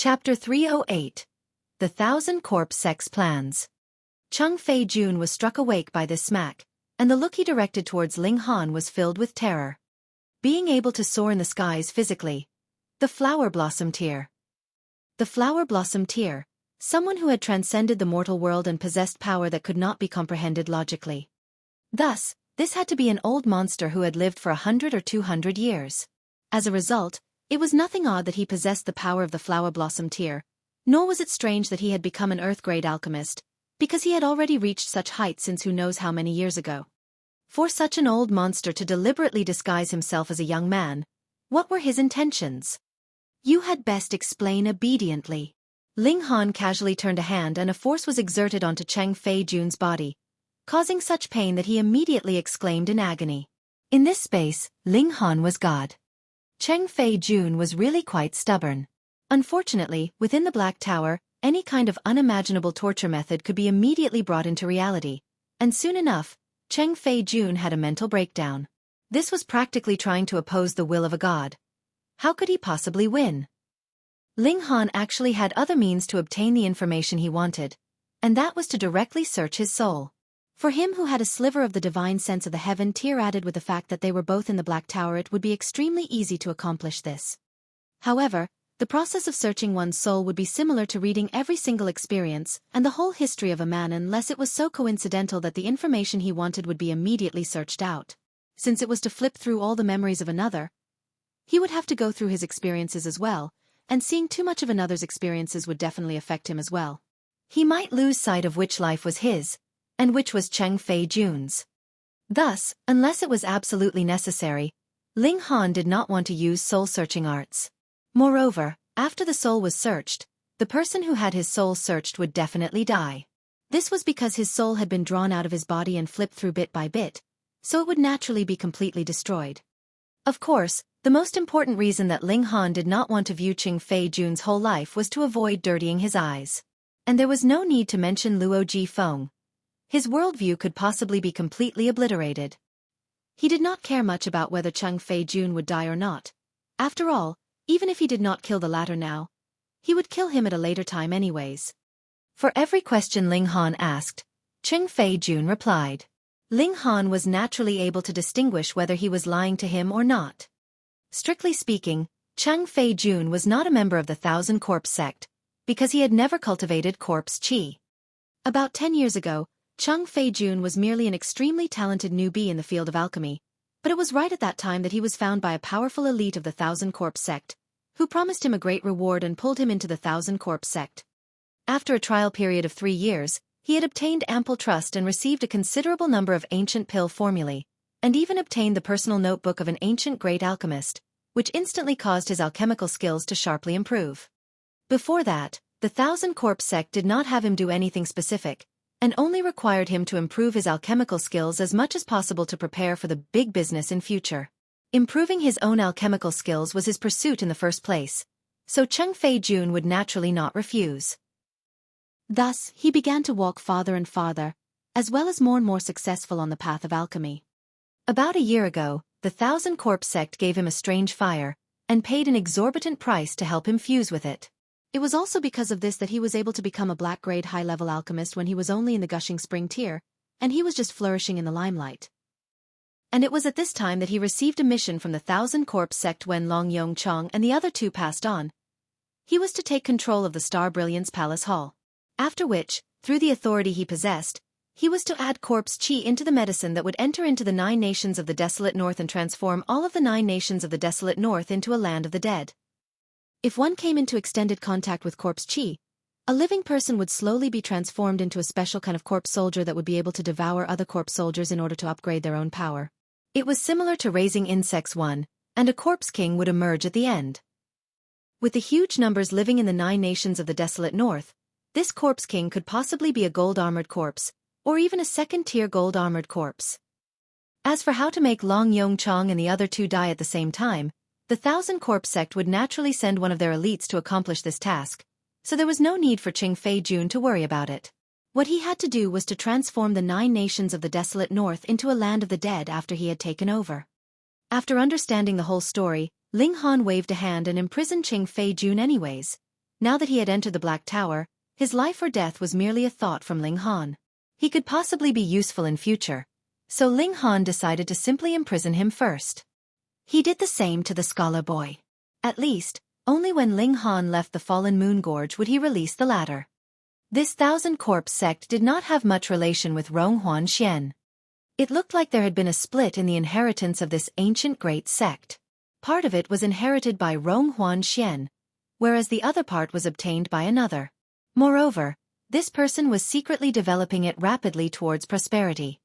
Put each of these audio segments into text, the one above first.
Chapter 308. The Thousand Corpse Sex Plans. Cheng Fei-jun was struck awake by this smack, and the look he directed towards Ling Han was filled with terror. Being able to soar in the skies physically. The flower blossom tear. The flower blossom tear, someone who had transcended the mortal world and possessed power that could not be comprehended logically. Thus, this had to be an old monster who had lived for 100 or 200 years. As a result, it was nothing odd that he possessed the power of the flower blossom tear, nor was it strange that he had become an earth-grade alchemist, because he had already reached such heights since who knows how many years ago. For such an old monster to deliberately disguise himself as a young man, what were his intentions? You had best explain obediently. Ling Han casually turned a hand and a force was exerted onto Cheng Fei-jun's body, causing such pain that he immediately exclaimed in agony. In this space, Ling Han was God. Cheng Fei-jun was really quite stubborn. Unfortunately, within the Black Tower, any kind of unimaginable torture method could be immediately brought into reality, and soon enough, Cheng Fei-jun had a mental breakdown. This was practically trying to oppose the will of a god. How could he possibly win? Ling Han actually had other means to obtain the information he wanted, and that was to directly search his soul. For him who had a sliver of the divine sense of the heaven tier added with the fact that they were both in the Black Tower, it would be extremely easy to accomplish this. However, the process of searching one's soul would be similar to reading every single experience and the whole history of a man unless it was so coincidental that the information he wanted would be immediately searched out. Since it was to flip through all the memories of another, he would have to go through his experiences as well, and seeing too much of another's experiences would definitely affect him as well. He might lose sight of which life was his, and which was Cheng Fei-jun's. Thus, unless it was absolutely necessary, Ling Han did not want to use soul-searching arts. Moreover, after the soul was searched, the person who had his soul searched would definitely die. This was because his soul had been drawn out of his body and flipped through bit by bit, so it would naturally be completely destroyed. Of course, the most important reason that Ling Han did not want to view Cheng Fei-jun's whole life was to avoid dirtying his eyes. And there was no need to mention Luo Ji-feng. His worldview could possibly be completely obliterated. He did not care much about whether Cheng Fei-jun would die or not. After all, even if he did not kill the latter now, he would kill him at a later time anyways. For every question Ling Han asked, Cheng Fei-jun replied. Ling Han was naturally able to distinguish whether he was lying to him or not. Strictly speaking, Cheng Fei-jun was not a member of the Thousand Corpse sect, because he had never cultivated corpse chi. About 10 years ago, Cheng Fei-jun was merely an extremely talented newbie in the field of alchemy, but it was right at that time that he was found by a powerful elite of the Thousand Corpse sect, who promised him a great reward and pulled him into the Thousand Corpse sect. After a trial period of 3 years, he had obtained ample trust and received a considerable number of ancient pill formulae, and even obtained the personal notebook of an ancient great alchemist, which instantly caused his alchemical skills to sharply improve. Before that, the Thousand Corpse sect did not have him do anything specific, and only required him to improve his alchemical skills as much as possible to prepare for the big business in future. Improving his own alchemical skills was his pursuit in the first place, so Cheng Fei-jun would naturally not refuse. Thus, he began to walk farther and farther, as well as more and more successful on the path of alchemy. About a year ago, the Thousand Corpse sect gave him a strange fire, and paid an exorbitant price to help him fuse with it. It was also because of this that he was able to become a black-grade high-level alchemist when he was only in the Gushing Spring tier, and he was just flourishing in the limelight. And it was at this time that he received a mission from the Thousand Corpse sect when Long Yong-chong and the other two passed on. He was to take control of the Star Brilliance Palace Hall. After which, through the authority he possessed, he was to add corpse chi into the medicine that would enter into the 9 nations of the Desolate North and transform all of the 9 nations of the Desolate North into a land of the dead. If one came into extended contact with corpse chi, a living person would slowly be transformed into a special kind of corpse soldier that would be able to devour other corpse soldiers in order to upgrade their own power. It was similar to raising insects one, and a corpse king would emerge at the end. With the huge numbers living in the 9 nations of the Desolate North, this corpse king could possibly be a gold-armored corpse, or even a second-tier gold-armored corpse. As for how to make Long Yong-chong and the other two die at the same time, the Thousand Corpse sect would naturally send one of their elites to accomplish this task, so there was no need for Cheng Fei-jun to worry about it. What he had to do was to transform the 9 nations of the Desolate North into a land of the dead after he had taken over. After understanding the whole story, Ling Han waved a hand and imprisoned Cheng Fei-jun anyways, Now that he had entered the Black Tower, his life or death was merely a thought from Ling Han. He could possibly be useful in future, so Ling Han decided to simply imprison him first. He did the same to the scholar boy. At least, only when Ling Han left the fallen moon gorge would he release the latter. This Thousand Corpse sect did not have much relation with Ronghuan Xian. It looked like there had been a split in the inheritance of this ancient great sect. Part of it was inherited by Ronghuan Xian, whereas the other part was obtained by another. Moreover, this person was secretly developing it rapidly towards prosperity.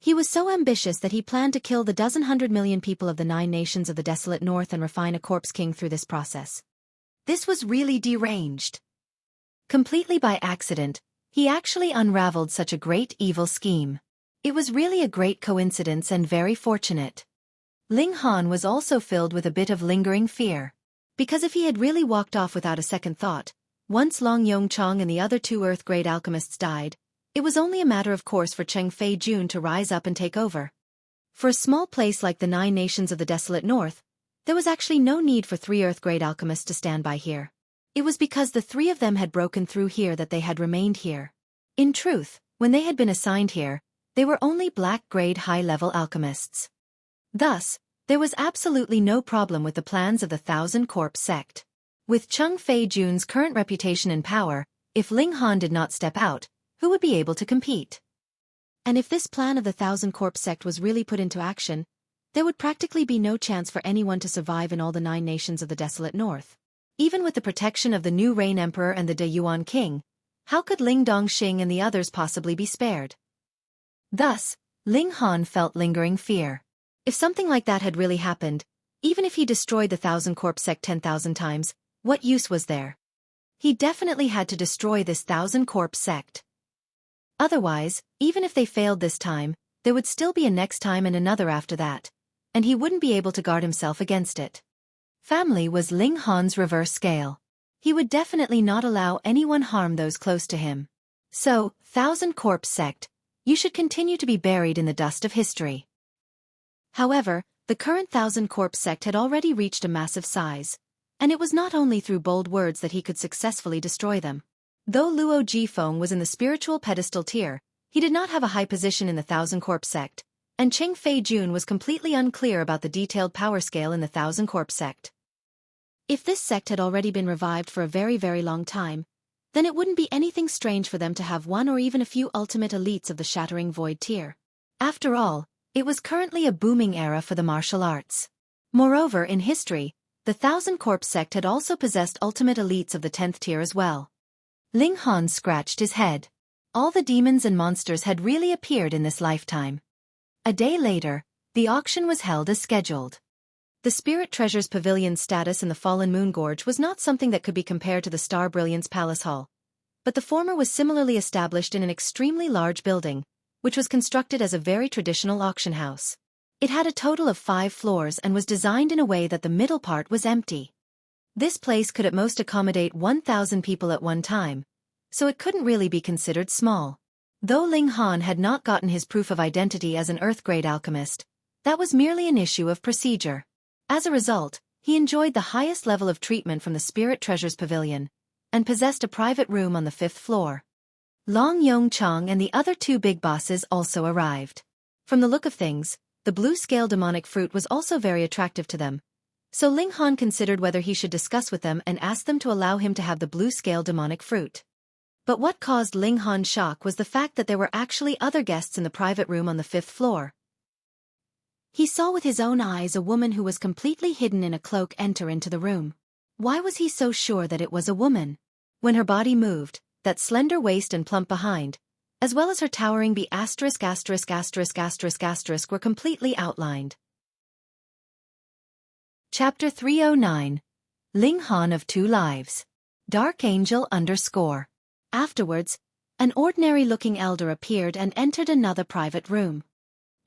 He was so ambitious that he planned to kill the 100 million people of the 9 nations of the desolate north and refine a corpse king through this process. This was really deranged. Completely by accident, he actually unraveled such a great evil scheme. It was really a great coincidence and very fortunate. Ling Han was also filled with a bit of lingering fear. Because if he had really walked off without a second thought, once Long Yongchong and the other 2 Earth-grade alchemists died, it was only a matter of course for Cheng Fei-jun to rise up and take over. For a small place like the 9 nations of the desolate north, there was actually no need for 3 Earth-grade alchemists to stand by here. It was because the 3 of them had broken through here that they had remained here. In truth, when they had been assigned here, they were only black-grade high-level alchemists. Thus, there was absolutely no problem with the plans of the Thousand Corpse sect. With Cheng Fei-jun's current reputation and power, if Ling Han did not step out, who would be able to compete? And if this plan of the Thousand Corpse sect was really put into action, there would practically be no chance for anyone to survive in all the 9 nations of the desolate north. Even with the protection of the new Rain Emperor and the De Yuan King, how could Ling Dongxing and the others possibly be spared? Thus, Ling Han felt lingering fear. If something like that had really happened, even if he destroyed the Thousand Corpse sect 10,000 times, what use was there? He definitely had to destroy this Thousand Corpse sect. Otherwise, even if they failed this time, there would still be a next time and another after that, and he wouldn't be able to guard himself against it. Family was Ling Han's reverse scale. He would definitely not allow anyone harm those close to him. So, Thousand Corpse sect, you should continue to be buried in the dust of history. However, the current Thousand Corpse sect had already reached a massive size, and it was not only through bold words that he could successfully destroy them. Though Luo Jifeng was in the spiritual pedestal tier, he did not have a high position in the Thousand Corpse sect, and Cheng Fei-jun was completely unclear about the detailed power scale in the Thousand Corpse sect. If this sect had already been revived for a very, very long time, then it wouldn't be anything strange for them to have one or even a few ultimate elites of the Shattering Void tier. After all, it was currently a booming era for the martial arts. Moreover, in history, the Thousand Corpse sect had also possessed ultimate elites of the 10th tier as well. Ling Han scratched his head. All the demons and monsters had really appeared in this lifetime. A day later, the auction was held as scheduled. The Spirit Treasures Pavilion's status in the Fallen Moon Gorge was not something that could be compared to the Star Brilliance Palace Hall, but the former was similarly established in an extremely large building, which was constructed as a very traditional auction house. It had a total of 5 floors and was designed in a way that the middle part was empty. This place could at most accommodate 1,000 people at one time, so it couldn't really be considered small. Though Ling Han had not gotten his proof of identity as an Earth-grade alchemist, that was merely an issue of procedure. As a result, he enjoyed the highest level of treatment from the Spirit Treasures Pavilion, and possessed a private room on the 5th floor. Long Yongchong and the other 2 big bosses also arrived. From the look of things, the blue-scale demonic fruit was also very attractive to them, so Ling Han considered whether he should discuss with them and ask them to allow him to have the blue-scale demonic fruit. But what caused Ling Han shock was the fact that there were actually other guests in the private room on the 5th floor. He saw with his own eyes a woman who was completely hidden in a cloak enter into the room. Why was he so sure that it was a woman? When her body moved, that slender waist and plump behind, as well as her towering B** were completely outlined. Chapter 309. Ling Han of 2 Lives. Dark Angel _ Afterwards, an ordinary-looking elder appeared and entered another private room.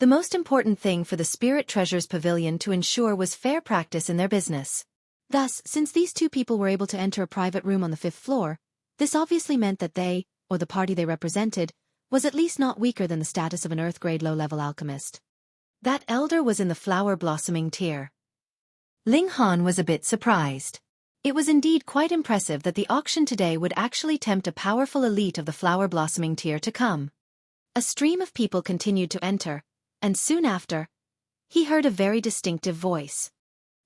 The most important thing for the Spirit Treasures Pavilion to ensure was fair practice in their business. Thus, since these 2 people were able to enter a private room on the 5th floor, this obviously meant that they, or the party they represented, was at least not weaker than the status of an Earth-grade low-level alchemist. That elder was in the flower-blossoming tier. Ling Han was a bit surprised. It was indeed quite impressive that the auction today would actually tempt a powerful elite of the flower-blossoming tier to come. A stream of people continued to enter, and soon after, he heard a very distinctive voice.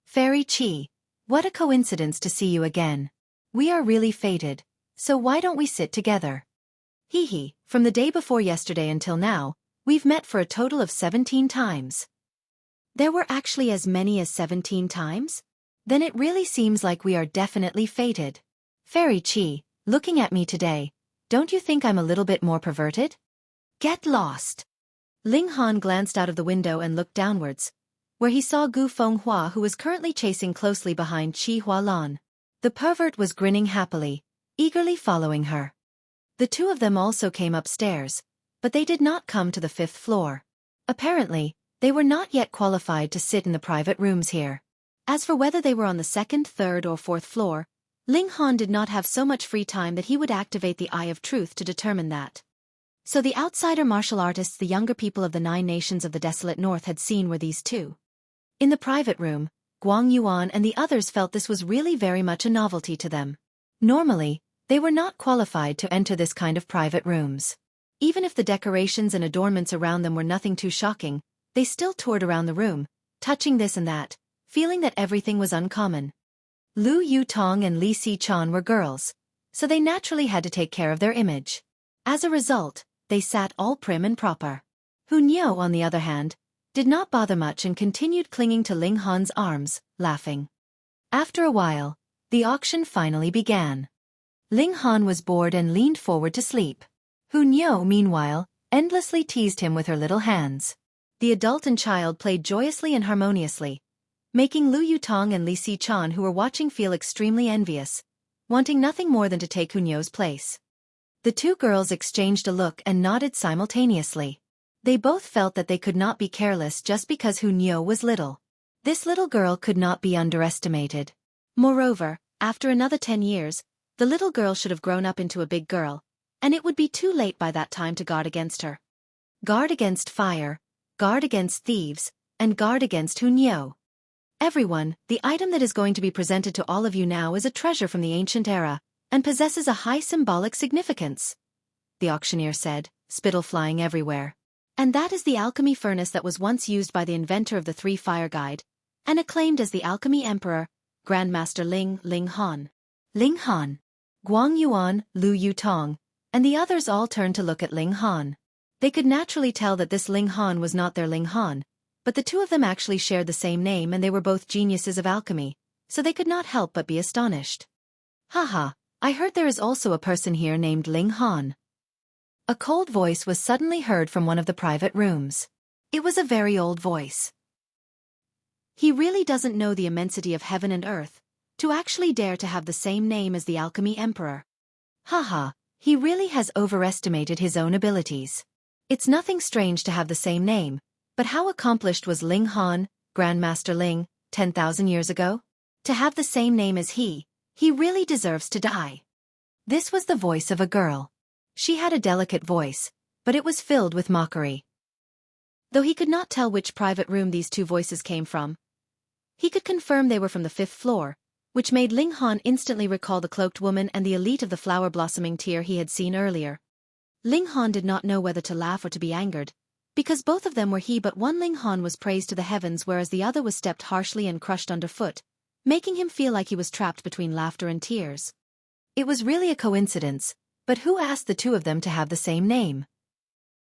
Fairy Chi, what a coincidence to see you again. We are really fated, so why don't we sit together? Hee, from the day before yesterday until now, we've met for a total of 17 times. There were actually as many as 17 times? Then it really seems like we are definitely fated. Fairy Chi, looking at me today, don't you think I'm a little bit more perverted? Get lost. Ling Han glanced out of the window and looked downwards, where he saw Gu Fenghua, who was currently chasing closely behind Qi Hualan. The pervert was grinning happily, eagerly following her. The two of them also came upstairs, but they did not come to the 5th floor. Apparently, they were not yet qualified to sit in the private rooms here. As for whether they were on the 2nd, 3rd or 4th floor, Ling Han did not have so much free time that he would activate the Eye of Truth to determine that. So the outsider martial artists the younger people of the 9 nations of the desolate north had seen were these two. In the private room, Guang Yuan and the others felt this was really very much a novelty to them. Normally, they were not qualified to enter this kind of private rooms. Even if the decorations and adornments around them were nothing too shocking, they still toured around the room, touching this and that, feeling that everything was uncommon. Lu Yutong and Li Si-chan were girls, so they naturally had to take care of their image. As a result, they sat all prim and proper. Hun Yo, on the other hand, did not bother much and continued clinging to Ling Han's arms, laughing. After a while, the auction finally began. Ling Han was bored and leaned forward to sleep. Hun Yo, meanwhile, endlessly teased him with her little hands. The adult and child played joyously and harmoniously, making Lu Yutong and Li Si-chan, who were watching, feel extremely envious, wanting nothing more than to take Hun Yo's place. The two girls exchanged a look and nodded simultaneously. They both felt that they could not be careless just because Hun Yo was little. This little girl could not be underestimated. Moreover, after another 10 years, the little girl should have grown up into a big girl, and it would be too late by that time to guard against her. Guard against fire, guard against thieves, and guard against Hun Yo. Everyone, the item that is going to be presented to all of you now is a treasure from the ancient era, and possesses a high symbolic significance, the auctioneer said, spittle flying everywhere. And that is the alchemy furnace that was once used by the inventor of the 3 Fire Guide, and acclaimed as the Alchemy Emperor, Grandmaster Ling Han. Ling Han, Guang Yuan, Lu Yutong, and the others all turned to look at Ling Han. They could naturally tell that this Ling Han was not their Ling Han, but the two of them actually shared the same name and they were both geniuses of alchemy, so they could not help but be astonished. Haha, I heard there is also a person here named Ling Han. A cold voice was suddenly heard from one of the private rooms. It was a very old voice. He really doesn't know the immensity of heaven and earth, to actually dare to have the same name as the Alchemy Emperor. Haha, he really has overestimated his own abilities. It's nothing strange to have the same name, but how accomplished was Ling Han, Grandmaster Ling, 10,000 years ago? To have the same name as he really deserves to die. This was the voice of a girl. She had a delicate voice, but it was filled with mockery. Though he could not tell which private room these two voices came from, he could confirm they were from the 5th floor, which made Ling Han instantly recall the cloaked woman and the elite of the flower-blossoming tier he had seen earlier. Ling Han did not know whether to laugh or to be angered, because both of them were he, but one Ling Han was praised to the heavens whereas the other was stepped harshly and crushed underfoot, making him feel like he was trapped between laughter and tears. It was really a coincidence, but who asked the two of them to have the same name?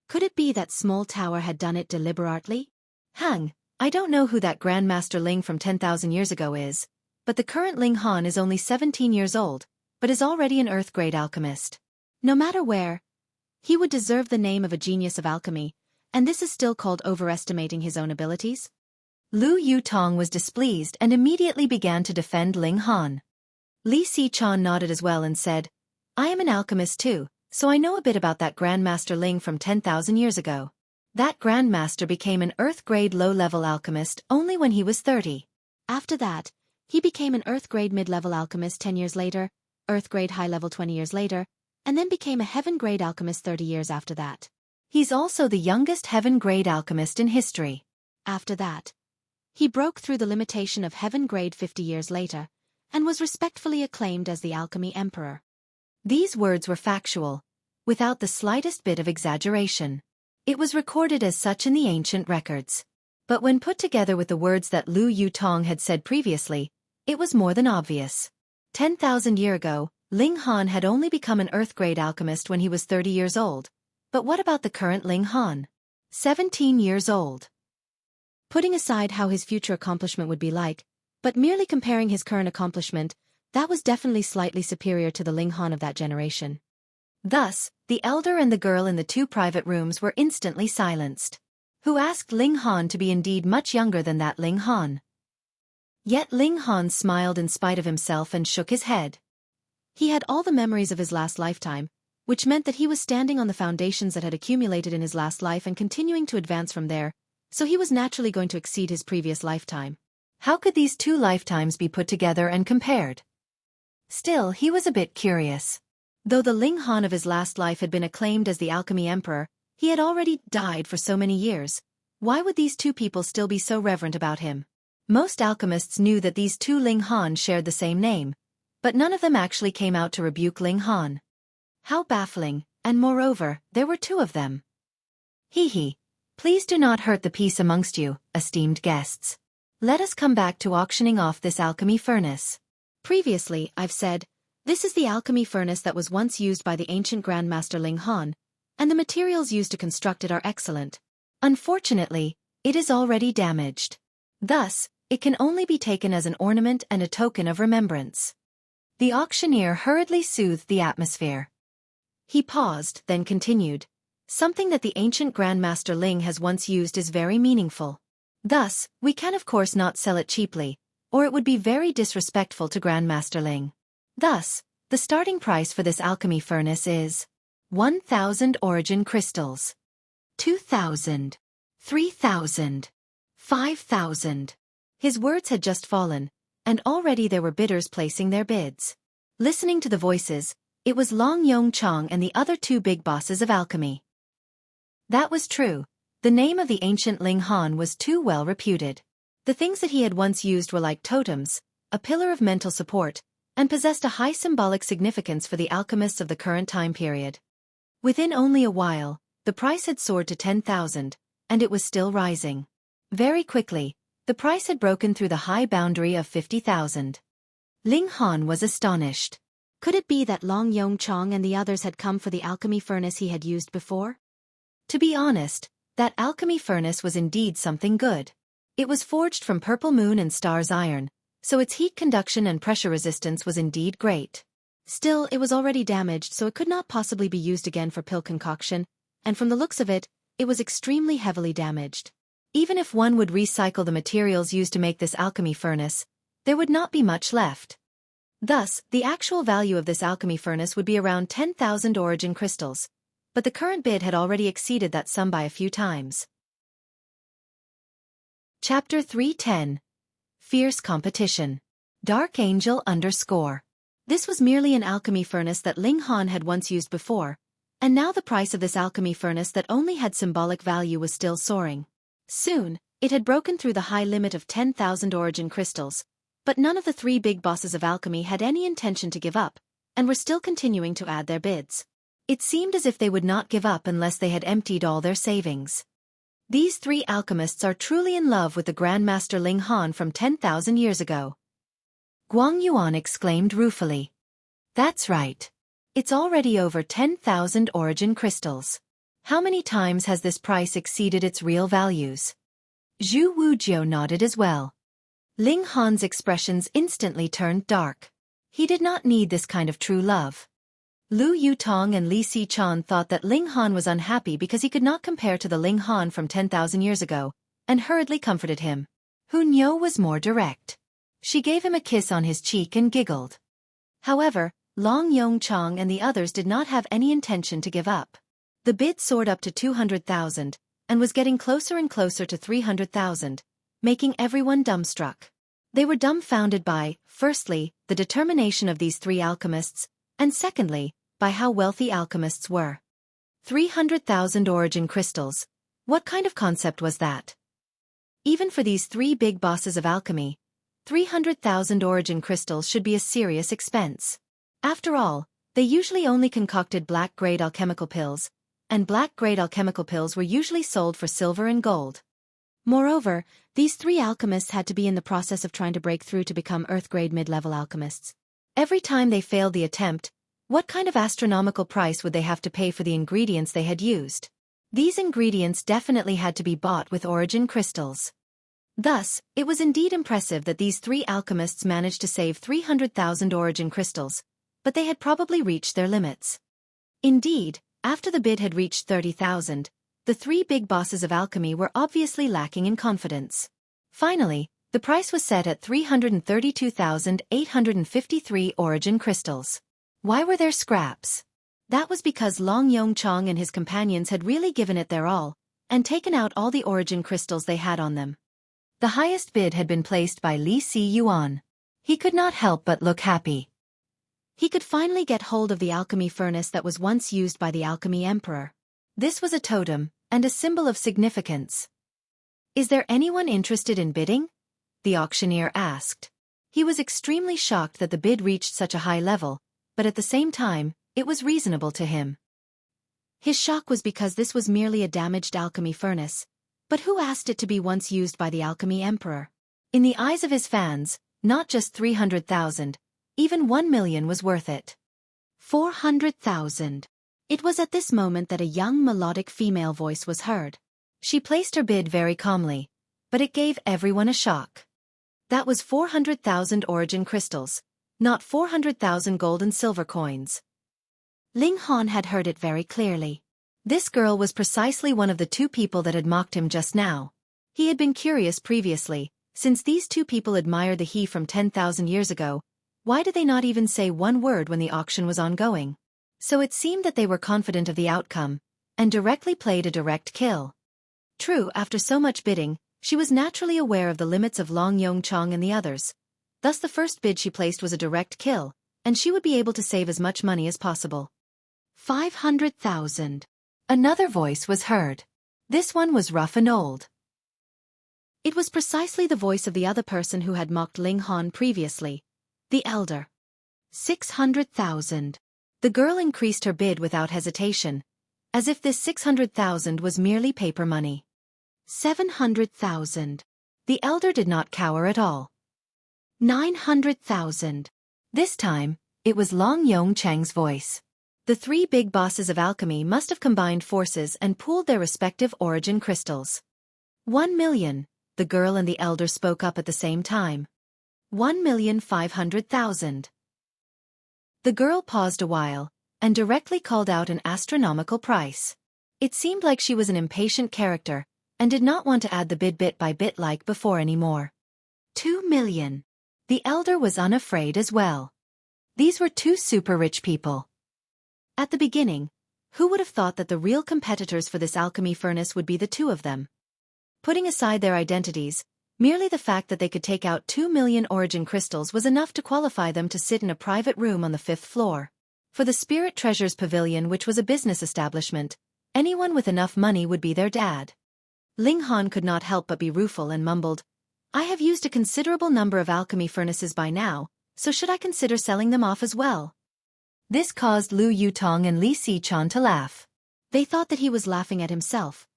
Could it be that small tower had done it deliberately? Hang, I don't know who that Grandmaster Ling from 10,000 years ago is, but the current Ling Han is only 17 years old, but is already an Earth-grade alchemist. No matter where, he would deserve the name of a genius of alchemy, and this is still called overestimating his own abilities? Lu Yutong was displeased and immediately began to defend Ling Han. Li Si-chan nodded as well and said, I am an alchemist too, so I know a bit about that Grandmaster Ling from 10,000 years ago. That Grandmaster became an Earth-grade low-level alchemist only when he was 30. After that, he became an Earth-grade mid-level alchemist 10 years later, Earth-grade high-level 20 years later, and then became a Heaven-grade alchemist 30 years after that. He's also the youngest Heaven-grade alchemist in history. After that, he broke through the limitation of Heaven-grade 50 years later, and was respectfully acclaimed as the Alchemy Emperor. These words were factual, without the slightest bit of exaggeration. It was recorded as such in the ancient records. But when put together with the words that Lu Yutong had said previously, it was more than obvious. 10,000 years ago, Ling Han had only become an Earth-grade alchemist when he was 30 years old. But what about the current Ling Han? 17 years old. Putting aside how his future accomplishment would be like, but merely comparing his current accomplishment, that was definitely slightly superior to the Ling Han of that generation. Thus, the elder and the girl in the two private rooms were instantly silenced. Who asked Ling Han to be indeed much younger than that Ling Han? Yet Ling Han smiled in spite of himself and shook his head. He had all the memories of his last lifetime, which meant that he was standing on the foundations that had accumulated in his last life and continuing to advance from there, so he was naturally going to exceed his previous lifetime. How could these two lifetimes be put together and compared? Still, he was a bit curious. Though the Ling Han of his last life had been acclaimed as the Alchemy Emperor, he had already died for so many years. Why would these two people still be so reverent about him? Most alchemists knew that these two Ling Han shared the same name, but none of them actually came out to rebuke Ling Han. How baffling, and moreover, there were two of them. Hee. Please do not hurt the peace amongst you, esteemed guests. Let us come back to auctioning off this alchemy furnace. Previously, I've said, this is the alchemy furnace that was once used by the ancient Grandmaster Ling Han, and the materials used to construct it are excellent. Unfortunately, it is already damaged. Thus, it can only be taken as an ornament and a token of remembrance. The auctioneer hurriedly soothed the atmosphere. He paused, then continued. Something that the ancient Grandmaster Ling has once used is very meaningful. Thus, we can of course not sell it cheaply, or it would be very disrespectful to Grandmaster Ling. Thus, the starting price for this alchemy furnace is 1,000 origin crystals. 2,000. 3,000. 5,000. His words had just fallen, and already there were bidders placing their bids. Listening to the voices, it was Long Yong Chong and the other two big bosses of alchemy. That was true. The name of the ancient Ling Han was too well reputed. The things that he had once used were like totems, a pillar of mental support, and possessed a high symbolic significance for the alchemists of the current time period. Within only a while, the price had soared to 10,000, and it was still rising. Very quickly, the price had broken through the high boundary of 50,000. Ling Han was astonished. Could it be that Long Yong Chong and the others had come for the alchemy furnace he had used before? To be honest, that alchemy furnace was indeed something good. It was forged from purple moon and stars iron, so its heat conduction and pressure resistance was indeed great. Still, it was already damaged, so it could not possibly be used again for pill concoction, and from the looks of it, it was extremely heavily damaged. Even if one would recycle the materials used to make this alchemy furnace, there would not be much left. Thus, the actual value of this alchemy furnace would be around 10,000 origin crystals, but the current bid had already exceeded that sum by a few times. Chapter 310. Fierce Competition. Dark Angel _ This was merely an alchemy furnace that Ling Han had once used before, and now the price of this alchemy furnace that only had symbolic value was still soaring. Soon, it had broken through the high limit of 10,000 origin crystals, but none of the three big bosses of alchemy had any intention to give up, and were still continuing to add their bids. It seemed as if they would not give up unless they had emptied all their savings. These three alchemists are truly in love with the Grandmaster Ling Han from 10,000 years ago. Guang Yuan exclaimed ruefully. That's right. It's already over 10,000 origin crystals. How many times has this price exceeded its real values? Zhu Wujiu nodded as well. Ling Han's expressions instantly turned dark. He did not need this kind of true love. Lu Yutong and Li Xichan thought that Ling Han was unhappy because he could not compare to the Ling Han from 10,000 years ago, and hurriedly comforted him. Hu Niu was more direct. She gave him a kiss on his cheek and giggled. However, Long Yong Chong and the others did not have any intention to give up. The bid soared up to 200,000, and was getting closer and closer to 300,000, making everyone dumbstruck. They were dumbfounded by, firstly, the determination of these three alchemists, and secondly, by how wealthy alchemists were. 300,000 origin crystals. What kind of concept was that? Even for these three big bosses of alchemy, 300,000 origin crystals should be a serious expense. After all, they usually only concocted black-grade alchemical pills, and black-grade alchemical pills were usually sold for silver and gold. Moreover, these three alchemists had to be in the process of trying to break through to become Earth-grade mid-level alchemists. Every time they failed the attempt, what kind of astronomical price would they have to pay for the ingredients they had used? These ingredients definitely had to be bought with origin crystals. Thus, it was indeed impressive that these three alchemists managed to save 300,000 origin crystals, but they had probably reached their limits. Indeed, after the bid had reached 30,000, the three big bosses of alchemy were obviously lacking in confidence. Finally, the price was set at 332,853 origin crystals. Why were there scraps? That was because Long Yongchang and his companions had really given it their all, and taken out all the origin crystals they had on them. The highest bid had been placed by Li Si Yuan. He could not help but look happy. He could finally get hold of the alchemy furnace that was once used by the alchemy emperor. This was a totem, and a symbol of significance. "Is there anyone interested in bidding?" the auctioneer asked. He was extremely shocked that the bid reached such a high level, but at the same time, it was reasonable to him. His shock was because this was merely a damaged alchemy furnace. But who asked it to be once used by the alchemy emperor? In the eyes of his fans, not just 300,000, even 1 million was worth it. 400,000. It was at this moment that a young melodic female voice was heard. She placed her bid very calmly, but it gave everyone a shock. That was 400,000 origin crystals, not 400,000 gold and silver coins. Ling Han had heard it very clearly. This girl was precisely one of the two people that had mocked him just now. He had been curious previously, since these two people admired the he from 10,000 years ago, why did they not even say one word when the auction was ongoing? So it seemed that they were confident of the outcome, and directly played a direct kill. True, after so much bidding, she was naturally aware of the limits of Long Yongchang and the others. Thus the first bid she placed was a direct kill, and she would be able to save as much money as possible. 500,000. Another voice was heard. This one was rough and old. It was precisely the voice of the other person who had mocked Ling Han previously, the elder. 600,000. The girl increased her bid without hesitation, as if this 600,000 was merely paper money. 700,000. The elder did not cower at all. 900,000. This time, it was Long Yongchang's voice. The three big bosses of alchemy must have combined forces and pooled their respective origin crystals. 1 million, the girl and the elder spoke up at the same time. 1,500,000. The girl paused a while, and directly called out an astronomical price. It seemed like she was an impatient character, and did not want to add the bid bit by bit like before anymore. 2 million. The elder was unafraid as well. These were two super rich people. At the beginning, who would have thought that the real competitors for this alchemy furnace would be the two of them? Putting aside their identities, merely the fact that they could take out 2 million origin crystals was enough to qualify them to sit in a private room on the 5th floor. For the Spirit Treasures Pavilion, which was a business establishment, anyone with enough money would be their dad. Ling Han could not help but be rueful and mumbled, "I have used a considerable number of alchemy furnaces by now, so should I consider selling them off as well?" This caused Lu Yutong and Li Xichan to laugh. They thought that he was laughing at himself.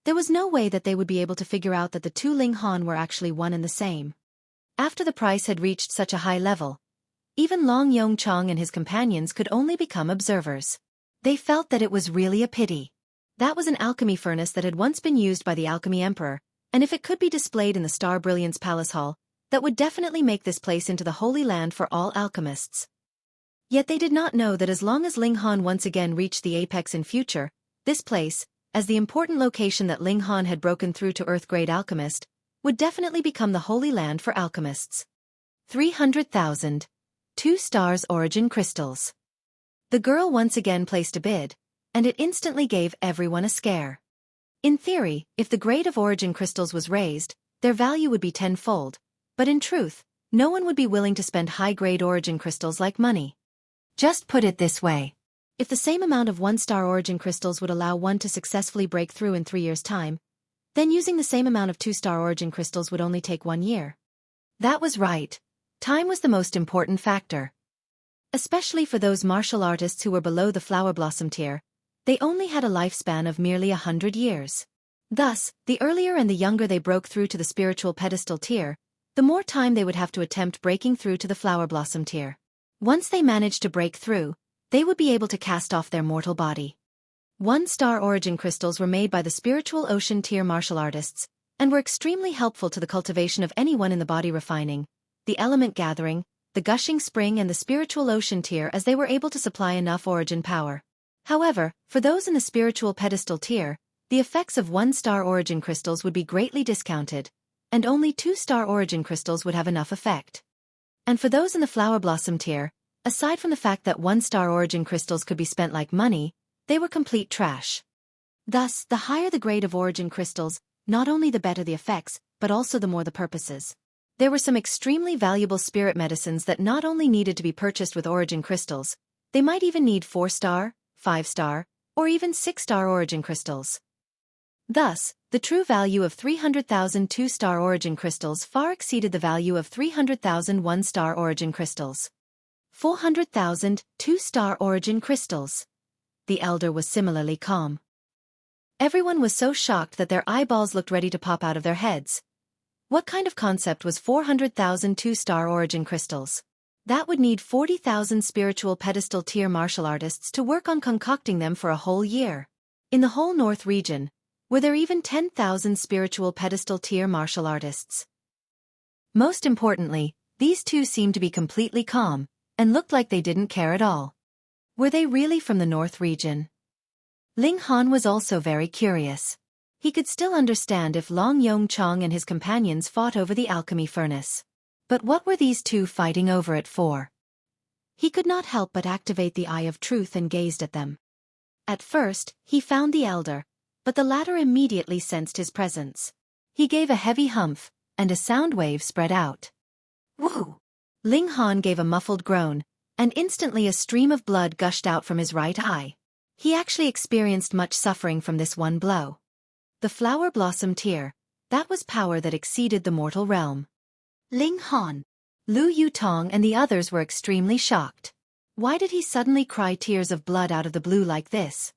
There was no way that they would be able to figure out that the two Ling Han were actually one and the same. After the price had reached such a high level, even Long Yongchang and his companions could only become observers. They felt that it was really a pity. That was an alchemy furnace that had once been used by the alchemy emperor, and if it could be displayed in the Star Brilliance Palace Hall, that would definitely make this place into the holy land for all alchemists. Yet they did not know that as long as Ling Han once again reached the apex in future, this place, as the important location that Ling Han had broken through to Earth-grade alchemist, would definitely become the holy land for alchemists. 300,000. 2 stars origin crystals. The girl once again placed a bid, and it instantly gave everyone a scare. In theory, if the grade of origin crystals was raised, their value would be tenfold, but in truth, no one would be willing to spend high-grade origin crystals like money. Just put it this way. If the same amount of 1-star origin crystals would allow one to successfully break through in 3 years' time, then using the same amount of 2-star origin crystals would only take 1 year. That was right. Time was the most important factor. Especially for those martial artists who were below the flower blossom tier, they only had a lifespan of merely 100 years. Thus, the earlier and the younger they broke through to the spiritual pedestal tier, the more time they would have to attempt breaking through to the flower blossom tier. Once they managed to break through, they would be able to cast off their mortal body. 1-star origin crystals were made by the spiritual ocean tier martial artists, and were extremely helpful to the cultivation of anyone in the body refining, the element gathering, the gushing spring and the spiritual ocean tier, as they were able to supply enough origin power. However, for those in the spiritual pedestal tier, the effects of 1-star origin crystals would be greatly discounted, and only 2-star origin crystals would have enough effect. And for those in the flower blossom tier, aside from the fact that 1-star origin crystals could be spent like money, they were complete trash. Thus, the higher the grade of origin crystals, not only the better the effects, but also the more the purposes. There were some extremely valuable spirit medicines that not only needed to be purchased with origin crystals, they might even need 4-star, 5-star, or even 6-star origin crystals. Thus, the true value of 300,000 2-star origin crystals far exceeded the value of 300,000 1-star origin crystals. 400,000 2-star origin crystals. The elder was similarly calm. Everyone was so shocked that their eyeballs looked ready to pop out of their heads. What kind of concept was 400,000 2-star origin crystals? That would need 40,000 spiritual pedestal tier martial artists to work on concocting them for a whole year. In the whole North region, were there even 10,000 spiritual pedestal tier martial artists? Most importantly, these two seemed to be completely calm, and looked like they didn't care at all. Were they really from the North region? Ling Han was also very curious. He could still understand if Long Yongchong and his companions fought over the alchemy furnace. But what were these two fighting over it for? He could not help but activate the Eye of Truth and gazed at them. At first, he found the elder, but the latter immediately sensed his presence. He gave a heavy humph, and a sound wave spread out. Woo! Ling Han gave a muffled groan, and instantly a stream of blood gushed out from his right eye. He actually experienced much suffering from this one blow. The flower blossom tear, that was power that exceeded the mortal realm. Ling Han, Lu Yutong and the others were extremely shocked. Why did he suddenly cry tears of blood out of the blue like this?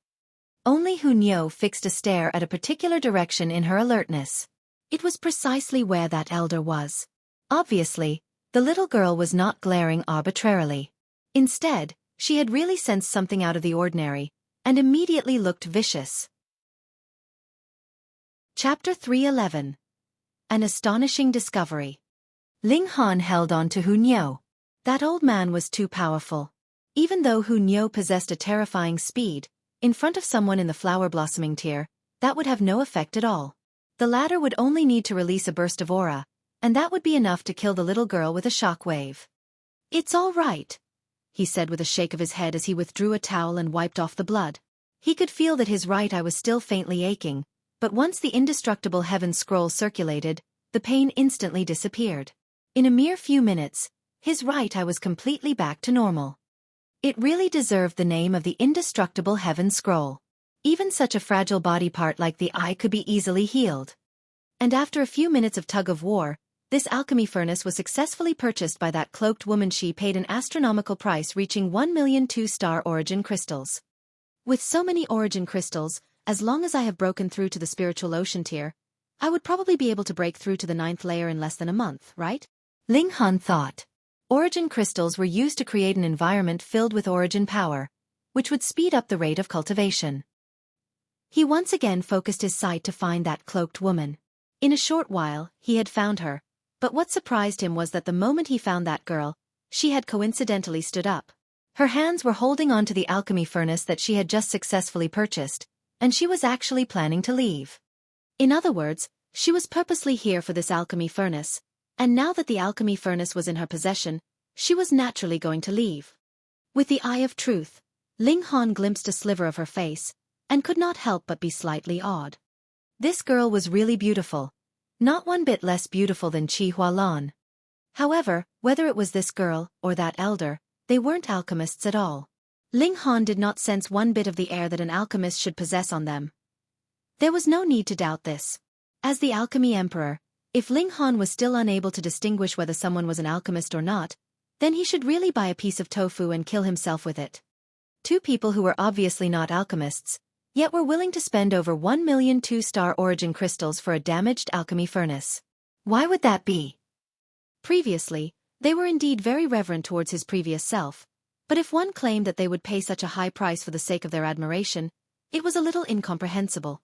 Only Hunyao fixed a stare at a particular direction in her alertness. It was precisely where that elder was. Obviously, the little girl was not glaring arbitrarily. Instead, she had really sensed something out of the ordinary, and immediately looked vicious. Chapter 311. An Astonishing Discovery. Ling Han held on to Hunyao. That old man was too powerful. Even though Hunyao possessed a terrifying speed, in front of someone in the flower blossoming tier, that would have no effect at all. The latter would only need to release a burst of aura, and that would be enough to kill the little girl with a shock wave. It's all right, he said with a shake of his head as he withdrew a towel and wiped off the blood. He could feel that his right eye was still faintly aching, but once the indestructible heaven scroll circulated, the pain instantly disappeared. In a mere few minutes, his right eye was completely back to normal. It really deserved the name of the indestructible heaven scroll. Even such a fragile body part like the eye could be easily healed. And after a few minutes of tug-of-war, this alchemy furnace was successfully purchased by that cloaked woman. She paid an astronomical price reaching 1 million 2-star origin crystals. With so many origin crystals, as long as I have broken through to the spiritual ocean tier, I would probably be able to break through to the 9th layer in less than a month, right? Ling Han thought. Origin crystals were used to create an environment filled with origin power, which would speed up the rate of cultivation. He once again focused his sight to find that cloaked woman. In a short while, he had found her, but what surprised him was that the moment he found that girl, she had coincidentally stood up. Her hands were holding onto the alchemy furnace that she had just successfully purchased, and she was actually planning to leave. In other words, she was purposely here for this alchemy furnace, and now that the alchemy furnace was in her possession, she was naturally going to leave. With the Eye of Truth, Ling Han glimpsed a sliver of her face, and could not help but be slightly awed. This girl was really beautiful, not one bit less beautiful than Chi Hualan. However, whether it was this girl, or that elder, they weren't alchemists at all. Ling Han did not sense one bit of the air that an alchemist should possess on them. There was no need to doubt this. As the alchemy emperor, If Ling Han was still unable to distinguish whether someone was an alchemist or not, then he should really buy a piece of tofu and kill himself with it. Two people who were obviously not alchemists, yet were willing to spend over 1 million two-star origin crystals for a damaged alchemy furnace. Why would that be? Previously, they were indeed very reverent towards his previous self, but if one claimed that they would pay such a high price for the sake of their admiration, it was a little incomprehensible.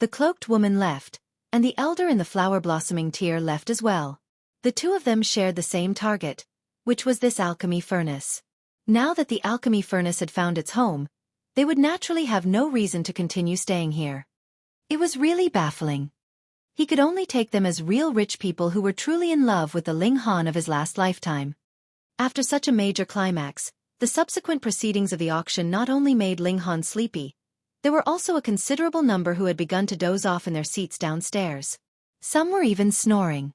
The cloaked woman left, and the elder in the flower-blossoming tier left as well. The two of them shared the same target, which was this alchemy furnace. Now that the alchemy furnace had found its home, they would naturally have no reason to continue staying here. It was really baffling. He could only take them as real rich people who were truly in love with the Ling Han of his last lifetime. After such a major climax, the subsequent proceedings of the auction not only made Ling Han sleepy, there were also a considerable number who had begun to doze off in their seats downstairs. Some were even snoring.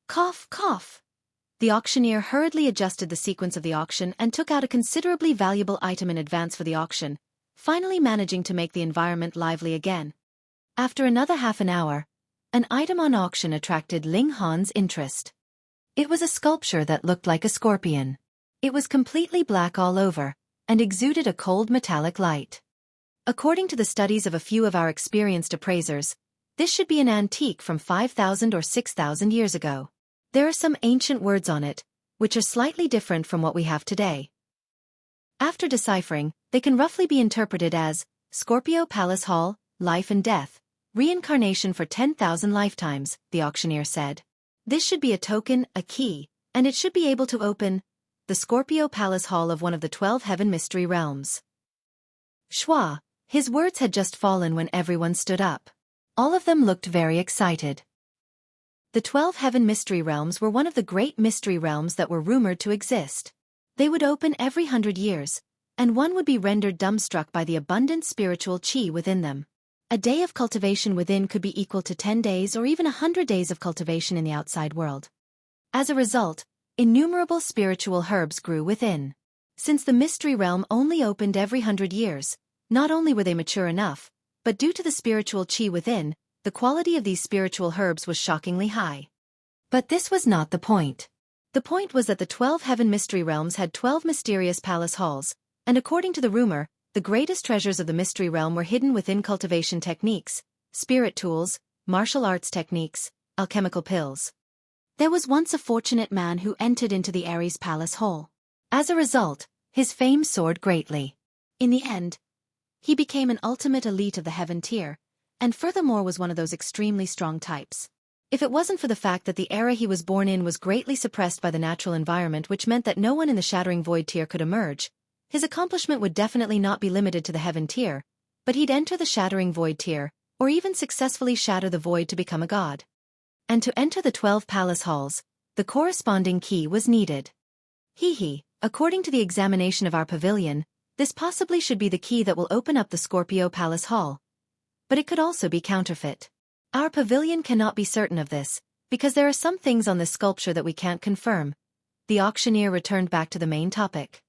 Cough, cough. The auctioneer hurriedly adjusted the sequence of the auction and took out a considerably valuable item in advance for the auction, finally managing to make the environment lively again. After another half an hour, an item on auction attracted Ling Han's interest. It was a sculpture that looked like a scorpion. It was completely black all over, and exuded a cold metallic light. According to the studies of a few of our experienced appraisers, this should be an antique from 5,000 or 6,000 years ago. There are some ancient words on it, which are slightly different from what we have today. After deciphering, they can roughly be interpreted as Scorpio Palace Hall, life and death, reincarnation for 10,000 lifetimes, the auctioneer said. This should be a token, a key, and it should be able to open the Scorpio Palace Hall of one of the 12 Heaven Mystery Realms. Schwa, his words had just fallen when everyone stood up. All of them looked very excited. The 12 Heaven Mystery Realms were one of the great mystery realms that were rumored to exist. They would open every 100 years, and one would be rendered dumbstruck by the abundant spiritual qi within them. A day of cultivation within could be equal to 10 days or even 100 days of cultivation in the outside world. As a result, innumerable spiritual herbs grew within. Since the mystery realm only opened every 100 years, not only were they mature enough, but due to the spiritual qi within, the quality of these spiritual herbs was shockingly high. But this was not the point. The point was that the 12 Heaven Mystery Realms had 12 mysterious palace halls, and according to the rumor, the greatest treasures of the mystery realm were hidden within cultivation techniques, spirit tools, martial arts techniques, alchemical pills. There was once a fortunate man who entered into the Ares Palace Hall. As a result, his fame soared greatly. In the end, he became an ultimate elite of the heaven tier, and furthermore was one of those extremely strong types. If it wasn't for the fact that the era he was born in was greatly suppressed by the natural environment, which meant that no one in the Shattering Void tier could emerge, his accomplishment would definitely not be limited to the heaven tier, but he'd enter the Shattering Void tier, or even successfully shatter the void to become a god. And to enter the 12 palace halls, the corresponding key was needed. According to the examination of our pavilion, this possibly should be the key that will open up the Scorpio Palace Hall. But it could also be counterfeit. Our pavilion cannot be certain of this, because there are some things on this sculpture that we can't confirm. The auctioneer returned back to the main topic.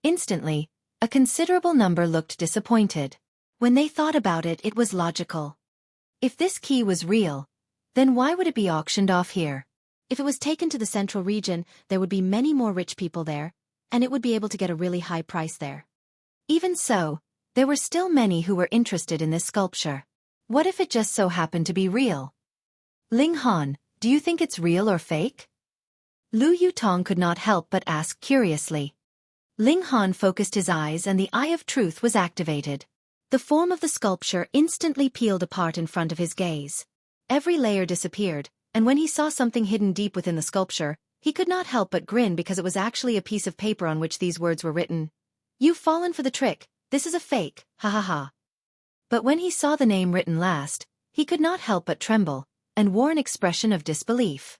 Instantly, a considerable number looked disappointed. When they thought about it, it was logical. If this key was real, then why would it be auctioned off here? If it was taken to the central region, there would be many more rich people there, and it would be able to get a really high price there. Even so, there were still many who were interested in this sculpture. What if it just so happened to be real? Ling Han, do you think it's real or fake? Lu Yutong could not help but ask curiously. Ling Han focused his eyes and the Eye of Truth was activated. The form of the sculpture instantly peeled apart in front of his gaze. Every layer disappeared, and when he saw something hidden deep within the sculpture, he could not help but grin because it was actually a piece of paper on which these words were written. "You've fallen for the trick, this is a fake, ha ha ha." But when he saw the name written last, he could not help but tremble, and wore an expression of disbelief.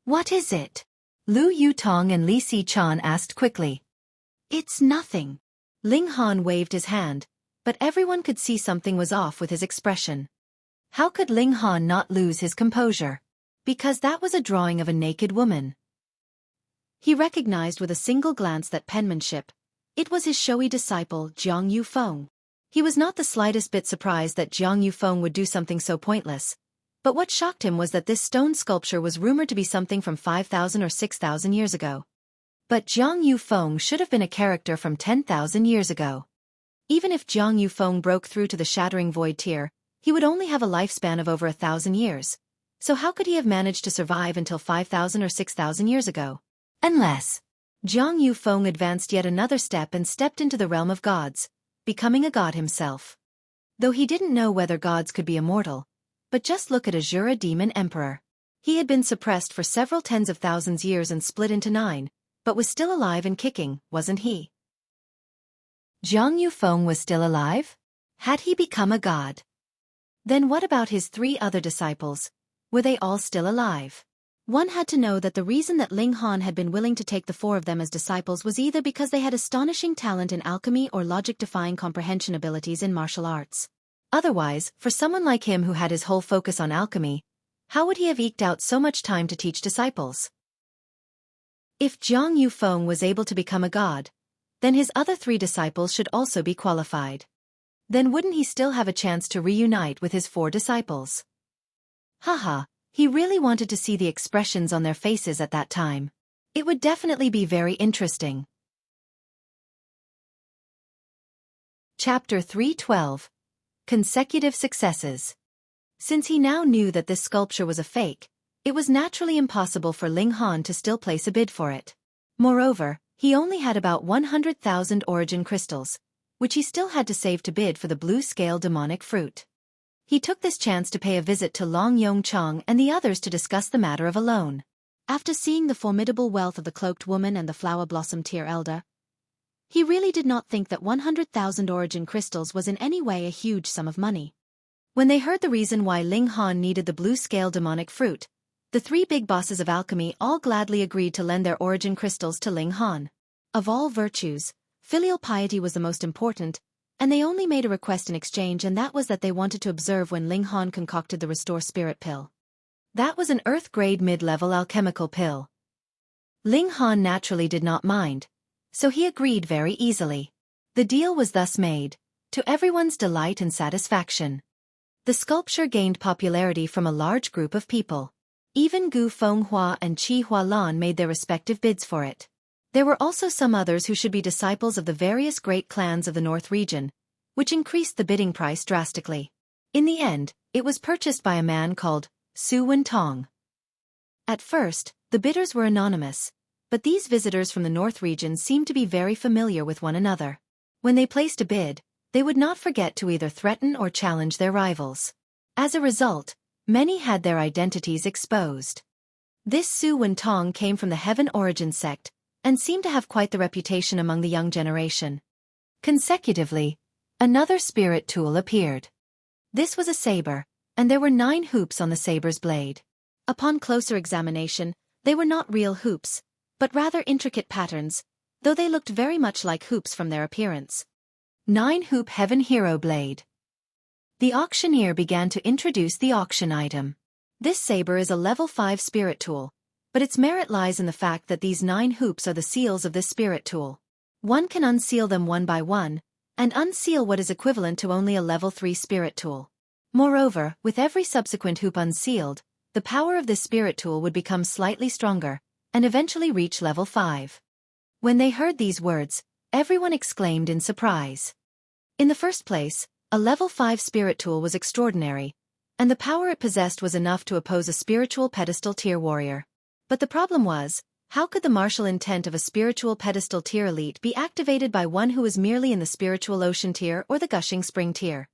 "What is it?" Lu Yutong and Li Si-chan asked quickly. "It's nothing." Ling Han waved his hand, but everyone could see something was off with his expression. How could Ling Han not lose his composure? Because that was a drawing of a naked woman. He recognized with a single glance that penmanship. It was his showy disciple, Jiang Yufeng. He was not the slightest bit surprised that Jiang Yufeng would do something so pointless, But what shocked him was that this stone sculpture was rumored to be something from 5,000 or 6,000 years ago. But Zhang Yufeng should have been a character from 10,000 years ago. Even if Zhang Yufeng broke through to the shattering void tier, he would only have a lifespan of over 1,000 years. So how could he have managed to survive until 5,000 or 6,000 years ago? Unless Zhang Yufeng advanced yet another step and stepped into the realm of gods, becoming a god himself. Though he didn't know whether gods could be immortal, but just look at Azura Demon Emperor. He had been suppressed for several tens of thousands years and split into 9, but was still alive and kicking, wasn't he? Zhang Yufeng was still alive? Had he become a god? Then what about his 3 other disciples? Were they all still alive? One had to know that the reason that Ling Han had been willing to take the 4 of them as disciples was either because they had astonishing talent in alchemy or logic-defying comprehension abilities in martial arts. Otherwise, for someone like him who had his whole focus on alchemy, how would he have eked out so much time to teach disciples? If Zhang Yufeng was able to become a god, then his other 3 disciples should also be qualified. Then wouldn't he still have a chance to reunite with his 4 disciples? Haha, he really wanted to see the expressions on their faces at that time. It would definitely be very interesting. Chapter 312. Consecutive Successes. Since he now knew that this sculpture was a fake, it was naturally impossible for Ling Han to still place a bid for it. Moreover, he only had about 100,000 origin crystals, which he still had to save to bid for the blue-scale demonic fruit. He took this chance to pay a visit to Long Yongchang and the others to discuss the matter of a loan. After seeing the formidable wealth of the cloaked woman and the flower blossom tier elder, he really did not think that 100,000 origin crystals was in any way a huge sum of money. When they heard the reason why Ling Han needed the blue-scale demonic fruit, the 3 big bosses of alchemy all gladly agreed to lend their origin crystals to Ling Han. Of all virtues, filial piety was the most important, and they only made a request in exchange, and that was that they wanted to observe when Ling Han concocted the Restore Spirit pill. That was an Earth-grade mid-level alchemical pill. Ling Han naturally did not mind, so he agreed very easily. The deal was thus made, to everyone's delight and satisfaction. The sculpture gained popularity from a large group of people. Even Gu Fenghua and Qi Hualan made their respective bids for it. There were also some others who should be disciples of the various great clans of the North region, which increased the bidding price drastically. In the end, it was purchased by a man called Su Wentong. At first, the bidders were anonymous, but these visitors from the North region seemed to be very familiar with one another. When they placed a bid, they would not forget to either threaten or challenge their rivals. As a result, many had their identities exposed. This Su Wentong came from the Heaven Origin sect, and seemed to have quite the reputation among the young generation. Consecutively, another spirit tool appeared. This was a saber, and there were 9 hoops on the saber's blade. Upon closer examination, they were not real hoops, but rather intricate patterns, though they looked very much like hoops from their appearance. 9-hoop Heaven Hero Blade. The auctioneer began to introduce the auction item. This saber is a level 5 spirit tool, but its merit lies in the fact that these 9 hoops are the seals of this spirit tool. One can unseal them one by one, and unseal what is equivalent to only a level 3 spirit tool. Moreover, with every subsequent hoop unsealed, the power of this spirit tool would become slightly stronger, and eventually reach level 5. When they heard these words, everyone exclaimed in surprise. In the first place, a level 5 spirit tool was extraordinary, and the power it possessed was enough to oppose a spiritual pedestal tier warrior. But the problem was, how could the martial intent of a spiritual pedestal tier elite be activated by one who was merely in the spiritual ocean tier or the gushing spring tier?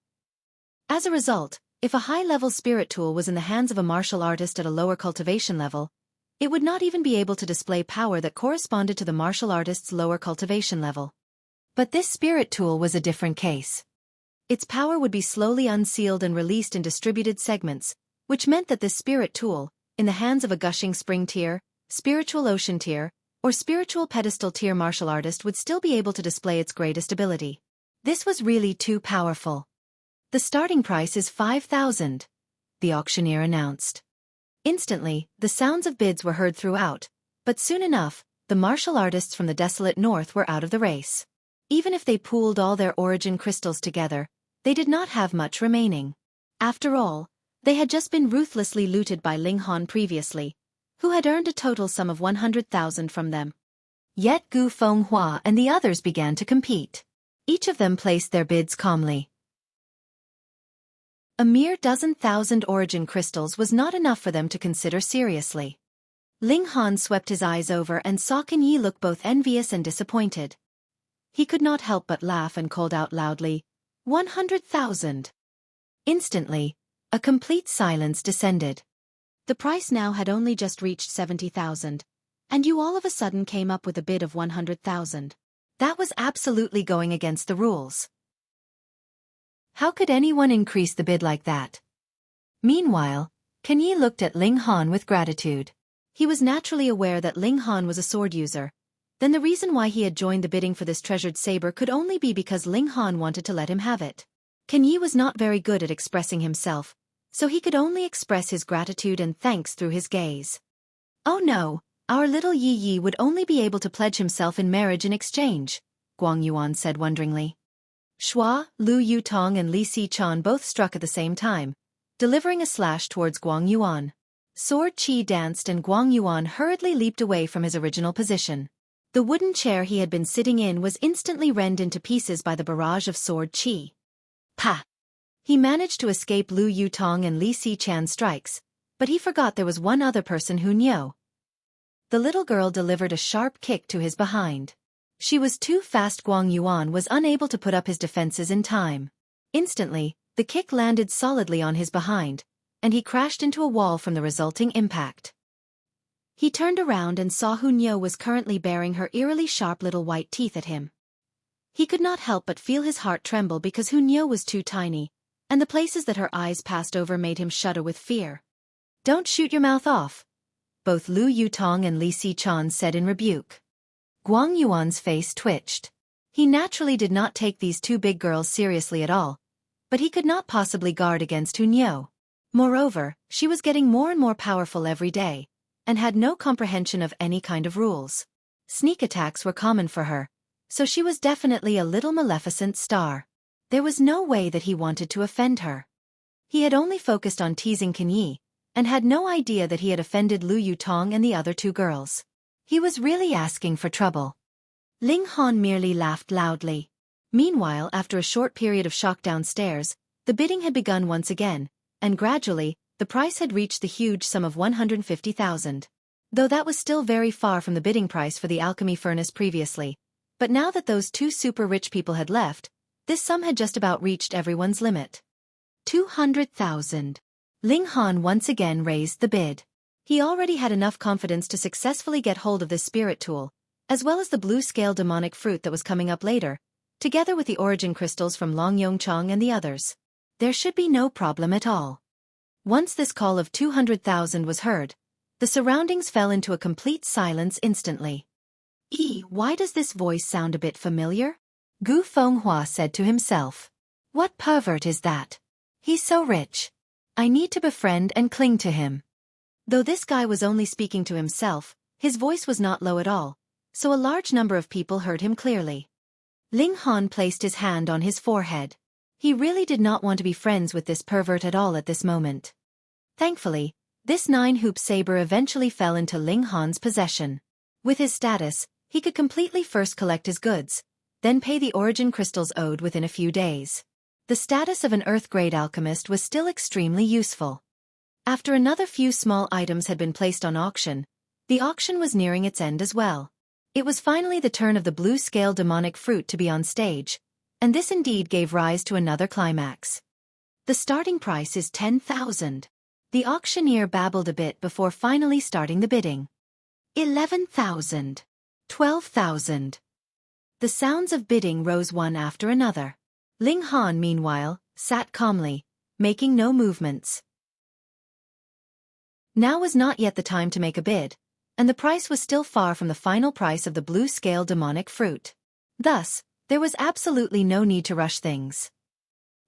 As a result, if a high-level spirit tool was in the hands of a martial artist at a lower cultivation level, it would not even be able to display power that corresponded to the martial artist's lower cultivation level. But this spirit tool was a different case. Its power would be slowly unsealed and released in distributed segments, which meant that this spirit tool, in the hands of a gushing spring tier, spiritual ocean tier, or spiritual pedestal tier martial artist would still be able to display its greatest ability. This was really too powerful. The starting price is 5,000, the auctioneer announced. Instantly, the sounds of bids were heard throughout, but soon enough, the martial artists from the desolate north were out of the race. Even if they pooled all their origin crystals together, they did not have much remaining. After all, They had just been ruthlessly looted by Ling Han previously, who had earned a total sum of 100,000 from them. Yet Gu Fenghua and the others began to compete. Each of them placed their bids calmly. A mere 12,000 origin crystals was not enough for them to consider seriously. Ling Han swept his eyes over and saw Can Yi look both envious and disappointed. He could not help but laugh and called out loudly, 100,000. Instantly, a complete silence descended. The price now had only just reached 70,000, and you all of a sudden came up with a bid of 100,000. That was absolutely going against the rules. How could anyone increase the bid like that? Meanwhile, Can Yi looked at Ling Han with gratitude. He was naturally aware that Ling Han was a sword user. Then the reason why he had joined the bidding for this treasured saber could only be because Ling Han wanted to let him have it. Can Yi was not very good at expressing himself, so he could only express his gratitude and thanks through his gaze. Oh no, our little Yi Yi would only be able to pledge himself in marriage in exchange, Guang Yuan said wonderingly. Shua, Lu Yutong and Li Si-chan both struck at the same time, delivering a slash towards Guang Yuan. Sword Chi danced and Guang Yuan hurriedly leaped away from his original position. The wooden chair he had been sitting in was instantly rent into pieces by the barrage of Sword Chi. Pa! He managed to escape Lu Yutong and Li Si-chan's strikes, but he forgot there was one other person who knew. The little girl delivered a sharp kick to his behind. She was too fast. Guang Yuan was unable to put up his defenses in time. Instantly, the kick landed solidly on his behind, and he crashed into a wall from the resulting impact. He turned around and saw Hu Nyo was currently baring her eerily sharp little white teeth at him. He could not help but feel his heart tremble because Hu Nyo was too tiny, and the places that her eyes passed over made him shudder with fear. Don't shoot your mouth off, both Lu Yutong and Li Si-chan said in rebuke. Guang Yuan's face twitched. He naturally did not take these two big girls seriously at all, but he could not possibly guard against Hu Nyo. Moreover, she was getting more and more powerful every day, and had no comprehension of any kind of rules. Sneak attacks were common for her, so she was definitely a little maleficent star. There was no way that he wanted to offend her. He had only focused on teasing Can Yi, and had no idea that he had offended Lu Yutong and the other two girls. He was really asking for trouble. Ling Han merely laughed loudly. Meanwhile, after a short period of shock downstairs, the bidding had begun once again, and gradually, the price had reached the huge sum of 150,000. Though that was still very far from the bidding price for the alchemy furnace previously. But now that those two super rich people had left, this sum had just about reached everyone's limit. 200,000. Ling Han once again raised the bid. He already had enough confidence to successfully get hold of this spirit tool, as well as the blue-scale demonic fruit that was coming up later, together with the origin crystals from Long Yongchang and the others. There should be no problem at all. Once this call of 200,000 was heard, the surroundings fell into a complete silence instantly. Why does this voice sound a bit familiar? Gu Fenghua said to himself. What pervert is that? He's so rich. I need to befriend and cling to him. Though this guy was only speaking to himself, his voice was not low at all, so a large number of people heard him clearly. Ling Han placed his hand on his forehead. He really did not want to be friends with this pervert at all at this moment. Thankfully, this 9-hoop saber eventually fell into Ling Han's possession. With his status, he could completely first collect his goods, then pay the origin crystals owed within a few days. The status of an Earth-grade alchemist was still extremely useful. After another few small items had been placed on auction, the auction was nearing its end as well. It was finally the turn of the blue-scale demonic fruit to be on stage, and this indeed gave rise to another climax. The starting price is 10,000. The auctioneer babbled a bit before finally starting the bidding. 11,000. 12,000. The sounds of bidding rose one after another. Ling Han, meanwhile, sat calmly, making no movements. Now was not yet the time to make a bid, and the price was still far from the final price of the blue-scale demonic fruit. Thus, there was absolutely no need to rush things.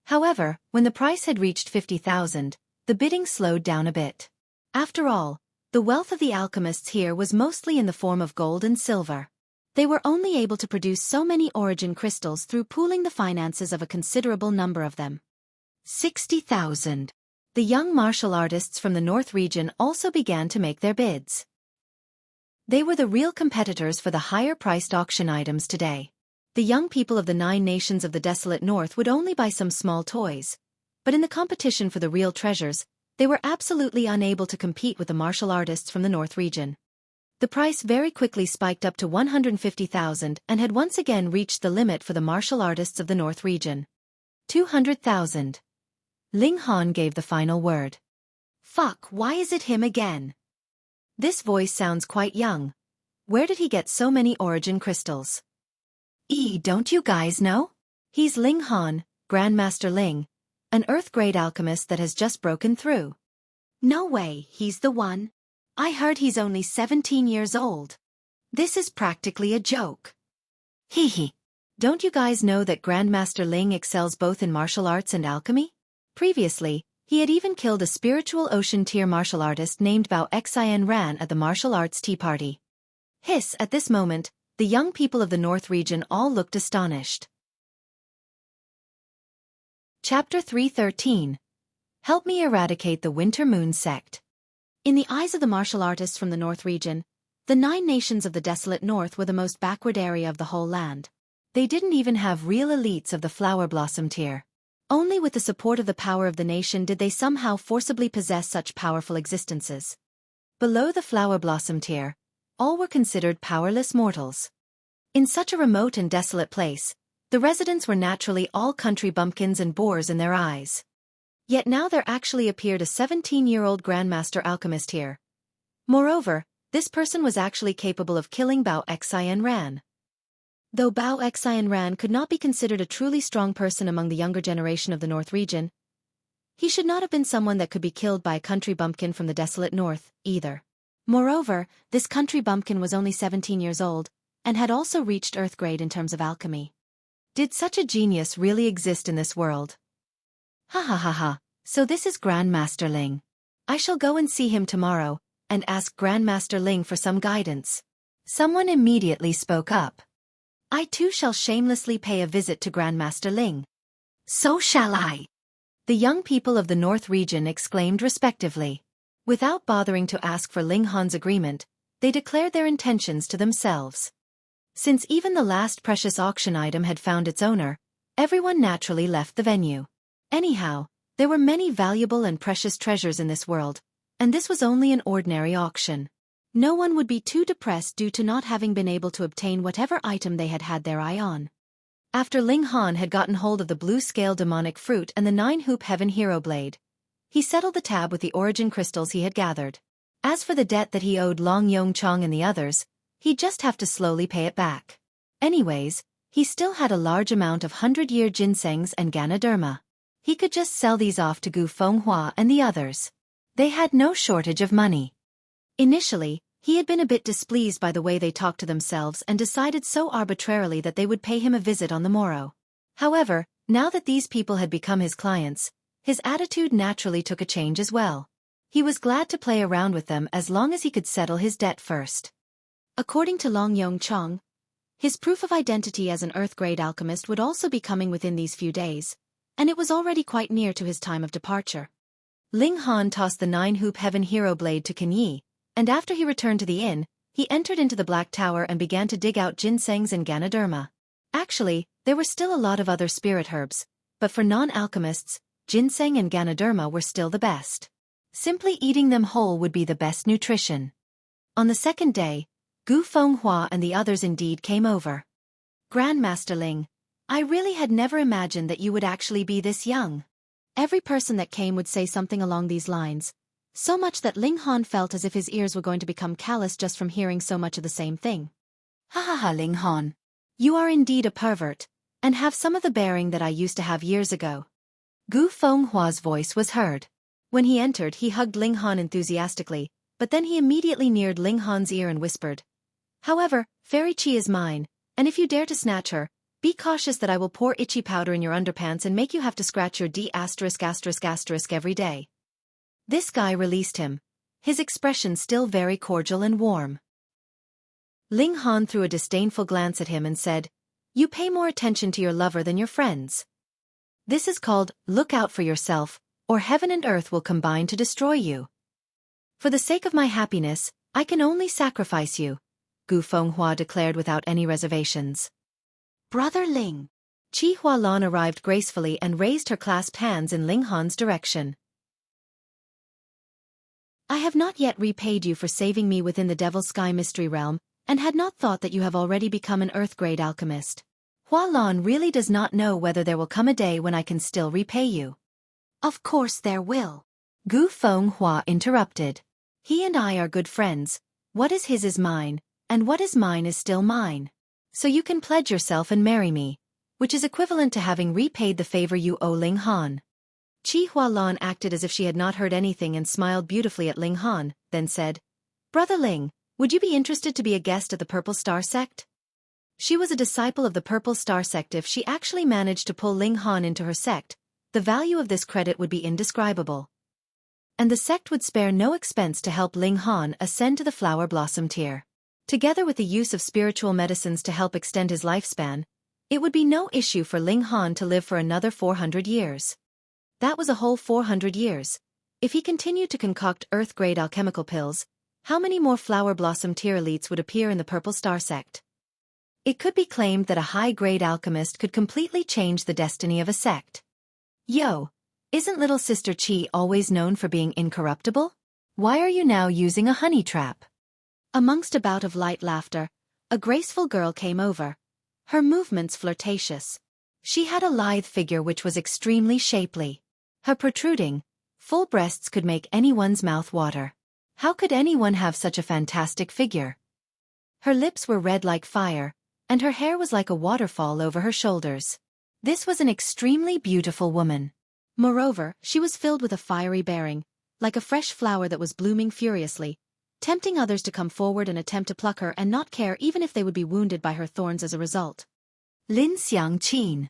However, when the price had reached 50,000, the bidding slowed down a bit. After all, the wealth of the alchemists here was mostly in the form of gold and silver. They were only able to produce so many origin crystals through pooling the finances of a considerable number of them. 60,000. The young martial artists from the North region also began to make their bids. They were the real competitors for the higher-priced auction items today. The young people of the 9 nations of the desolate North would only buy some small toys, but in the competition for the real treasures, they were absolutely unable to compete with the martial artists from the North region. The price very quickly spiked up to 150,000 and had once again reached the limit for the martial artists of the North region. 200,000. Ling Han gave the final word. Fuck, why is it him again? This voice sounds quite young. Where did he get so many origin crystals? Don't you guys know? He's Ling Han, Grandmaster Ling, an Earth-grade alchemist that has just broken through. No way, he's the one. I heard he's only 17 years old. This is practically a joke. Hee hee. Don't you guys know that Grandmaster Ling excels both in martial arts and alchemy? Previously, he had even killed a spiritual ocean-tier martial artist named Bao Xin Ran at the martial arts tea party. Hiss, at this moment, the young people of the North region all looked astonished. Chapter 313. Help me eradicate the Winter Moon sect. In the eyes of the martial artists from the North region, the 9 nations of the desolate North were the most backward area of the whole land. They didn't even have real elites of the flower blossom tier. Only with the support of the power of the nation did they somehow forcibly possess such powerful existences. Below the flower blossom tier, all were considered powerless mortals. In such a remote and desolate place, the residents were naturally all country bumpkins and boors in their eyes. Yet now there actually appeared a 17-year-old Grandmaster alchemist here. Moreover, this person was actually capable of killing Bao Xin Ran. Though Bao Xin Ran could not be considered a truly strong person among the younger generation of the North region, he should not have been someone that could be killed by a country bumpkin from the desolate North, either. Moreover, this country bumpkin was only 17 years old, and had also reached Earth grade in terms of alchemy. Did such a genius really exist in this world? Ha ha ha ha, so this is Grandmaster Ling. I shall go and see him tomorrow, and ask Grandmaster Ling for some guidance. Someone immediately spoke up. I too shall shamelessly pay a visit to Grandmaster Ling. So shall I. The young people of the North region exclaimed respectively. Without bothering to ask for Ling Han's agreement, they declared their intentions to themselves. Since even the last precious auction item had found its owner, everyone naturally left the venue. Anyhow, there were many valuable and precious treasures in this world, and this was only an ordinary auction. No one would be too depressed due to not having been able to obtain whatever item they had had their eye on. After Ling Han had gotten hold of the blue-scale demonic fruit and the 9-hoop heaven hero blade, he settled the tab with the origin crystals he had gathered. As for the debt that he owed Long Yong Chong and the others, he'd just have to slowly pay it back. Anyways, he still had a large amount of 100-year ginsengs and Ganoderma. He could just sell these off to Gu Fenghua and the others. They had no shortage of money. Initially, he had been a bit displeased by the way they talked to themselves and decided so arbitrarily that they would pay him a visit on the morrow. However, now that these people had become his clients, his attitude naturally took a change as well. He was glad to play around with them as long as he could settle his debt first. According to Long Yong Chong, his proof of identity as an Earth-grade alchemist would also be coming within these few days, and it was already quite near to his time of departure. Ling Han tossed the 9-hoop heaven hero blade to Kan Yi, and after he returned to the inn, he entered into the Black Tower and began to dig out ginsengs and Ganoderma. Actually, there were still a lot of other spirit herbs, but for non-alchemists, ginseng and Ganoderma were still the best. Simply eating them whole would be the best nutrition. On the second day, Gu Fenghua and the others indeed came over. Grandmaster Ling, I really had never imagined that you would actually be this young. Every person that came would say something along these lines, so much that Ling Han felt as if his ears were going to become callous just from hearing so much of the same thing. Ha ha ha, Ling Han. You are indeed a pervert, and have some of the bearing that I used to have years ago. Gu Fenghua's voice was heard. When he entered, he hugged Ling Han enthusiastically, but then he immediately neared Ling Han's ear and whispered, However, Fairy Chi is mine, and if you dare to snatch her, be cautious that I will pour itchy powder in your underpants and make you have to scratch your D*** every day. This guy released him, his expression still very cordial and warm. Ling Han threw a disdainful glance at him and said, You pay more attention to your lover than your friends. This is called, look out for yourself, or heaven and earth will combine to destroy you. For the sake of my happiness, I can only sacrifice you, Gu Fenghua declared without any reservations. Brother Ling. Qi Hualan arrived gracefully and raised her clasped hands in Ling Han's direction. I have not yet repaid you for saving me within the Devil's Sky Mystery Realm, and had not thought that you have already become an Earth-grade alchemist. Hualan really does not know whether there will come a day when I can still repay you. Of course there will. Gu Fenghua interrupted. He and I are good friends. What is his is mine, and what is mine is still mine. So you can pledge yourself and marry me, which is equivalent to having repaid the favor you owe Ling Han. Qi Hualan acted as if she had not heard anything and smiled beautifully at Ling Han, then said, Brother Ling, would you be interested to be a guest at the Purple Star Sect? She was a disciple of the Purple Star Sect. If she actually managed to pull Ling Han into her sect, the value of this credit would be indescribable. And the sect would spare no expense to help Ling Han ascend to the Flower Blossom tier. Together with the use of spiritual medicines to help extend his lifespan, it would be no issue for Ling Han to live for another 400 years. That was a whole 400 years. If he continued to concoct Earth-grade alchemical pills, how many more Flower Blossom tier elites would appear in the Purple Star Sect? It could be claimed that a high-grade alchemist could completely change the destiny of a sect. Yo, isn't little sister Qi always known for being incorruptible? Why are you now using a honey trap? Amongst a bout of light laughter, a graceful girl came over, her movements flirtatious. She had a lithe figure which was extremely shapely. Her protruding, full breasts could make anyone's mouth water. How could anyone have such a fantastic figure? Her lips were red like fire, and her hair was like a waterfall over her shoulders. This was an extremely beautiful woman. Moreover, she was filled with a fiery bearing, like a fresh flower that was blooming furiously, tempting others to come forward and attempt to pluck her and not care even if they would be wounded by her thorns as a result. Lin Xiangqin.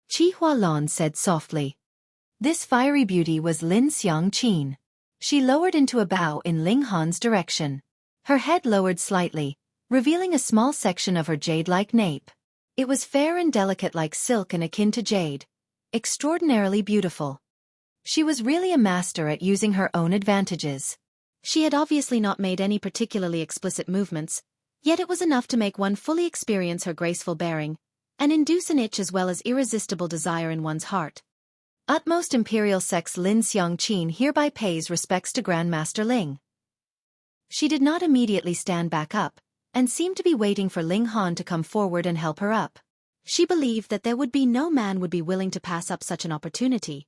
Qi Hualan said softly. This fiery beauty was Lin Xiangqin. She lowered into a bow in Ling Han's direction. Her head lowered slightly, revealing a small section of her jade-like nape. It was fair and delicate like silk and akin to jade. Extraordinarily beautiful. She was really a master at using her own advantages. She had obviously not made any particularly explicit movements, yet it was enough to make one fully experience her graceful bearing, and induce an itch as well as irresistible desire in one's heart. Utmost Imperial Sect's Lin Xiangqin hereby pays respects to Grandmaster Ling. She did not immediately stand back up, and seemed to be waiting for Ling Han to come forward and help her up. She believed that there would be no man would be willing to pass up such an opportunity.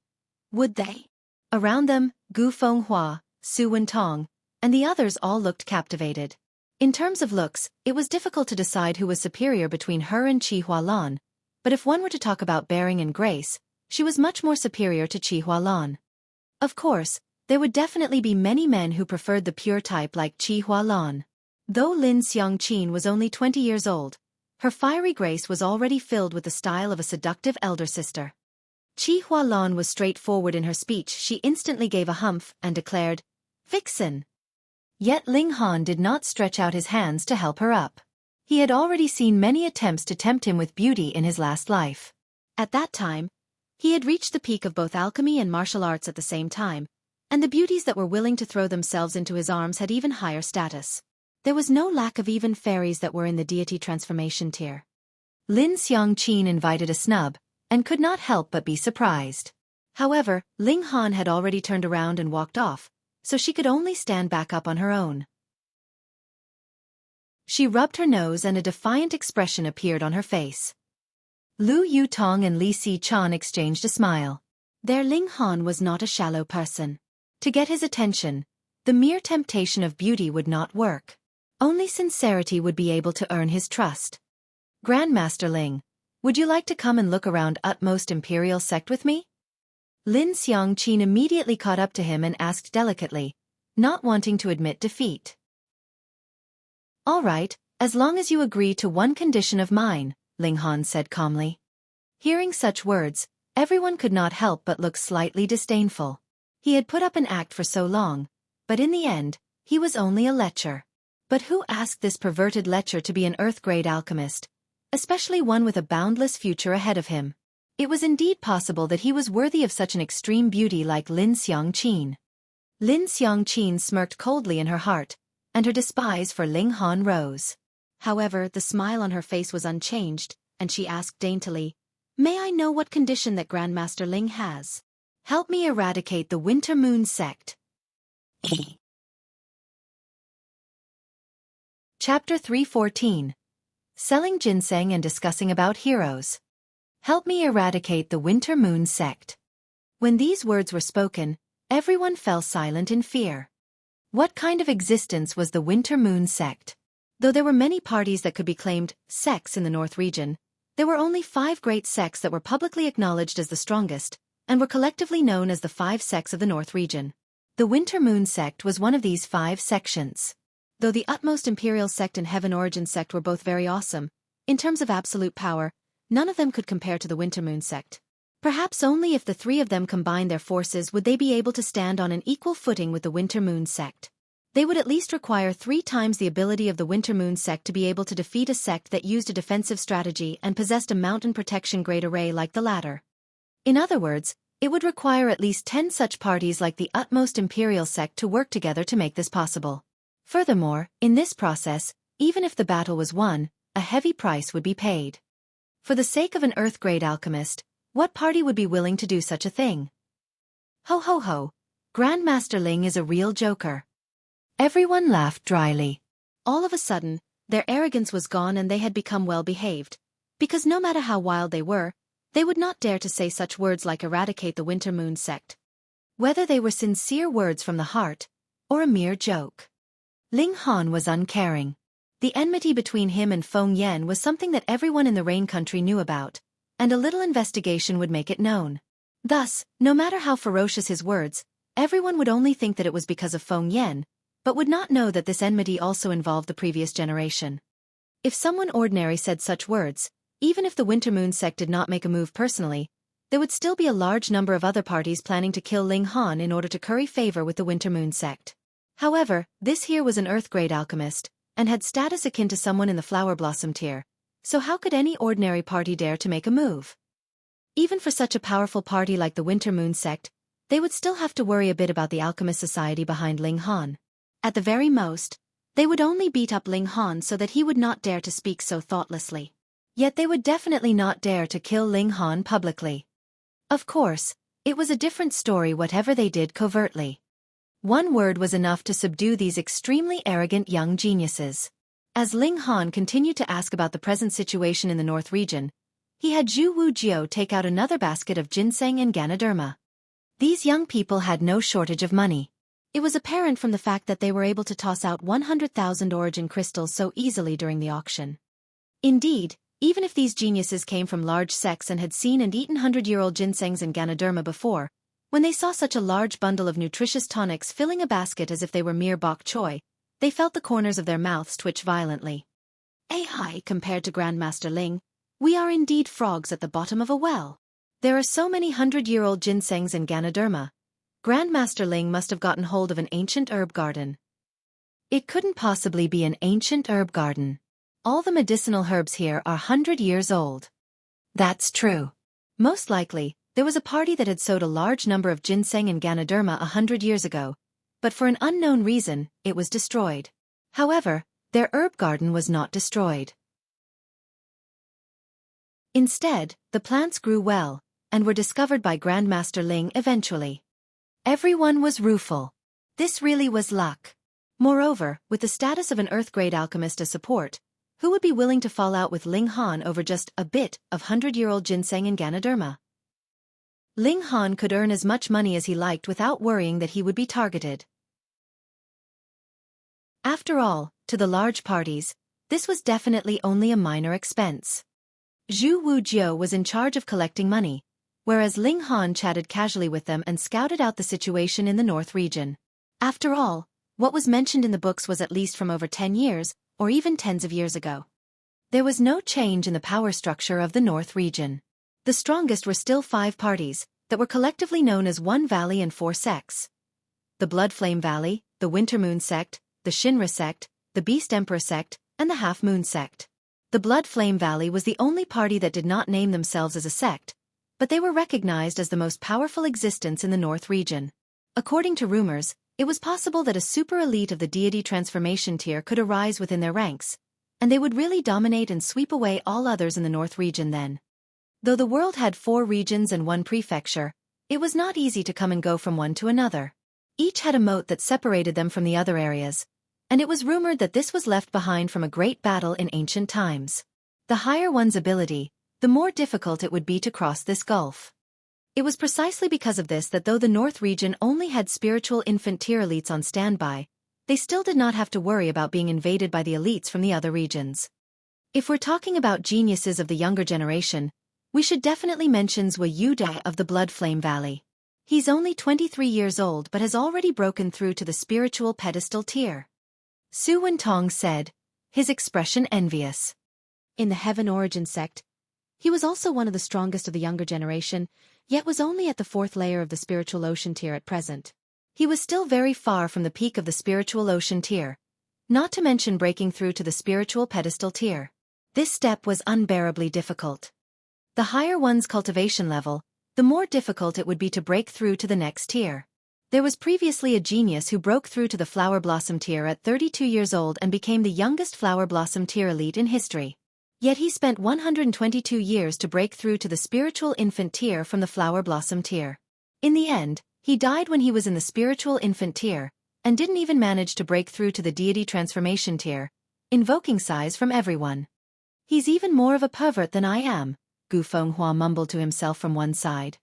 Would they? Around them, Gu Fenghua, Su Wentong, and the others all looked captivated. In terms of looks, it was difficult to decide who was superior between her and Qi Hualan, but if one were to talk about bearing and grace, she was much more superior to Qi Hualan. Of course, there would definitely be many men who preferred the pure type like Qi Hualan. Though Lin Xiangqin was only 20 years old, her fiery grace was already filled with the style of a seductive elder sister. Qi Hualan was straightforward in her speech. She instantly gave a humph and declared, "Vixen." Yet Ling Han did not stretch out his hands to help her up. He had already seen many attempts to tempt him with beauty in his last life. At that time, he had reached the peak of both alchemy and martial arts at the same time, and the beauties that were willing to throw themselves into his arms had even higher status. There was no lack of even fairies that were in the deity transformation tier. Lin Xiangqin invited a snub, and could not help but be surprised. However, Ling Han had already turned around and walked off, so she could only stand back up on her own. She rubbed her nose and a defiant expression appeared on her face. Lu Yutong and Li Si-chan exchanged a smile. Their Ling Han was not a shallow person. To get his attention, the mere temptation of beauty would not work. Only sincerity would be able to earn his trust. Grandmaster Ling, would you like to come and look around Utmost Imperial Sect with me? Lin Xiangqin immediately caught up to him and asked delicately, not wanting to admit defeat. All right, as long as you agree to one condition of mine, Ling Han said calmly. Hearing such words, everyone could not help but look slightly disdainful. He had put up an act for so long, but in the end, he was only a lecher. But who asked this perverted lecher to be an Earth-grade alchemist, especially one with a boundless future ahead of him? It was indeed possible that he was worthy of such an extreme beauty like Lin Xiangqin. Lin Xiangqin smirked coldly in her heart, and her despise for Ling Han rose. However, the smile on her face was unchanged, and she asked daintily, "May I know what condition that Grandmaster Ling has? Help me eradicate the Winter Moon sect." Chapter 314. Selling Ginseng and Discussing About Heroes. Help me eradicate the Winter Moon sect. When these words were spoken, everyone fell silent in fear. What kind of existence was the Winter Moon sect? Though there were many parties that could be claimed sects in the North region, there were only 5 great sects that were publicly acknowledged as the strongest, and were collectively known as the 5 sects of the North region. The Winter Moon sect was one of these 5 sections. Though the utmost imperial sect and Heaven Origin sect were both very awesome, in terms of absolute power, none of them could compare to the Winter Moon sect. Perhaps only if the 3 of them combined their forces would they be able to stand on an equal footing with the Winter Moon sect. They would at least require 3 times the ability of the Winter Moon sect to be able to defeat a sect that used a defensive strategy and possessed a mountain protection grade array like the latter. In other words, it would require at least 10 such parties like the utmost imperial sect to work together to make this possible. Furthermore, in this process, even if the battle was won, a heavy price would be paid. For the sake of an Earth-grade alchemist, what party would be willing to do such a thing? Ho ho ho, Grandmaster Ling is a real joker. Everyone laughed dryly. All of a sudden, their arrogance was gone and they had become well-behaved, because no matter how wild they were, they would not dare to say such words like eradicate the Winter Moon sect. Whether they were sincere words from the heart, or a mere joke. Ling Han was uncaring. The enmity between him and Feng Yan was something that everyone in the Rain Country knew about, and a little investigation would make it known. Thus, no matter how ferocious his words, everyone would only think that it was because of Feng Yan, but would not know that this enmity also involved the previous generation. If someone ordinary said such words, even if the Winter Moon sect did not make a move personally, there would still be a large number of other parties planning to kill Ling Han in order to curry favor with the Winter Moon sect. However, this here was an Earth-grade alchemist, and had status akin to someone in the Flower Blossom tier, so how could any ordinary party dare to make a move? Even for such a powerful party like the Winter Moon sect, they would still have to worry a bit about the alchemist society behind Ling Han. At the very most, they would only beat up Ling Han so that he would not dare to speak so thoughtlessly. Yet they would definitely not dare to kill Ling Han publicly. Of course, it was a different story whatever they did covertly. One word was enough to subdue these extremely arrogant young geniuses. As Ling Han continued to ask about the present situation in the North region, he had Zhu Wujiao take out another basket of ginseng and Ganoderma. These young people had no shortage of money. It was apparent from the fact that they were able to toss out 100,000 origin crystals so easily during the auction. Indeed, even if these geniuses came from large sects and had seen and eaten 100-year-old ginsengs and Ganoderma before, when they saw such a large bundle of nutritious tonics filling a basket as if they were mere bok choy, they felt the corners of their mouths twitch violently. Hi, compared to Grandmaster Ling, we are indeed frogs at the bottom of a well. There are so many 100-year-old ginsengs and Ganoderma. Grandmaster Ling must have gotten hold of an ancient herb garden. It couldn't possibly be an ancient herb garden. All the medicinal herbs here are 100 years old. That's true. Most likely, there was a party that had sowed a large number of ginseng and Ganoderma 100 years ago, but for an unknown reason, it was destroyed. However, their herb garden was not destroyed. Instead, the plants grew well, and were discovered by Grandmaster Ling eventually. Everyone was rueful. This really was luck. Moreover, with the status of an Earth-grade alchemist as support, who would be willing to fall out with Ling Han over just a bit of 100-year-old ginseng and Ganoderma? Ling Han could earn as much money as he liked without worrying that he would be targeted. After all, to the large parties, this was definitely only a minor expense. Zhu Wujiao was in charge of collecting money, whereas Ling Han chatted casually with them and scouted out the situation in the North region. After all, what was mentioned in the books was at least from over 10 years, or even tens of years ago. There was no change in the power structure of the North region. The strongest were still 5 parties, that were collectively known as One Valley and 4 sects. The Blood Flame Valley, the Winter Moon sect, the Shinra sect, the Beast Emperor sect, and the Half Moon sect. The Blood Flame Valley was the only party that did not name themselves as a sect, but they were recognized as the most powerful existence in the North region. According to rumors, it was possible that a super elite of the deity transformation tier could arise within their ranks, and they would really dominate and sweep away all others in the North region then. Though the world had 4 regions and 1 prefecture, it was not easy to come and go from one to another. Each had a moat that separated them from the other areas, and it was rumored that this was left behind from a great battle in ancient times. The higher one's ability, the more difficult it would be to cross this gulf. It was precisely because of this that though the North region only had spiritual infant tier elites on standby, they still did not have to worry about being invaded by the elites from the other regions. If we're talking about geniuses of the younger generation, we should definitely mention Wuxia of the Blood Flame Valley. He's only 23 years old but has already broken through to the spiritual pedestal tier. Su Wentong said, his expression envious. In the Heaven Origin sect, he was also one of the strongest of the younger generation, yet was only at the 4th layer of the spiritual ocean tier at present. He was still very far from the peak of the spiritual ocean tier, not to mention breaking through to the spiritual pedestal tier. This step was unbearably difficult. The higher one's cultivation level, the more difficult it would be to break through to the next tier. There was previously a genius who broke through to the Flower Blossom tier at 32 years old and became the youngest Flower Blossom tier elite in history. Yet he spent 122 years to break through to the spiritual infant tier from the Flower Blossom tier. In the end, he died when he was in the spiritual infant tier, and didn't even manage to break through to the deity transformation tier, invoking sighs from everyone. He's even more of a pervert than I am, Gu Fenghua mumbled to himself from one side.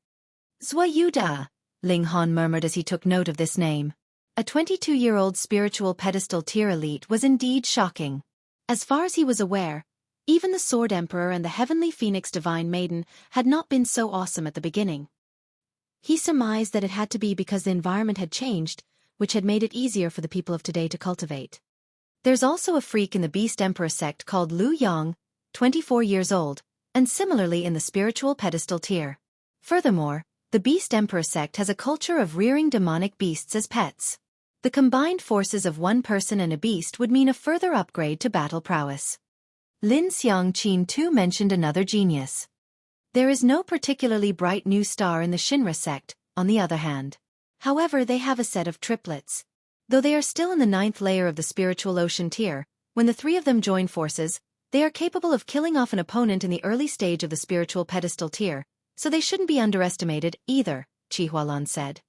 Zwayuda, Ling Han murmured as he took note of this name. A 22-year-old spiritual pedestal tier elite was indeed shocking. As far as he was aware, even the Sword Emperor and the Heavenly Phoenix Divine Maiden had not been so awesome at the beginning. He surmised that it had to be because the environment had changed, which had made it easier for the people of today to cultivate. There's also a freak in the Beast Emperor sect called Lu Yang, 24 years old, and similarly in the spiritual pedestal tier. Furthermore, the Beast Emperor sect has a culture of rearing demonic beasts as pets. The combined forces of one person and a beast would mean a further upgrade to battle prowess. Lin Xiangqin too mentioned another genius. There is no particularly bright new star in the Shinra sect, on the other hand. However, they have a set of triplets. Though they are still in the 9th layer of the spiritual ocean tier, when the 3 of them join forces, they are capable of killing off an opponent in the early stage of the spiritual pedestal tier, so they shouldn't be underestimated either, Chi Hualan said.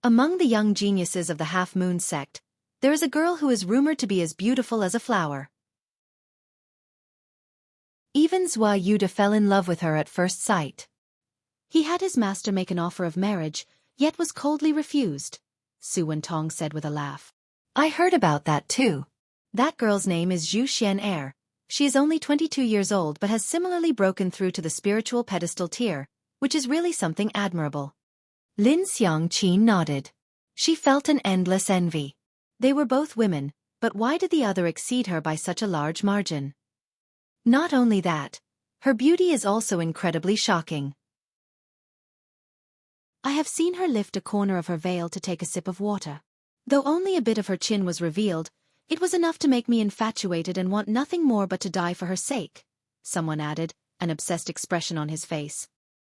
Among the young geniuses of the Half Moon sect, there is a girl who is rumored to be as beautiful as a flower. Even Zwayuda fell in love with her at first sight. He had his master make an offer of marriage, yet was coldly refused, Su Wentong said with a laugh. I heard about that too. That girl's name is Zhu Xian. She is only 22 years old but has similarly broken through to the spiritual pedestal tier, which is really something admirable. Lin Xiangqin nodded. She felt an endless envy. They were both women, but why did the other exceed her by such a large margin? Not only that, her beauty is also incredibly shocking. I have seen her lift a corner of her veil to take a sip of water. Though only a bit of her chin was revealed, it was enough to make me infatuated and want nothing more but to die for her sake, someone added, an obsessed expression on his face.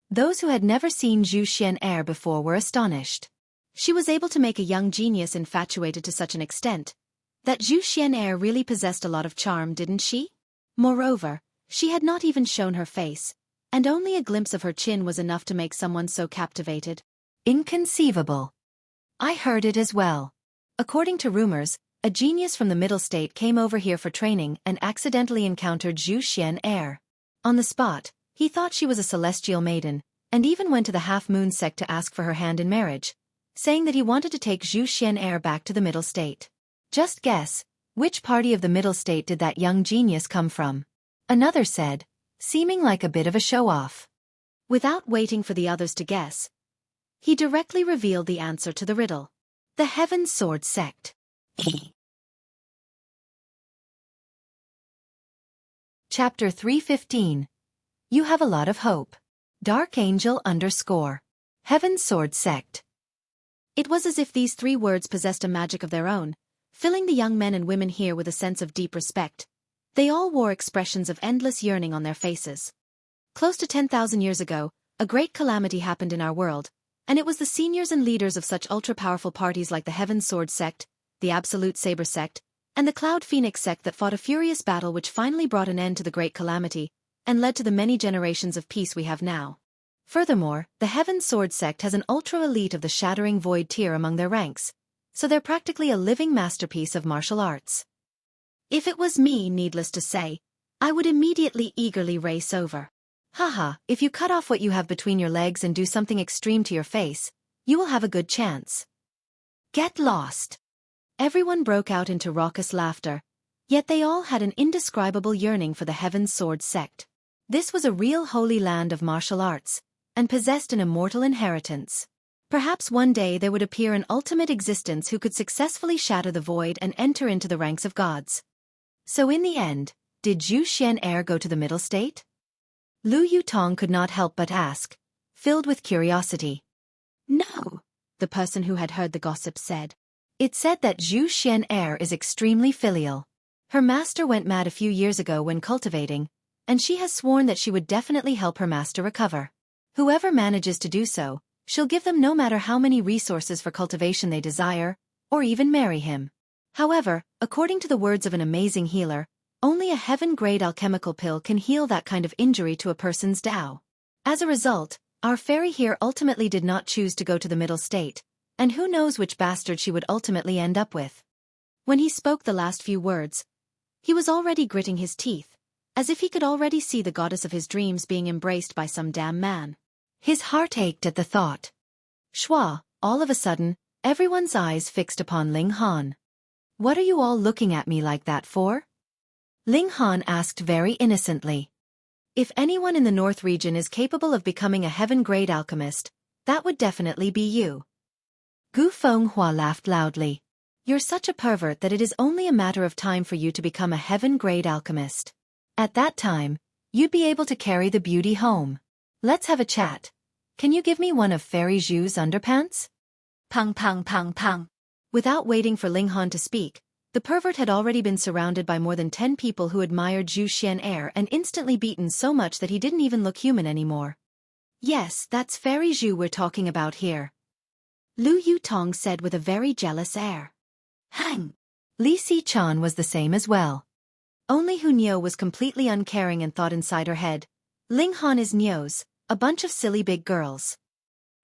Those who had never seen Zhu Xian before were astonished. She was able to make a young genius infatuated to such an extent. That Zhu Xian really possessed a lot of charm, didn't she? Moreover, she had not even shown her face, and only a glimpse of her chin was enough to make someone so captivated. Inconceivable. I heard it as well. According to rumors, a genius from the Middle State came over here for training and accidentally encountered Zhu Xian. On the spot, he thought she was a celestial maiden, and even went to the Half Moon sect to ask for her hand in marriage, saying that he wanted to take Zhu Xian back to the Middle State. Just guess, which party of the Middle State did that young genius come from? Another said, seeming like a bit of a show-off. Without waiting for the others to guess, he directly revealed the answer to the riddle. The Heaven Sword sect. Chapter 315. You have a lot of hope. Dark Angel _ Heaven Sword sect. It was as if these 3 words possessed a magic of their own, filling the young men and women here with a sense of deep respect. They all wore expressions of endless yearning on their faces. Close to 10,000 years ago, a great calamity happened in our world, and it was the seniors and leaders of such ultra-powerful parties like the Heaven Sword sect, the Absolute Saber sect, and the Cloud Phoenix sect that fought a furious battle which finally brought an end to the great calamity, and led to the many generations of peace we have now. Furthermore, the Heaven Sword sect has an ultra-elite of the Shattering Void tier among their ranks, so they're practically a living masterpiece of martial arts. If it was me, needless to say, I would immediately eagerly race over. Haha, if you cut off what you have between your legs and do something extreme to your face, you will have a good chance. Get lost. Everyone broke out into raucous laughter, yet they all had an indescribable yearning for the Heaven Sword sect. This was a real holy land of martial arts, and possessed an immortal inheritance. Perhaps one day there would appear an ultimate existence who could successfully shatter the void and enter into the ranks of gods. So in the end, did Zhu Xian'er go to the middle state? Lu Yutong could not help but ask, filled with curiosity. No, the person who had heard the gossip said. It said that Zhu Xian'er is extremely filial. Her master went mad a few years ago when cultivating, and she has sworn that she would definitely help her master recover. Whoever manages to do so, she'll give them no matter how many resources for cultivation they desire, or even marry him. However, according to the words of an amazing healer, only a heaven-grade alchemical pill can heal that kind of injury to a person's Tao. As a result, our fairy here ultimately did not choose to go to the middle state, and who knows which bastard she would ultimately end up with. When he spoke the last few words, he was already gritting his teeth, as if he could already see the goddess of his dreams being embraced by some damn man. His heart ached at the thought. Shua, all of a sudden, everyone's eyes fixed upon Ling Han. What are you all looking at me like that for? Ling Han asked very innocently. If anyone in the North region is capable of becoming a heaven-grade alchemist, that would definitely be you. Gu Fenghua laughed loudly. You're such a pervert that it is only a matter of time for you to become a heaven-grade alchemist. At that time, you'd be able to carry the beauty home. Let's have a chat. Can you give me one of Fairy Zhu's underpants? Pang pang pang pang. Without waiting for Ling Han to speak, the pervert had already been surrounded by more than 10 people who admired Zhu Xian'er and instantly beaten so much that he didn't even look human anymore. Yes, that's Fairy Zhu we're talking about here. Lu Yutong said with a very jealous air. Hang! Li Si-chan was the same as well. Only Hu Niu was completely uncaring and thought inside her head, Ling Han is Niu's, a bunch of silly big girls.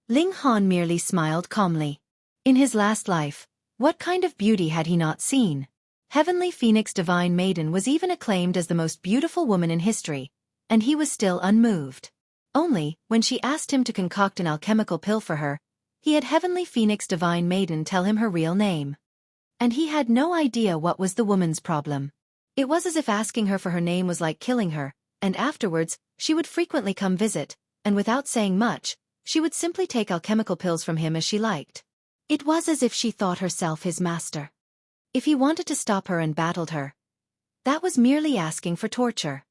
Ling Han merely smiled calmly. In his last life, what kind of beauty had he not seen? Heavenly Phoenix Divine Maiden was even acclaimed as the most beautiful woman in history, and he was still unmoved. Only, when she asked him to concoct an alchemical pill for her, he had Heavenly Phoenix Divine Maiden tell him her real name. And he had no idea what was the woman's problem. It was as if asking her for her name was like killing her, and afterwards, she would frequently come visit, and without saying much, she would simply take alchemical pills from him as she liked. It was as if she thought herself his master. If he wanted to stop her and battled her, that was merely asking for torture.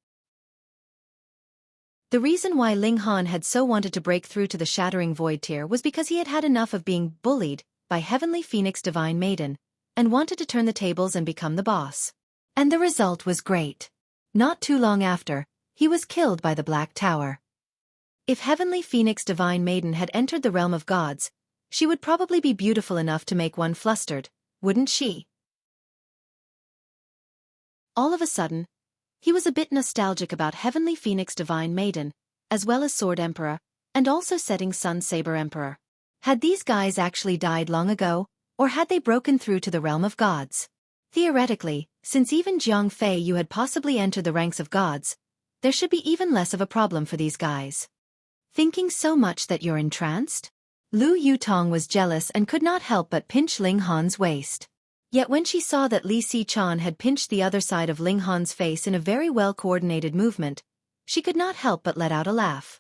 The reason why Ling Han had so wanted to break through to the Shattering Void tier was because he had had enough of being bullied by Heavenly Phoenix Divine Maiden, and wanted to turn the tables and become the boss. And the result was great. Not too long after, he was killed by the Black Tower. If Heavenly Phoenix Divine Maiden had entered the realm of gods, she would probably be beautiful enough to make one flustered, wouldn't she? All of a sudden, he was a bit nostalgic about Heavenly Phoenix Divine Maiden, as well as Sword Emperor, and also Setting Sun Saber Emperor. Had these guys actually died long ago, or had they broken through to the realm of gods? Theoretically, since even Jiang Fei Yu had possibly entered the ranks of gods, there should be even less of a problem for these guys. Thinking so much that you're entranced? Lu Yutong was jealous and could not help but pinch Ling Han's waist. Yet when she saw that Li Si-chan had pinched the other side of Ling Han's face in a very well-coordinated movement, she could not help but let out a laugh.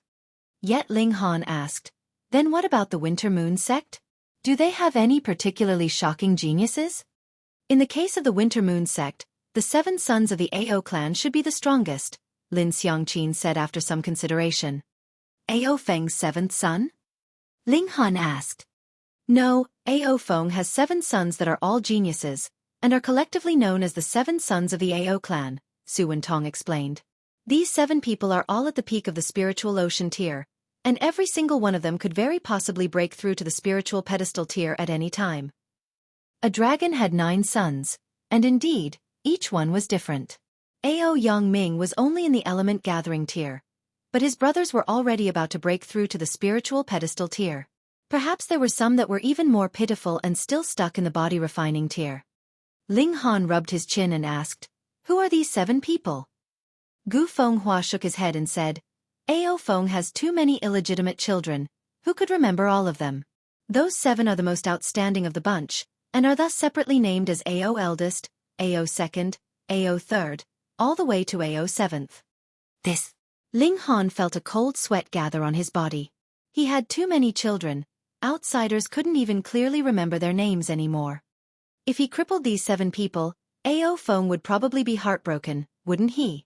Yet Ling Han asked, then what about the Winter Moon sect? Do they have any particularly shocking geniuses? In the case of the Winter Moon sect, the 7 sons of the Ao clan should be the strongest, Lin Xiangqin said after some consideration. Ao Feng's 7th son? Ling Han asked. No, Ao Feng has 7 sons that are all geniuses, and are collectively known as the 7 sons of the Ao clan, Su Wentong explained. These 7 people are all at the peak of the spiritual ocean tier, and every single one of them could very possibly break through to the spiritual pedestal tier at any time. A dragon had 9 sons, and indeed, each one was different. Ao Yongming was only in the element gathering tier, but his brothers were already about to break through to the spiritual pedestal tier. Perhaps there were some that were even more pitiful and still stuck in the body refining tier. Ling Han rubbed his chin and asked, "Who are these 7 people?" Gu Fenghua shook his head and said, "Ao Feng has too many illegitimate children. Who could remember all of them? Those 7 are the most outstanding of the bunch, and are thus separately named as Ao Eldest, Ao Second, Ao Third, all the way to Ao Seventh." This. Ling Han felt a cold sweat gather on his body. He had too many children. Outsiders couldn't even clearly remember their names anymore. If he crippled these 7 people, Ao Feng would probably be heartbroken, wouldn't he?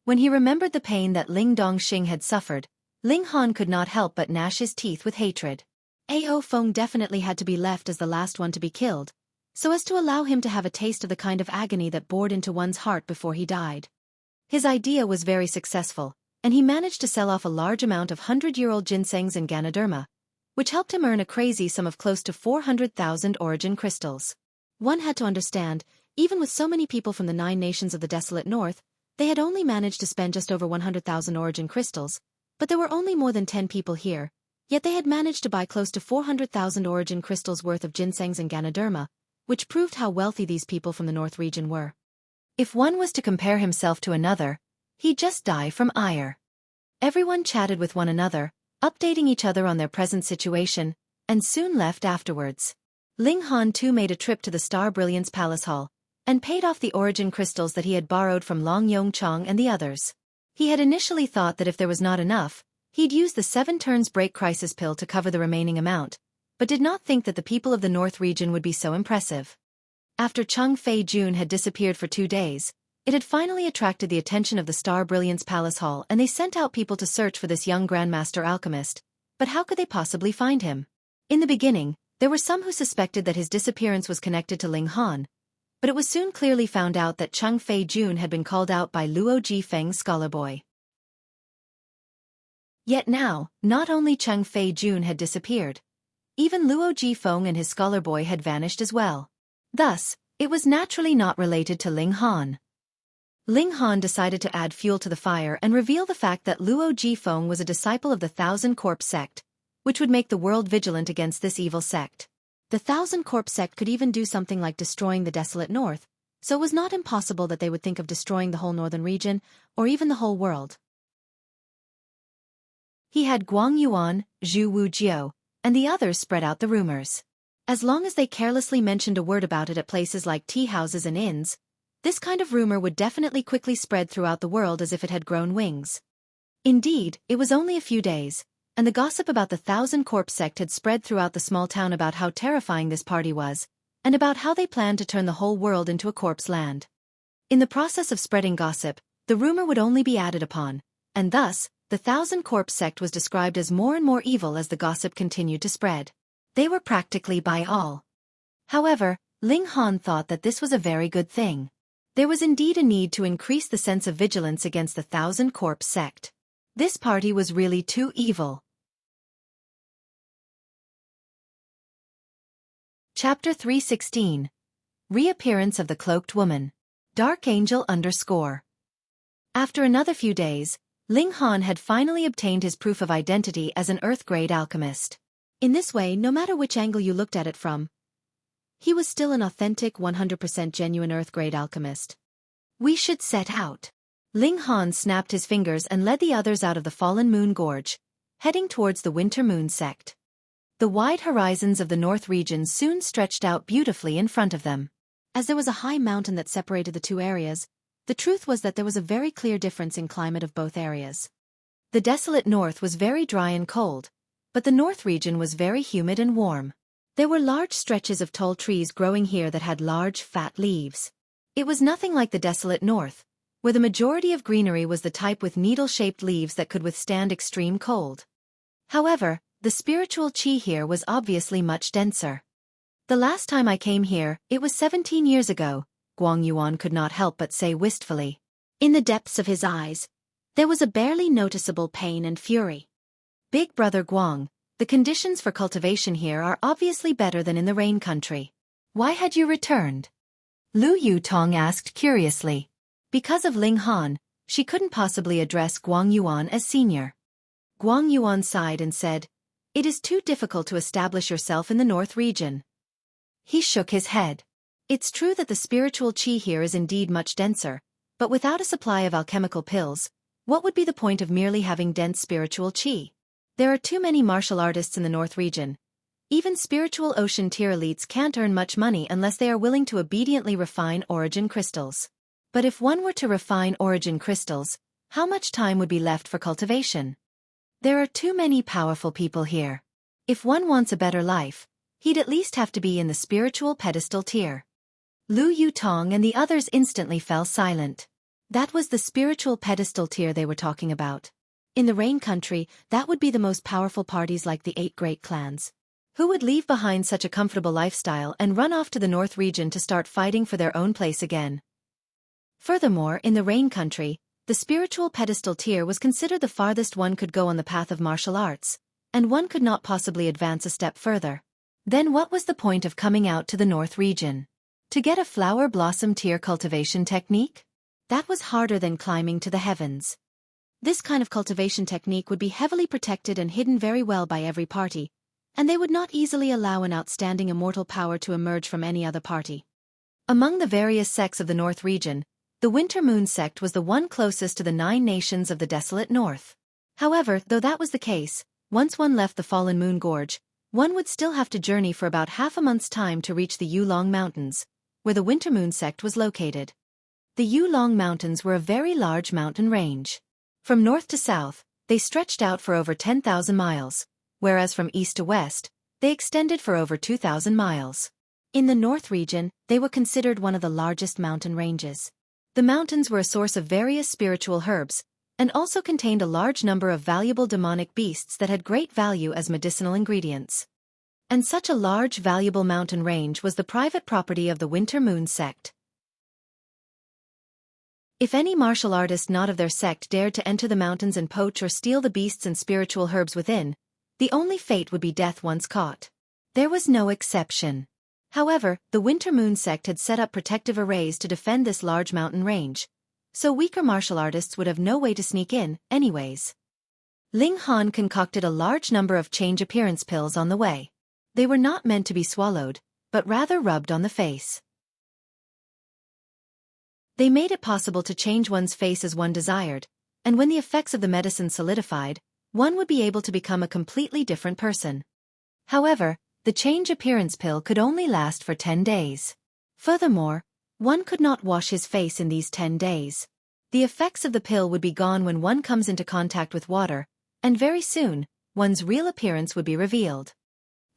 When he remembered the pain that Ling Dongxing had suffered, Ling Han could not help but gnash his teeth with hatred. Ao Feng definitely had to be left as the last one to be killed, so as to allow him to have a taste of the kind of agony that bored into one's heart before he died. His idea was very successful, and he managed to sell off a large amount of 100-year-old ginsengs and Ganoderma, which helped him earn a crazy sum of close to 400,000 origin crystals. One had to understand, even with so many people from the 9 nations of the desolate north, they had only managed to spend just over 100,000 origin crystals, but there were only more than 10 people here, yet they had managed to buy close to 400,000 origin crystals worth of ginsengs and Ganoderma, which proved how wealthy these people from the north region were. If one was to compare himself to another, he'd just die from ire. Everyone chatted with one another, updating each other on their present situation, and soon left afterwards. Ling Han too made a trip to the Star Brilliance Palace Hall, and paid off the origin crystals that he had borrowed from Long Yongchong and the others. He had initially thought that if there was not enough, he'd use the 7 turns break crisis pill to cover the remaining amount, but did not think that the people of the North region would be so impressive. After Chang Fei Jun had disappeared for 2 days, it had finally attracted the attention of the Star Brilliance Palace Hall, and they sent out people to search for this young Grandmaster Alchemist, but how could they possibly find him? In the beginning, there were some who suspected that his disappearance was connected to Ling Han, but it was soon clearly found out that Chang Fei Jun had been called out by Luo Jifeng's scholar boy. Yet now, not only Chang Fei Jun had disappeared, even Luo Jifeng and his scholar boy had vanished as well. Thus, it was naturally not related to Ling Han. Ling Han decided to add fuel to the fire and reveal the fact that Luo Jifeng was a disciple of the Thousand Corpse sect, which would make the world vigilant against this evil sect. The Thousand Corpse sect could even do something like destroying the desolate north, so it was not impossible that they would think of destroying the whole northern region, or even the whole world. He had Guang Yuan, Zhu Wujiao, and the others spread out the rumors. As long as they carelessly mentioned a word about it at places like tea houses and inns, this kind of rumor would definitely quickly spread throughout the world as if it had grown wings. Indeed, it was only a few days, and the gossip about the Thousand Corpse sect had spread throughout the small town about how terrifying this party was, and about how they planned to turn the whole world into a corpse land. In the process of spreading gossip, the rumor would only be added upon, and thus, the Thousand Corpse sect was described as more and more evil as the gossip continued to spread. They were practically by all. However, Ling Han thought that this was a very good thing. There was indeed a need to increase the sense of vigilance against the Thousand Corpse sect. This party was really too evil. Chapter 316. Reappearance of the Cloaked Woman. Dark Angel _. After another few days, Ling Han had finally obtained his proof of identity as an Earth-grade alchemist. In this way, no matter which angle you looked at it from, he was still an authentic 100% genuine Earth-grade alchemist. We should set out. Ling Han snapped his fingers and led the others out of the Fallen Moon Gorge, heading towards the Winter Moon sect. The wide horizons of the North region soon stretched out beautifully in front of them. As there was a high mountain that separated the two areas, the truth was that there was a very clear difference in climate of both areas. The desolate north was very dry and cold, but the North region was very humid and warm. There were large stretches of tall trees growing here that had large, fat leaves. It was nothing like the desolate north, where the majority of greenery was the type with needle-shaped leaves that could withstand extreme cold. However, the spiritual chi here was obviously much denser. The last time I came here, it was 17 years ago, Guang Yuan could not help but say wistfully. In the depths of his eyes, there was a barely noticeable pain and fury. Big Brother Guang, the conditions for cultivation here are obviously better than in the rain country. Why had you returned? Lu Yutong asked curiously. Because of Ling Han, she couldn't possibly address Guang Yuan as senior. Guang Yuan sighed and said, "It is too difficult to establish yourself in the north region." He shook his head. It's true that the spiritual qi here is indeed much denser, but without a supply of alchemical pills, what would be the point of merely having dense spiritual qi? There are too many martial artists in the north region. Even spiritual ocean tier elites can't earn much money unless they are willing to obediently refine origin crystals. But if one were to refine origin crystals, how much time would be left for cultivation? There are too many powerful people here. If one wants a better life, he'd at least have to be in the spiritual pedestal tier. Lu Yutong and the others instantly fell silent. That was the spiritual pedestal tier they were talking about. In the rain country, that would be the most powerful parties like the 8 great clans. Who would leave behind such a comfortable lifestyle and run off to the north region to start fighting for their own place again? Furthermore, in the rain country, the spiritual pedestal tier was considered the farthest one could go on the path of martial arts, and one could not possibly advance a step further. Then what was the point of coming out to the north region? To get a flower blossom tier cultivation technique? That was harder than climbing to the heavens. This kind of cultivation technique would be heavily protected and hidden very well by every party, and they would not easily allow an outstanding immortal power to emerge from any other party. Among the various sects of the north region, the Winter Moon sect was the one closest to the 9 nations of the desolate north. However, though that was the case, once one left the Fallen Moon Gorge, one would still have to journey for about half a month's time to reach the Yulong Mountains, where the Winter Moon sect was located. The Yulong Mountains were a very large mountain range. From north to south, they stretched out for over 10,000 miles, whereas from east to west, they extended for over 2,000 miles. In the north region, they were considered one of the largest mountain ranges. The mountains were a source of various spiritual herbs, and also contained a large number of valuable demonic beasts that had great value as medicinal ingredients. And such a large valuable mountain range was the private property of the Winter Moon sect. If any martial artist not of their sect dared to enter the mountains and poach or steal the beasts and spiritual herbs within, the only fate would be death once caught. There was no exception. However, the Winter Moon sect had set up protective arrays to defend this large mountain range, so weaker martial artists would have no way to sneak in, anyways. Ling Han concocted a large number of change appearance pills on the way. They were not meant to be swallowed, but rather rubbed on the face. They made it possible to change one's face as one desired, and when the effects of the medicine solidified, one would be able to become a completely different person. However, the change appearance pill could only last for 10 days. Furthermore, one could not wash his face in these 10 days. The effects of the pill would be gone when one comes into contact with water, and very soon, one's real appearance would be revealed.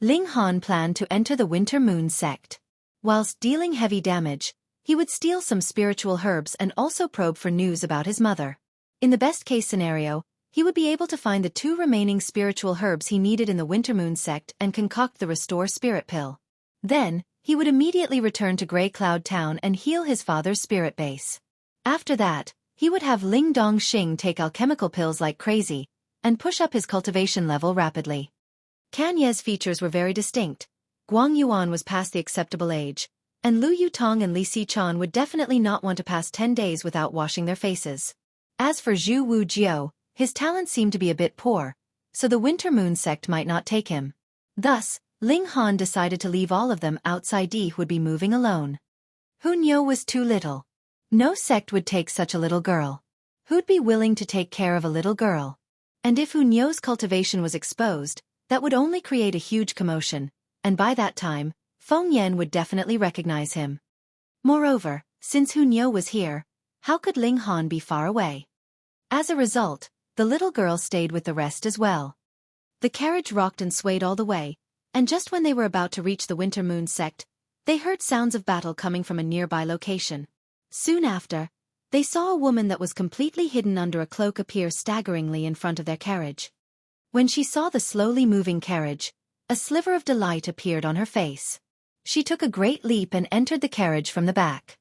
Ling Han planned to enter the Winter Moon sect. Whilst dealing heavy damage, he would steal some spiritual herbs and also probe for news about his mother. In the best-case scenario, he would be able to find the 2 remaining spiritual herbs he needed in the Winter Moon sect and concoct the Restore Spirit pill. Then, he would immediately return to Grey Cloud Town and heal his father's spirit base. After that, he would have Ling Dongxing take alchemical pills like crazy, and push up his cultivation level rapidly. Kan Ye's features were very distinct. Guang Yuan was past the acceptable age, and Lu Yutong and Li Xichan would definitely not want to pass 10 days without washing their faces. As for Zhu Wujiao, his talent seemed to be a bit poor, so the Winter Moon sect might not take him. Thus, Ling Han decided to leave all of them outside. He would be moving alone. Hunyo was too little. No sect would take such a little girl. Who'd be willing to take care of a little girl? And if Hunyo's cultivation was exposed, that would only create a huge commotion, and by that time, Feng Yan would definitely recognize him. Moreover, since Hunyo was here, how could Ling Han be far away? As a result, the little girl stayed with the rest as well. The carriage rocked and swayed all the way, and just when they were about to reach the Winter Moon sect, they heard sounds of battle coming from a nearby location. Soon after, they saw a woman that was completely hidden under a cloak appear staggeringly in front of their carriage. When she saw the slowly moving carriage, a sliver of delight appeared on her face. She took a great leap and entered the carriage from the back.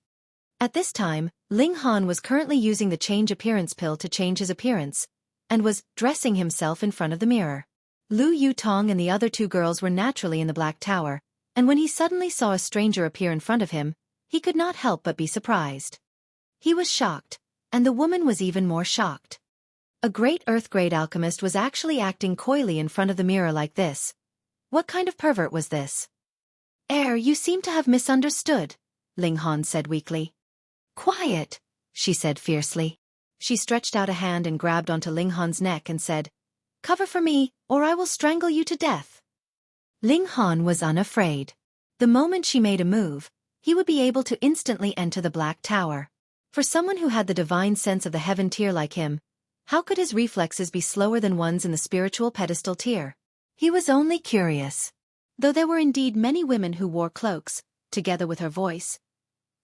At this time, Ling Han was currently using the change appearance pill to change his appearance, and was dressing himself in front of the mirror. Lu Yutong and the other two girls were naturally in the Black Tower, and when he suddenly saw a stranger appear in front of him, he could not help but be surprised. He was shocked, and the woman was even more shocked. A great Earth-grade alchemist was actually acting coyly in front of the mirror like this. What kind of pervert was this? You seem to have misunderstood, Ling Han said weakly. Quiet, she said fiercely. She stretched out a hand and grabbed onto Ling Han's neck and said, Cover for me, or I will strangle you to death. Ling Han was unafraid. The moment she made a move, he would be able to instantly enter the Black Tower. For someone who had the divine sense of the heaven tier like him, how could his reflexes be slower than one's in the spiritual pedestal tier? He was only curious. Though there were indeed many women who wore cloaks, together with her voice,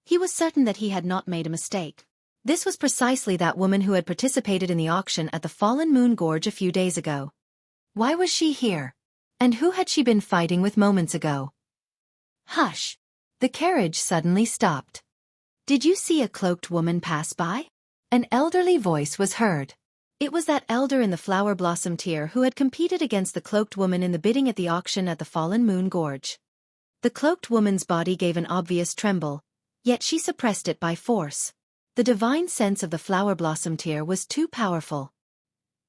he was certain that he had not made a mistake. This was precisely that woman who had participated in the auction at the Fallen Moon Gorge a few days ago. Why was she here? And who had she been fighting with moments ago? Hush! The carriage suddenly stopped. Did you see a cloaked woman pass by? An elderly voice was heard. It was that elder in the flower blossom tier who had competed against the cloaked woman in the bidding at the auction at the Fallen Moon Gorge. The cloaked woman's body gave an obvious tremble, yet she suppressed it by force. The divine sense of the flower blossom tier was too powerful.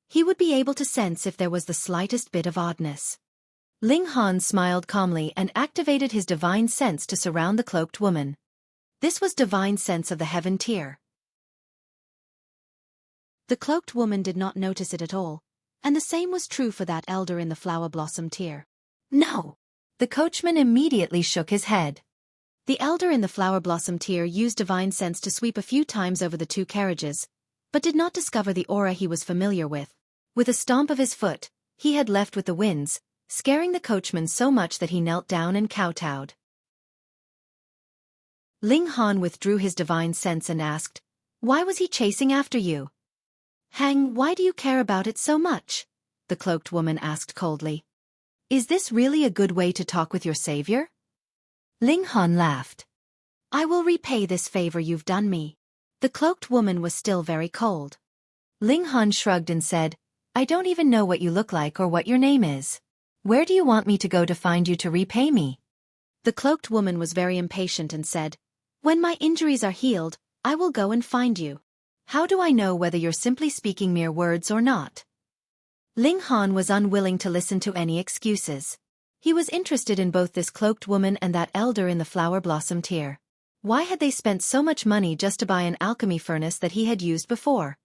He would be able to sense if there was the slightest bit of oddness. Ling Han smiled calmly and activated his divine sense to surround the cloaked woman. This was divine sense of the heaven tier. The cloaked woman did not notice it at all, and the same was true for that elder in the flower blossom tier. No! The coachman immediately shook his head. The elder in the flower blossom tier used divine sense to sweep a few times over the two carriages, but did not discover the aura he was familiar with. With a stomp of his foot, he had left with the winds, scaring the coachman so much that he knelt down and kowtowed. Ling Han withdrew his divine sense and asked, Why was he chasing after you? Why do you care about it so much? The cloaked woman asked coldly. Is this really a good way to talk with your savior? Ling Han laughed. I will repay this favor you've done me. The cloaked woman was still very cold. Ling Han shrugged and said, I don't even know what you look like or what your name is. Where do you want me to go to find you to repay me? The cloaked woman was very impatient and said, When my injuries are healed, I will go and find you. How do I know whether you're simply speaking mere words or not? Ling Han was unwilling to listen to any excuses. He was interested in both this cloaked woman and that elder in the flower blossom tier. Why had they spent so much money just to buy an alchemy furnace that he had used before?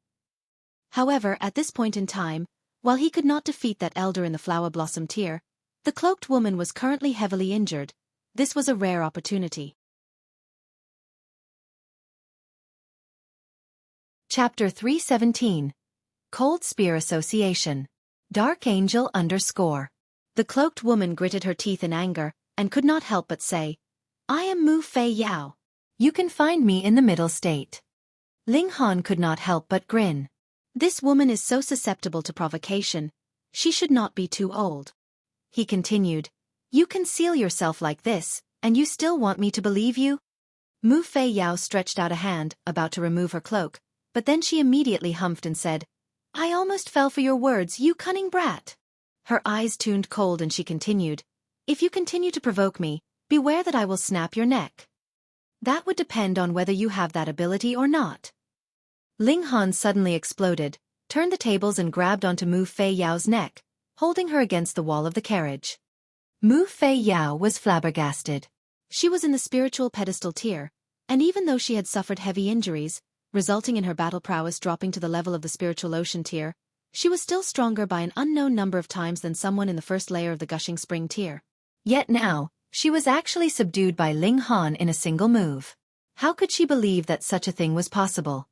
However, at this point in time, while he could not defeat that elder in the flower blossom tier, the cloaked woman was currently heavily injured. This was a rare opportunity. Chapter 317. Cold Spear Association. Dark Angel _ The cloaked woman gritted her teeth in anger, and could not help but say, I am Mu Fei Yao. You can find me in the middle state. Ling Han could not help but grin. This woman is so susceptible to provocation. She should not be too old. He continued, You conceal yourself like this, and you still want me to believe you? Mu Fei Yao stretched out a hand, about to remove her cloak, but then she immediately humphed and said, I almost fell for your words, you cunning brat. Her eyes turned cold and she continued, If you continue to provoke me, beware that I will snap your neck. That would depend on whether you have that ability or not. Ling Han suddenly exploded, turned the tables and grabbed onto Mu Fei Yao's neck, holding her against the wall of the carriage. Mu Fei Yao was flabbergasted. She was in the spiritual pedestal tier, and even though she had suffered heavy injuries, resulting in her battle prowess dropping to the level of the spiritual ocean tier, she was still stronger by an unknown number of times than someone in the first layer of the gushing spring tier. Yet now, she was actually subdued by Ling Han in a single move. How could she believe that such a thing was possible?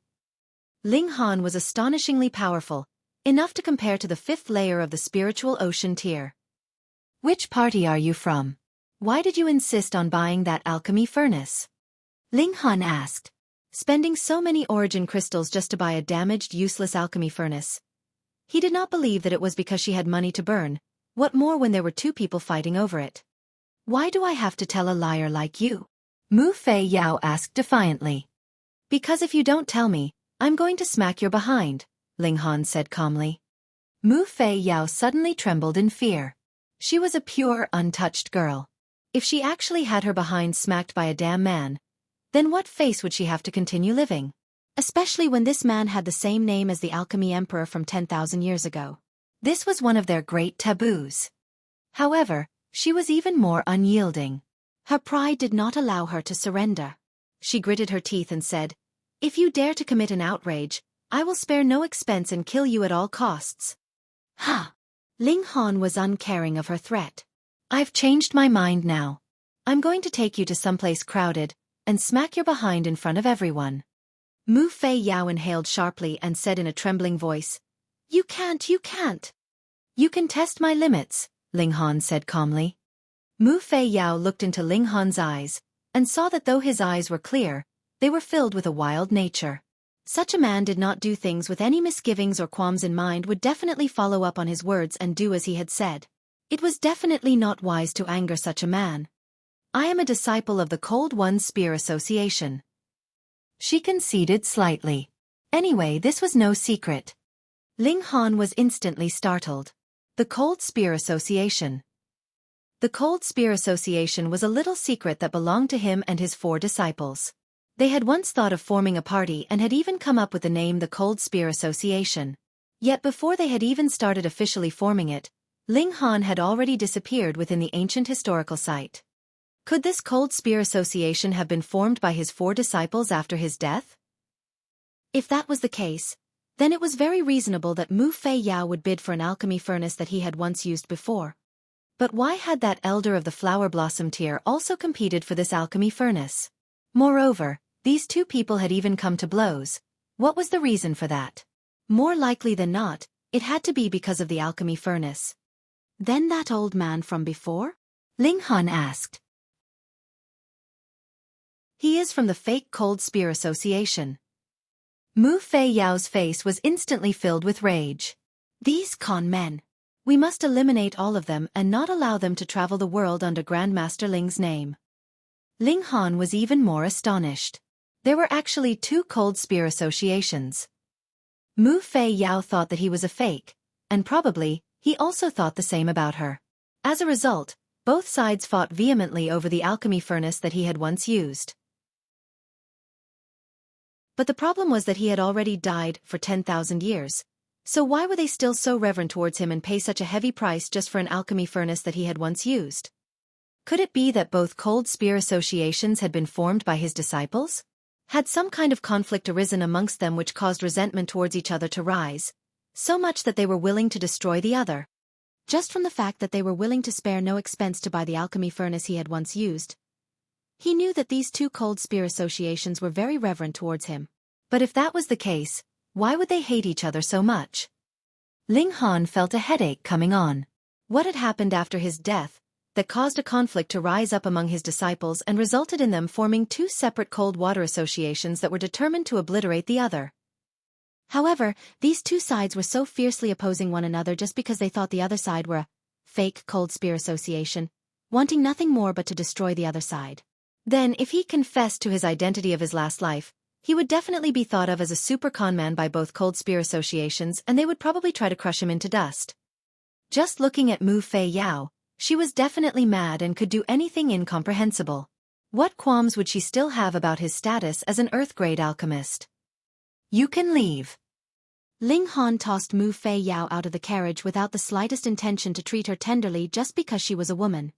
Ling Han was astonishingly powerful, enough to compare to the fifth layer of the spiritual ocean tier. Which party are you from? Why did you insist on buying that alchemy furnace? Ling Han asked. Spending so many origin crystals just to buy a damaged, useless alchemy furnace. He did not believe that it was because she had money to burn, what more when there were two people fighting over it. Why do I have to tell a liar like you? Mu Fei Yao asked defiantly. Because if you don't tell me, I'm going to smack your behind, Ling Han said calmly. Mu Fei Yao suddenly trembled in fear. She was a pure, untouched girl. If she actually had her behind smacked by a damn man, then what face would she have to continue living? Especially when this man had the same name as the Alchemy Emperor from 10,000 years ago. This was one of their great taboos. However, she was even more unyielding. Her pride did not allow her to surrender. She gritted her teeth and said, "If you dare to commit an outrage, I will spare no expense and kill you at all costs." Ha! Ling Han was uncaring of her threat. "I've changed my mind now. I'm going to take you to someplace crowded and smack your behind in front of everyone." Mu Fei Yao inhaled sharply and said in a trembling voice, You can't. You can test my limits," Ling Han said calmly. Mu Fei Yao looked into Ling Han's eyes and saw that though his eyes were clear, they were filled with a wild nature. Such a man did not do things with any misgivings or qualms in mind, would definitely follow up on his words and do as he had said. It was definitely not wise to anger such a man. "I am a disciple of the Cold One Spear Association." She conceded slightly. Anyway, this was no secret. Ling Han was instantly startled. The Cold Spear Association. The Cold Spear Association was a little secret that belonged to him and his 4 disciples. They had once thought of forming a party and had even come up with the name the Cold Spear Association. Yet before they had even started officially forming it, Ling Han had already disappeared within the ancient historical site. Could this Cold Spear Association have been formed by his 4 disciples after his death? If that was the case, then it was very reasonable that Mu Fei Yao would bid for an alchemy furnace that he had once used before. But why had that elder of the flower blossom tier also competed for this alchemy furnace? Moreover, these 2 people had even come to blows. What was the reason for that? More likely than not, it had to be because of the alchemy furnace. "Then that old man from before?" Ling Han asked. "He is from the fake Cold Spear Association." Mu Fei Yao's face was instantly filled with rage. "These con men. We must eliminate all of them and not allow them to travel the world under Grandmaster Ling's name." Ling Han was even more astonished. There were actually 2 Cold Spear Associations. Mu Fei Yao thought that he was a fake, and probably, he also thought the same about her. As a result, both sides fought vehemently over the alchemy furnace that he had once used. But the problem was that he had already died for 10,000 years. So why were they still so reverent towards him and pay such a heavy price just for an alchemy furnace that he had once used? Could it be that both Cold Spear Associations had been formed by his disciples? Had some kind of conflict arisen amongst them which caused resentment towards each other to rise, so much that they were willing to destroy the other? Just from the fact that they were willing to spare no expense to buy the alchemy furnace he had once used, he knew that these 2 Cold Spear Associations were very reverent towards him. But if that was the case, why would they hate each other so much? Ling Han felt a headache coming on. What had happened after his death that caused a conflict to rise up among his disciples and resulted in them forming 2 separate cold water associations that were determined to obliterate the other? However, these 2 sides were so fiercely opposing one another just because they thought the other side were a fake Cold Spear Association, wanting nothing more but to destroy the other side. Then, if he confessed to his identity of his last life, he would definitely be thought of as a super con man by both Cold Spear Associations, and they would probably try to crush him into dust. Just looking at Mu Fei Yao, she was definitely mad and could do anything incomprehensible. What qualms would she still have about his status as an Earth-grade alchemist? "You can leave." Ling Han tossed Mu Fei Yao out of the carriage without the slightest intention to treat her tenderly just because she was a woman.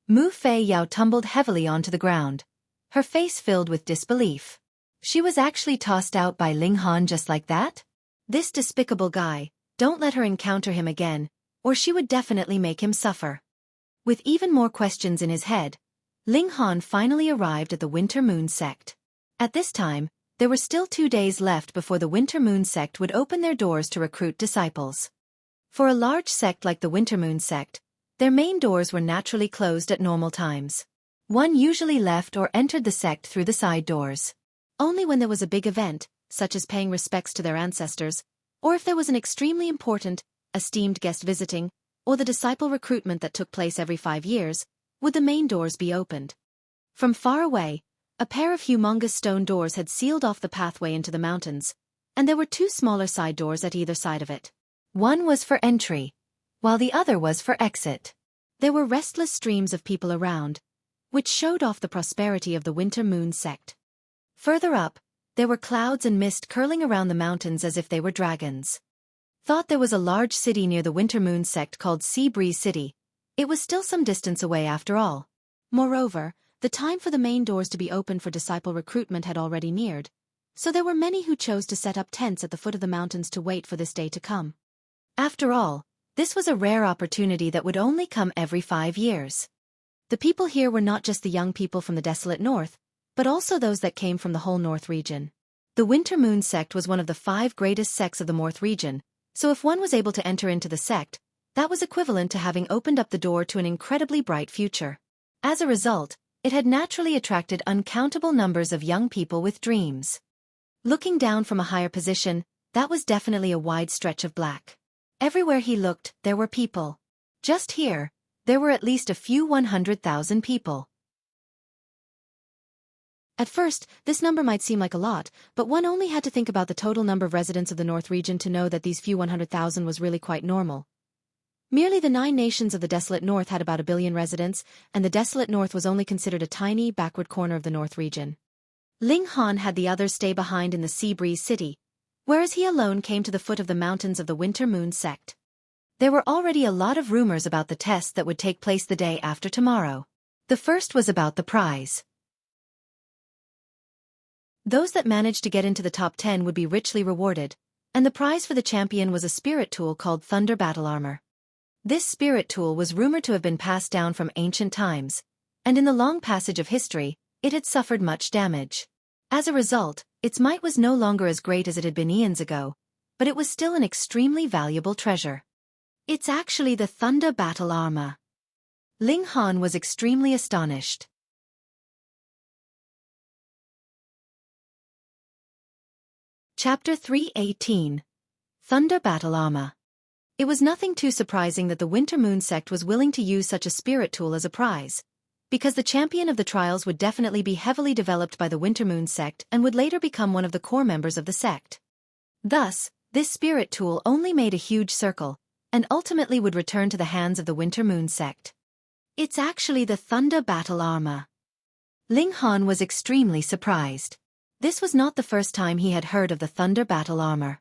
Mu Fei Yao tumbled heavily onto the ground, her face filled with disbelief. She was actually tossed out by Ling Han just like that? This despicable guy, don't let her encounter him again, or she would definitely make him suffer. With even more questions in his head, Ling Han finally arrived at the Winter Moon sect. At this time, there were still 2 days left before the Winter Moon sect would open their doors to recruit disciples. For a large sect like the Winter Moon sect, their main doors were naturally closed at normal times. One usually left or entered the sect through the side doors. Only when there was a big event, such as paying respects to their ancestors, or if there was an extremely important, esteemed guest visiting, or the disciple recruitment that took place every 5 years, would the main doors be opened. From far away, a pair of humongous stone doors had sealed off the pathway into the mountains, and there were 2 smaller side doors at either side of it. One was for entry, while the other was for exit. There were restless streams of people around, which showed off the prosperity of the Winter Moon sect. Further up, there were clouds and mist curling around the mountains as if they were dragons. Thought there was a large city near the Winter Moon sect called Sea Breeze City. It was still some distance away after all. Moreover, the time for the main doors to be opened for disciple recruitment had already neared, so there were many who chose to set up tents at the foot of the mountains to wait for this day to come. After all, this was a rare opportunity that would only come every 5 years. The people here were not just the young people from the desolate north, but also those that came from the whole north region. The Winter Moon sect was one of the 5 greatest sects of the north region, so if one was able to enter into the sect, that was equivalent to having opened up the door to an incredibly bright future. As a result, it had naturally attracted uncountable numbers of young people with dreams. Looking down from a higher position, that was definitely a wide stretch of black. Everywhere he looked, there were people. Just here, there were at least a few 100,000 people. At first, this number might seem like a lot, but one only had to think about the total number of residents of the North region to know that these few 100,000 was really quite normal. Merely the 9 nations of the desolate North had about 1 billion residents, and the desolate North was only considered a tiny, backward corner of the North region. Ling Han had the others stay behind in the Sea Breeze City, whereas he alone came to the foot of the mountains of the Winter Moon sect. There were already a lot of rumors about the test that would take place the day after tomorrow. The first was about the prize. Those that managed to get into the top 10 would be richly rewarded, and the prize for the champion was a spirit tool called Thunder Battle Armor. This spirit tool was rumored to have been passed down from ancient times, and in the long passage of history, it had suffered much damage. As a result, its might was no longer as great as it had been eons ago, but it was still an extremely valuable treasure. It's actually the Thunder Battle Armor. Ling Han was extremely astonished. Chapter 318. Thunder Battle Armor. It was nothing too surprising that the Winter Moon sect was willing to use such a spirit tool as a prize, because the champion of the trials would definitely be heavily developed by the Winter Moon sect and would later become one of the core members of the sect. Thus, this spirit tool only made a huge circle, and ultimately would return to the hands of the Winter Moon sect. It's actually the Thunder Battle Armor. Ling Han was extremely surprised. This was not the first time he had heard of the Thunder Battle Armor.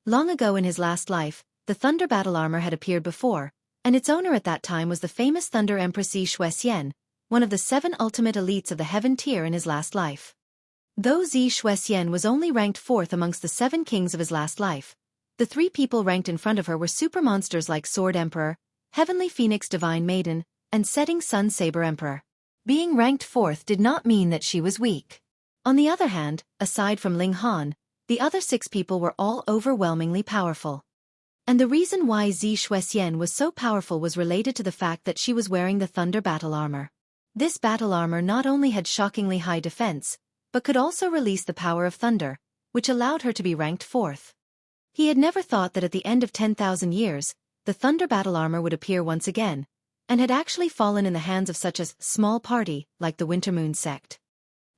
Long ago in his last life, the Thunder Battle Armor had appeared before, and its owner at that time was the famous Thunder Empress Xiaofan, one of the 7 ultimate elites of the Heaven tier in his last life. Though Xiaofan was only ranked 4th amongst the 7 kings of his last life, the 3 people ranked in front of her were super monsters like Sword Emperor, Heavenly Phoenix Divine Maiden, and Setting Sun Saber Emperor. Being ranked 4th did not mean that she was weak. On the other hand, aside from Ling Han, the other 6 people were all overwhelmingly powerful. And the reason why Xiaofan was so powerful was related to the fact that she was wearing the Thunder Battle Armor. This battle armor not only had shockingly high defense, but could also release the power of thunder, which allowed her to be ranked 4th. He had never thought that at the end of 10,000 years, the Thunder Battle Armor would appear once again, and had actually fallen in the hands of such a small party like the Winter Moon sect.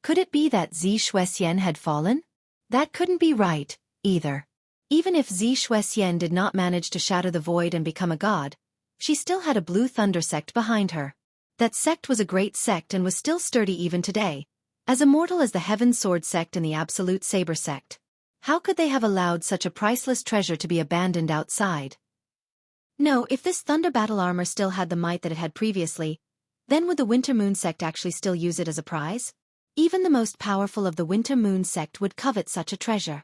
Could it be that Xiaofan had fallen? That couldn't be right, either. Even if Xiaofan did not manage to shatter the void and become a god, she still had a blue thunder sect behind her. That sect was a great sect and was still sturdy even today, as immortal as the Heaven Sword sect and the Absolute Saber sect. How could they have allowed such a priceless treasure to be abandoned outside? No, if this Thunder Battle Armor still had the might that it had previously, then would the Winter Moon sect actually still use it as a prize? Even the most powerful of the Winter Moon sect would covet such a treasure.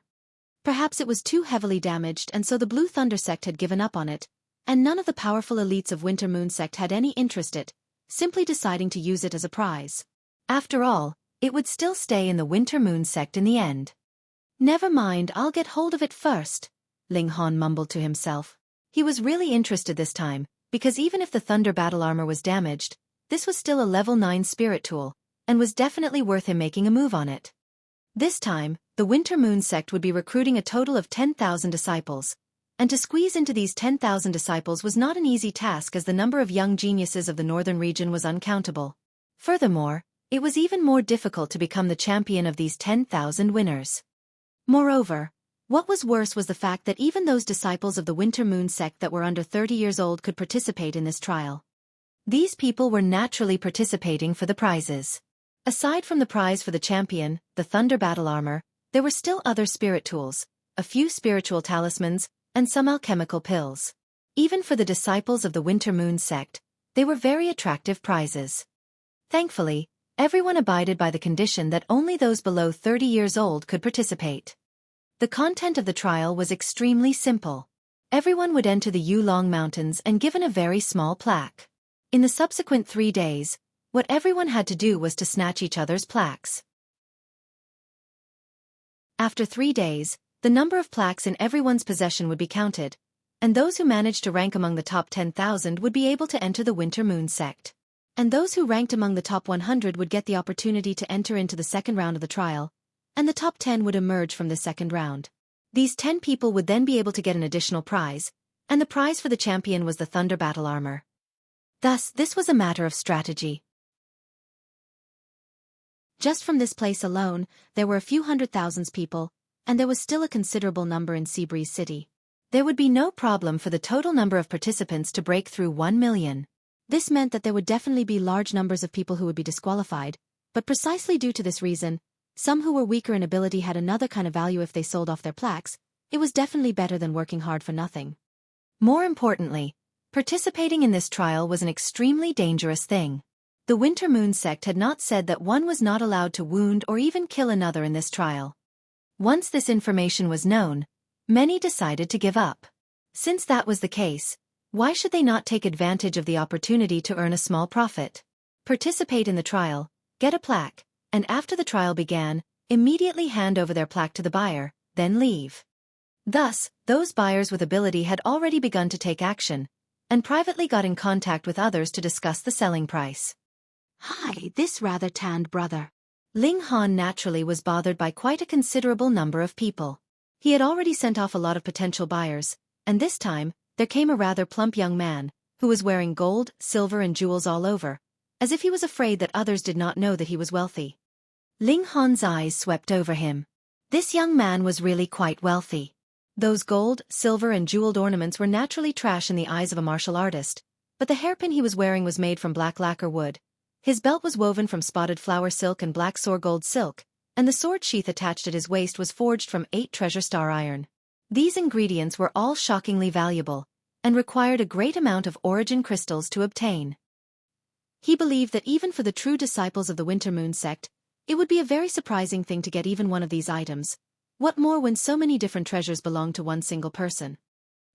Perhaps it was too heavily damaged and so the Blue Thunder sect had given up on it, and none of the powerful elites of Winter Moon sect had any interest in it, simply deciding to use it as a prize. After all, it would still stay in the Winter Moon sect in the end. Never mind, I'll get hold of it first, Ling Han mumbled to himself. He was really interested this time, because even if the Thunder Battle Armor was damaged, this was still a level 9 spirit tool, and was definitely worth him making a move on it. This time, the Winter Moon sect would be recruiting a total of 10,000 disciples, and to squeeze into these 10,000 disciples was not an easy task as the number of young geniuses of the northern region was uncountable. Furthermore, it was even more difficult to become the champion of these 10,000 winners. Moreover, What was worse was the fact that even those disciples of the Winter Moon sect that were under 30 years old could participate in this trial. These people were naturally participating for the prizes. Aside from the prize for the champion, the Thunder Battle Armor, there were still other spirit tools, a few spiritual talismans, and some alchemical pills. Even for the disciples of the Winter Moon sect, they were very attractive prizes. Thankfully, everyone abided by the condition that only those below 30 years old could participate. The content of the trial was extremely simple. Everyone would enter the Yulong Mountains and given a very small plaque. In the subsequent 3 days, what everyone had to do was to snatch each other's plaques. After 3 days, the number of plaques in everyone's possession would be counted, and those who managed to rank among the top 10,000 would be able to enter the Winter Moon sect. And those who ranked among the top 100 would get the opportunity to enter into the second round of the trial, and the top 10 would emerge from the second round. These 10 people would then be able to get an additional prize, and the prize for the champion was the Thunder Battle Armor. Thus, this was a matter of strategy. Just from this place alone, there were a few 100,000 people, and there was still a considerable number in Seabreeze City. There would be no problem for the total number of participants to break through 1 million. This meant that there would definitely be large numbers of people who would be disqualified, but precisely due to this reason, some who were weaker in ability had another kind of value if they sold off their plaques. It was definitely better than working hard for nothing. More importantly, participating in this trial was an extremely dangerous thing. The Winter Moon sect had not said that one was not allowed to wound or even kill another in this trial. Once this information was known, many decided to give up. Since that was the case, why should they not take advantage of the opportunity to earn a small profit? Participate in the trial, get a plaque, and after the trial began, immediately hand over their plaque to the buyer, then leave. Thus, those buyers with ability had already begun to take action, and privately got in contact with others to discuss the selling price. Hi, this rather tanned brother. Ling Han naturally was bothered by quite a considerable number of people. He had already sent off a lot of potential buyers, and this time, there came a rather plump young man, who was wearing gold, silver and jewels all over, as if he was afraid that others did not know that he was wealthy. Ling Han's eyes swept over him. This young man was really quite wealthy. Those gold, silver and jeweled ornaments were naturally trash in the eyes of a martial artist, but the hairpin he was wearing was made from black lacquer wood. His belt was woven from spotted flower silk and black soar gold silk, and the sword sheath attached at his waist was forged from 8 treasure star iron. These ingredients were all shockingly valuable, and required a great amount of origin crystals to obtain. He believed that even for the true disciples of the Winter Moon sect, it would be a very surprising thing to get even one of these items. What more when so many different treasures belong to one single person?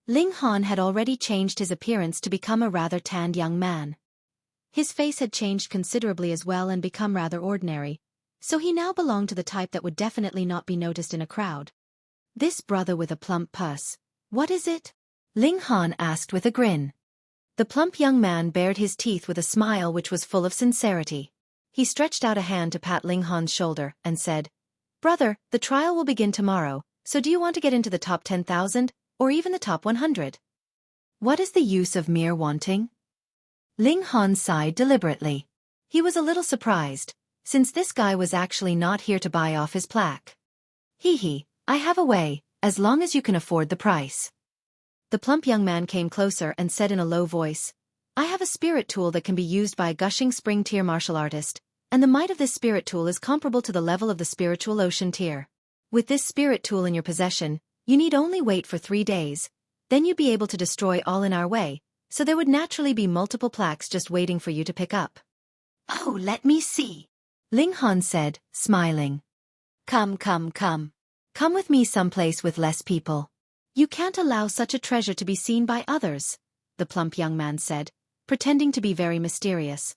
Ling Han had already changed his appearance to become a rather tanned young man. His face had changed considerably as well and become rather ordinary, so he now belonged to the type that would definitely not be noticed in a crowd. This brother with a plump purse, what is it? Ling Han asked with a grin. The plump young man bared his teeth with a smile which was full of sincerity. He stretched out a hand to pat Ling Han's shoulder and said, "Brother, the trial will begin tomorrow, so do you want to get into the top 10,000, or even the top 100? What is the use of mere wanting?" Ling Han sighed deliberately. He was a little surprised, since this guy was actually not here to buy off his plaque. Hee, I have a way, as long as you can afford the price. The plump young man came closer and said in a low voice, "I have a spirit tool that can be used by a gushing spring tier martial artist, and the might of this spirit tool is comparable to the level of the spiritual ocean tier. With this spirit tool in your possession, you need only wait for 3 days, then you'd be able to destroy all in our way, so there would naturally be multiple plaques just waiting for you to pick up." "Oh, let me see," Ling Han said, smiling. Come. Come with me someplace with less people. You can't allow such a treasure to be seen by others," the plump young man said, pretending to be very mysterious.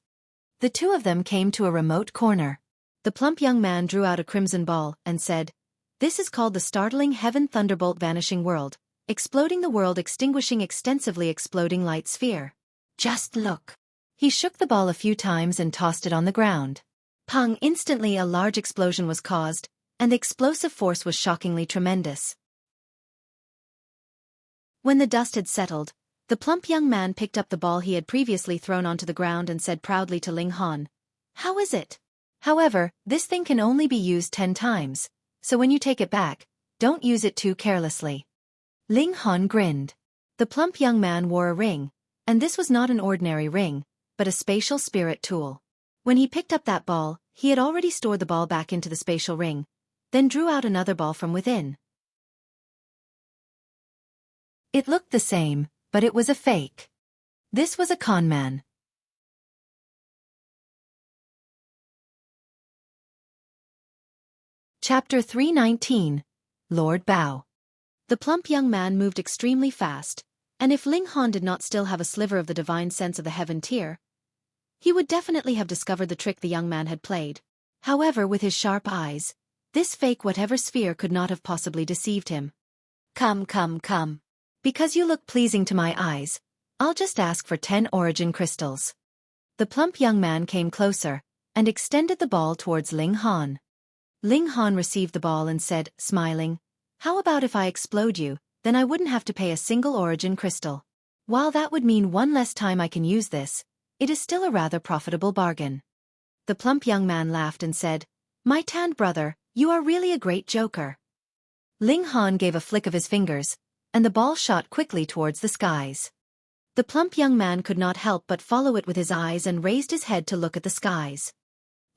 The two of them came to a remote corner. The plump young man drew out a crimson ball and said, "This is called the startling heaven thunderbolt vanishing world, exploding the world extinguishing extensively exploding light sphere. Just look." He shook the ball a few times and tossed it on the ground. Pung! Instantly a large explosion was caused, and the explosive force was shockingly tremendous. When the dust had settled, the plump young man picked up the ball he had previously thrown onto the ground and said proudly to Ling Han, "How is it? However, this thing can only be used 10 times, so when you take it back, don't use it too carelessly. Ling Han grinned. The plump young man wore a ring, and this was not an ordinary ring, but a spatial spirit tool. When he picked up that ball, he had already stored the ball back into the spatial ring, then drew out another ball from within. It looked the same, but it was a fake. This was a con man. Chapter 319. Lord Bao. The plump young man moved extremely fast, and if Ling Han did not still have a sliver of the divine sense of the heaven tier, he would definitely have discovered the trick the young man had played. However, with his sharp eyes, this fake whatever sphere could not have possibly deceived him. Come. Because you look pleasing to my eyes, I'll just ask for 10 origin crystals. The plump young man came closer, and extended the ball towards Ling Han. Ling Han received the ball and said, smiling, "How about if I explode you, then I wouldn't have to pay a single origin crystal. While that would mean one less time I can use this, it is still a rather profitable bargain." The plump young man laughed and said, "My tanned brother, you are really a great joker." Ling Han gave a flick of his fingers, and the ball shot quickly towards the skies. The plump young man could not help but follow it with his eyes and raised his head to look at the skies.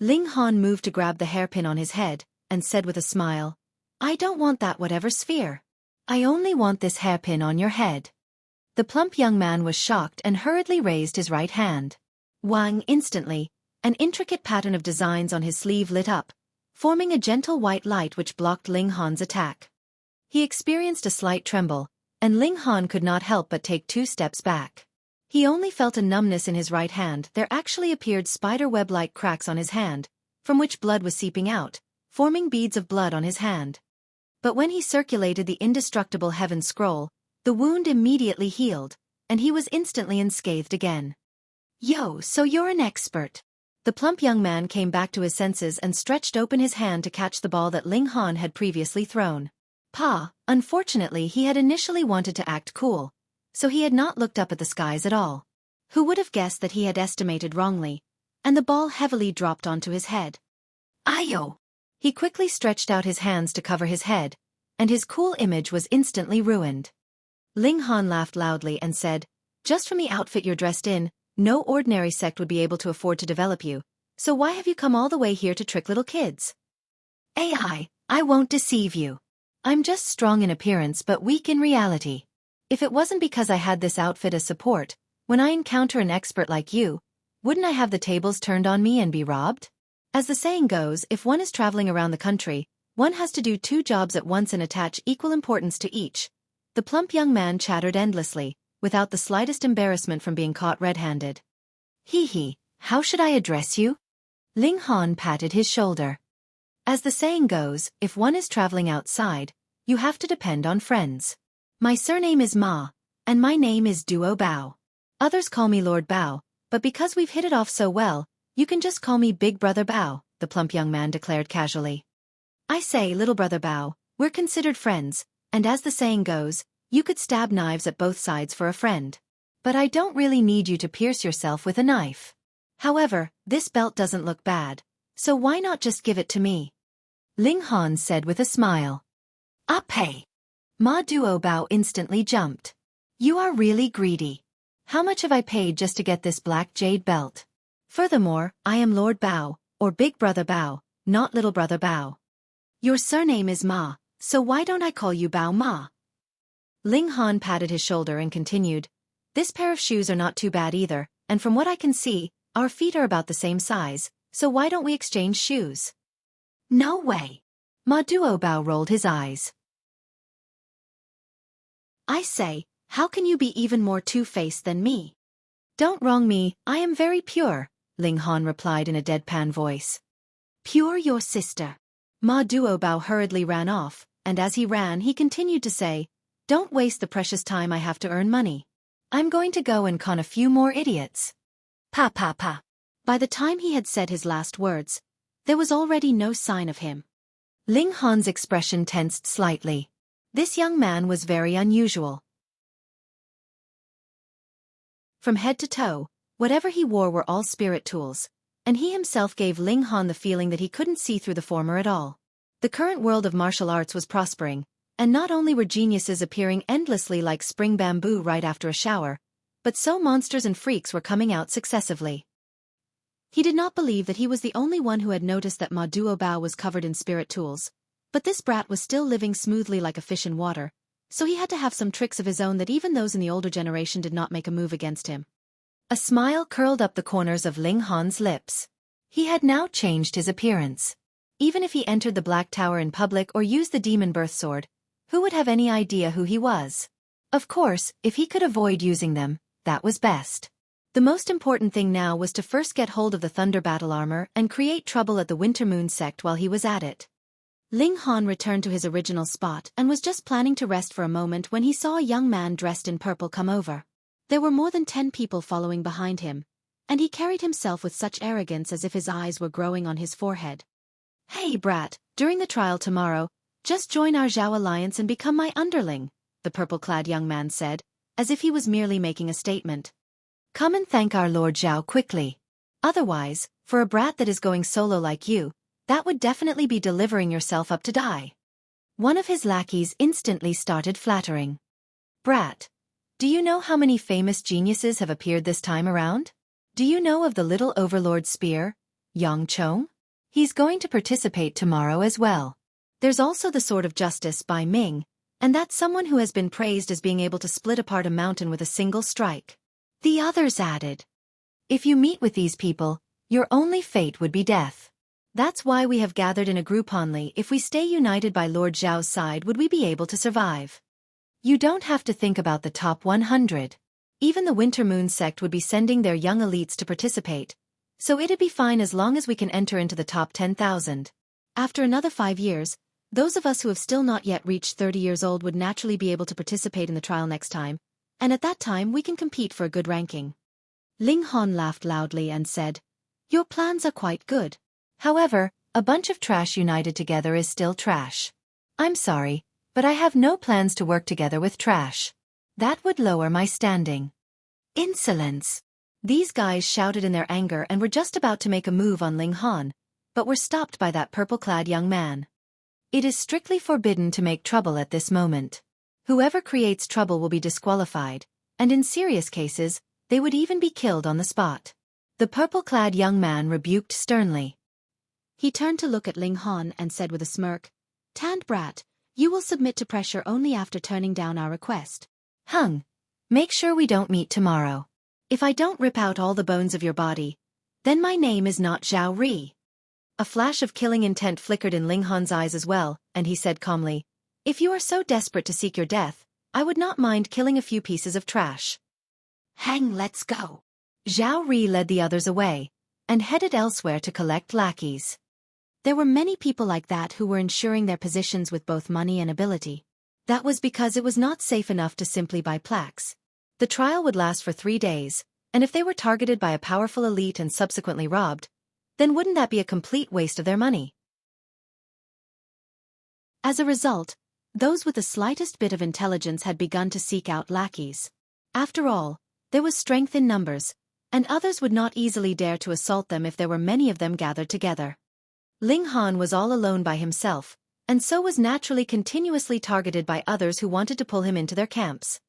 Ling Han moved to grab the hairpin on his head, and said with a smile, "I don't want that whatever sphere. I only want this hairpin on your head." The plump young man was shocked and hurriedly raised his right hand. Wang! Instantly, an intricate pattern of designs on his sleeve lit up, forming a gentle white light which blocked Ling Han's attack. He experienced a slight tremble, and Ling Han could not help but take 2 steps back. He only felt a numbness in his right hand. There actually appeared spider-web-like cracks on his hand, from which blood was seeping out, forming beads of blood on his hand. But when he circulated the indestructible heaven scroll, the wound immediately healed, and he was instantly unscathed again. "Yo, so you're an expert." The plump young man came back to his senses and stretched open his hand to catch the ball that Ling Han had previously thrown. Unfortunately he had initially wanted to act cool, so he had not looked up at the skies at all. Who would have guessed that he had estimated wrongly, and the ball heavily dropped onto his head. "Ayo!" He quickly stretched out his hands to cover his head, and his cool image was instantly ruined. Ling Han laughed loudly and said, "Just from the outfit you're dressed in, no ordinary sect would be able to afford to develop you, so why have you come all the way here to trick little kids?" I won't deceive you. I'm just strong in appearance but weak in reality. If it wasn't because I had this outfit as support, when I encounter an expert like you, wouldn't I have the tables turned on me and be robbed? As the saying goes, if one is traveling around the country, one has to do 2 jobs at once and attach equal importance to each. The plump young man chattered endlessly, without the slightest embarrassment from being caught red-handed. How should I address you?" Ling Han patted his shoulder. As the saying goes, if one is traveling outside, you have to depend on friends. My surname is Ma, and my name is Duo Bao. Others call me Lord Bao, but because we've hit it off so well, you can just call me Big Brother Bao, the plump young man declared casually. "I say, Little Brother Bao, we're considered friends, and as the saying goes, you could stab knives at both sides for a friend. But I don't really need you to pierce yourself with a knife. However, this belt doesn't look bad, so why not just give it to me?" Ling Han said with a smile. "Up hey!" Ma Duo Bao instantly jumped. "You are really greedy. How much have I paid just to get this black jade belt? Furthermore, I am Lord Bao, or Big Brother Bao, not Little Brother Bao. Your surname is Ma, so why don't I call you Bao Ma?" Ling Han patted his shoulder and continued, "This pair of shoes are not too bad either, and from what I can see, our feet are about the same size, so why don't we exchange shoes?" "No way." Ma Duo Bao rolled his eyes. "I say, how can you be even more two-faced than me?" "Don't wrong me, I am very pure," Ling Han replied in a deadpan voice. "Pure your sister." Ma Duo Bao hurriedly ran off, and as he ran he continued to say, "Don't waste the precious time I have to earn money. I'm going to go and con a few more idiots." Pa. By the time he had said his last words, there was already no sign of him. Ling Han's expression tensed slightly. This young man was very unusual. From head to toe, whatever he wore were all spirit tools, and he himself gave Ling Han the feeling that he couldn't see through the former at all. The current world of martial arts was prospering, And not only were geniuses appearing endlessly like spring bamboo right after a shower, but so monsters and freaks were coming out successively. He did not believe that he was the only one who had noticed that Ma Duobao was covered in spirit tools, but this brat was still living smoothly like a fish in water, so he had to have some tricks of his own that even those in the older generation did not make a move against him. A smile curled up the corners of Ling Han's lips. He had now changed his appearance. Even if he entered the Black Tower in public or used the demon birth sword, who would have any idea who he was? Of course, if he could avoid using them, that was best. The most important thing now was to first get hold of the Thunder Battle Armor and create trouble at the Winter Moon sect while he was at it. Ling Han returned to his original spot and was just planning to rest for a moment when he saw a young man dressed in purple come over. There were more than 10 people following behind him, and he carried himself with such arrogance as if his eyes were growing on his forehead. "Hey brat, during the trial tomorrow, just join our Zhao alliance and become my underling," the purple-clad young man said, as if he was merely making a statement. "Come and thank our Lord Zhao quickly. Otherwise, for a brat that is going solo like you, that would definitely be delivering yourself up to die." One of his lackeys instantly started flattering. "Brat, do you know how many famous geniuses have appeared this time around? Do you know of the little overlord spear, Yang Chong? He's going to participate tomorrow as well. There's also the Sword of Justice by Ming, and that's someone who has been praised as being able to split apart a mountain with a single strike." The others added, "If you meet with these people, your only fate would be death. That's why we have gathered in a group only. If we stay united by Lord Zhao's side, would we be able to survive? You don't have to think about the top 100. Even the Winter Moon sect would be sending their young elites to participate, so it'd be fine as long as we can enter into the top 10,000. After another 5 years, those of us who have still not yet reached 30 years old would naturally be able to participate in the trial next time, and at that time we can compete for a good ranking." Ling Han laughed loudly and said, "Your plans are quite good. However, a bunch of trash united together is still trash. I'm sorry, but I have no plans to work together with trash. That would lower my standing." "Insolence!" These guys shouted in their anger and were just about to make a move on Ling Han, but were stopped by that purple-clad young man. "It is strictly forbidden to make trouble at this moment. Whoever creates trouble will be disqualified, and in serious cases, they would even be killed on the spot," the purple-clad young man rebuked sternly. He turned to look at Ling Han and said with a smirk, "Tanned brat, you will submit to pressure only after turning down our request. Make sure we don't meet tomorrow. If I don't rip out all the bones of your body, then my name is not Zhao Ri." A flash of killing intent flickered in Ling Han's eyes as well, and he said calmly, "If you are so desperate to seek your death, I would not mind killing a few pieces of trash." "Let's go." Zhao Ri led the others away, and headed elsewhere to collect lackeys. There were many people like that who were ensuring their positions with both money and ability. That was because it was not safe enough to simply buy plaques. The trial would last for 3 days, and if they were targeted by a powerful elite and subsequently robbed, then wouldn't that be a complete waste of their money? As a result, those with the slightest bit of intelligence had begun to seek out lackeys. After all, there was strength in numbers, and others would not easily dare to assault them if there were many of them gathered together. Ling Han was all alone by himself, and so was naturally continuously targeted by others who wanted to pull him into their camps.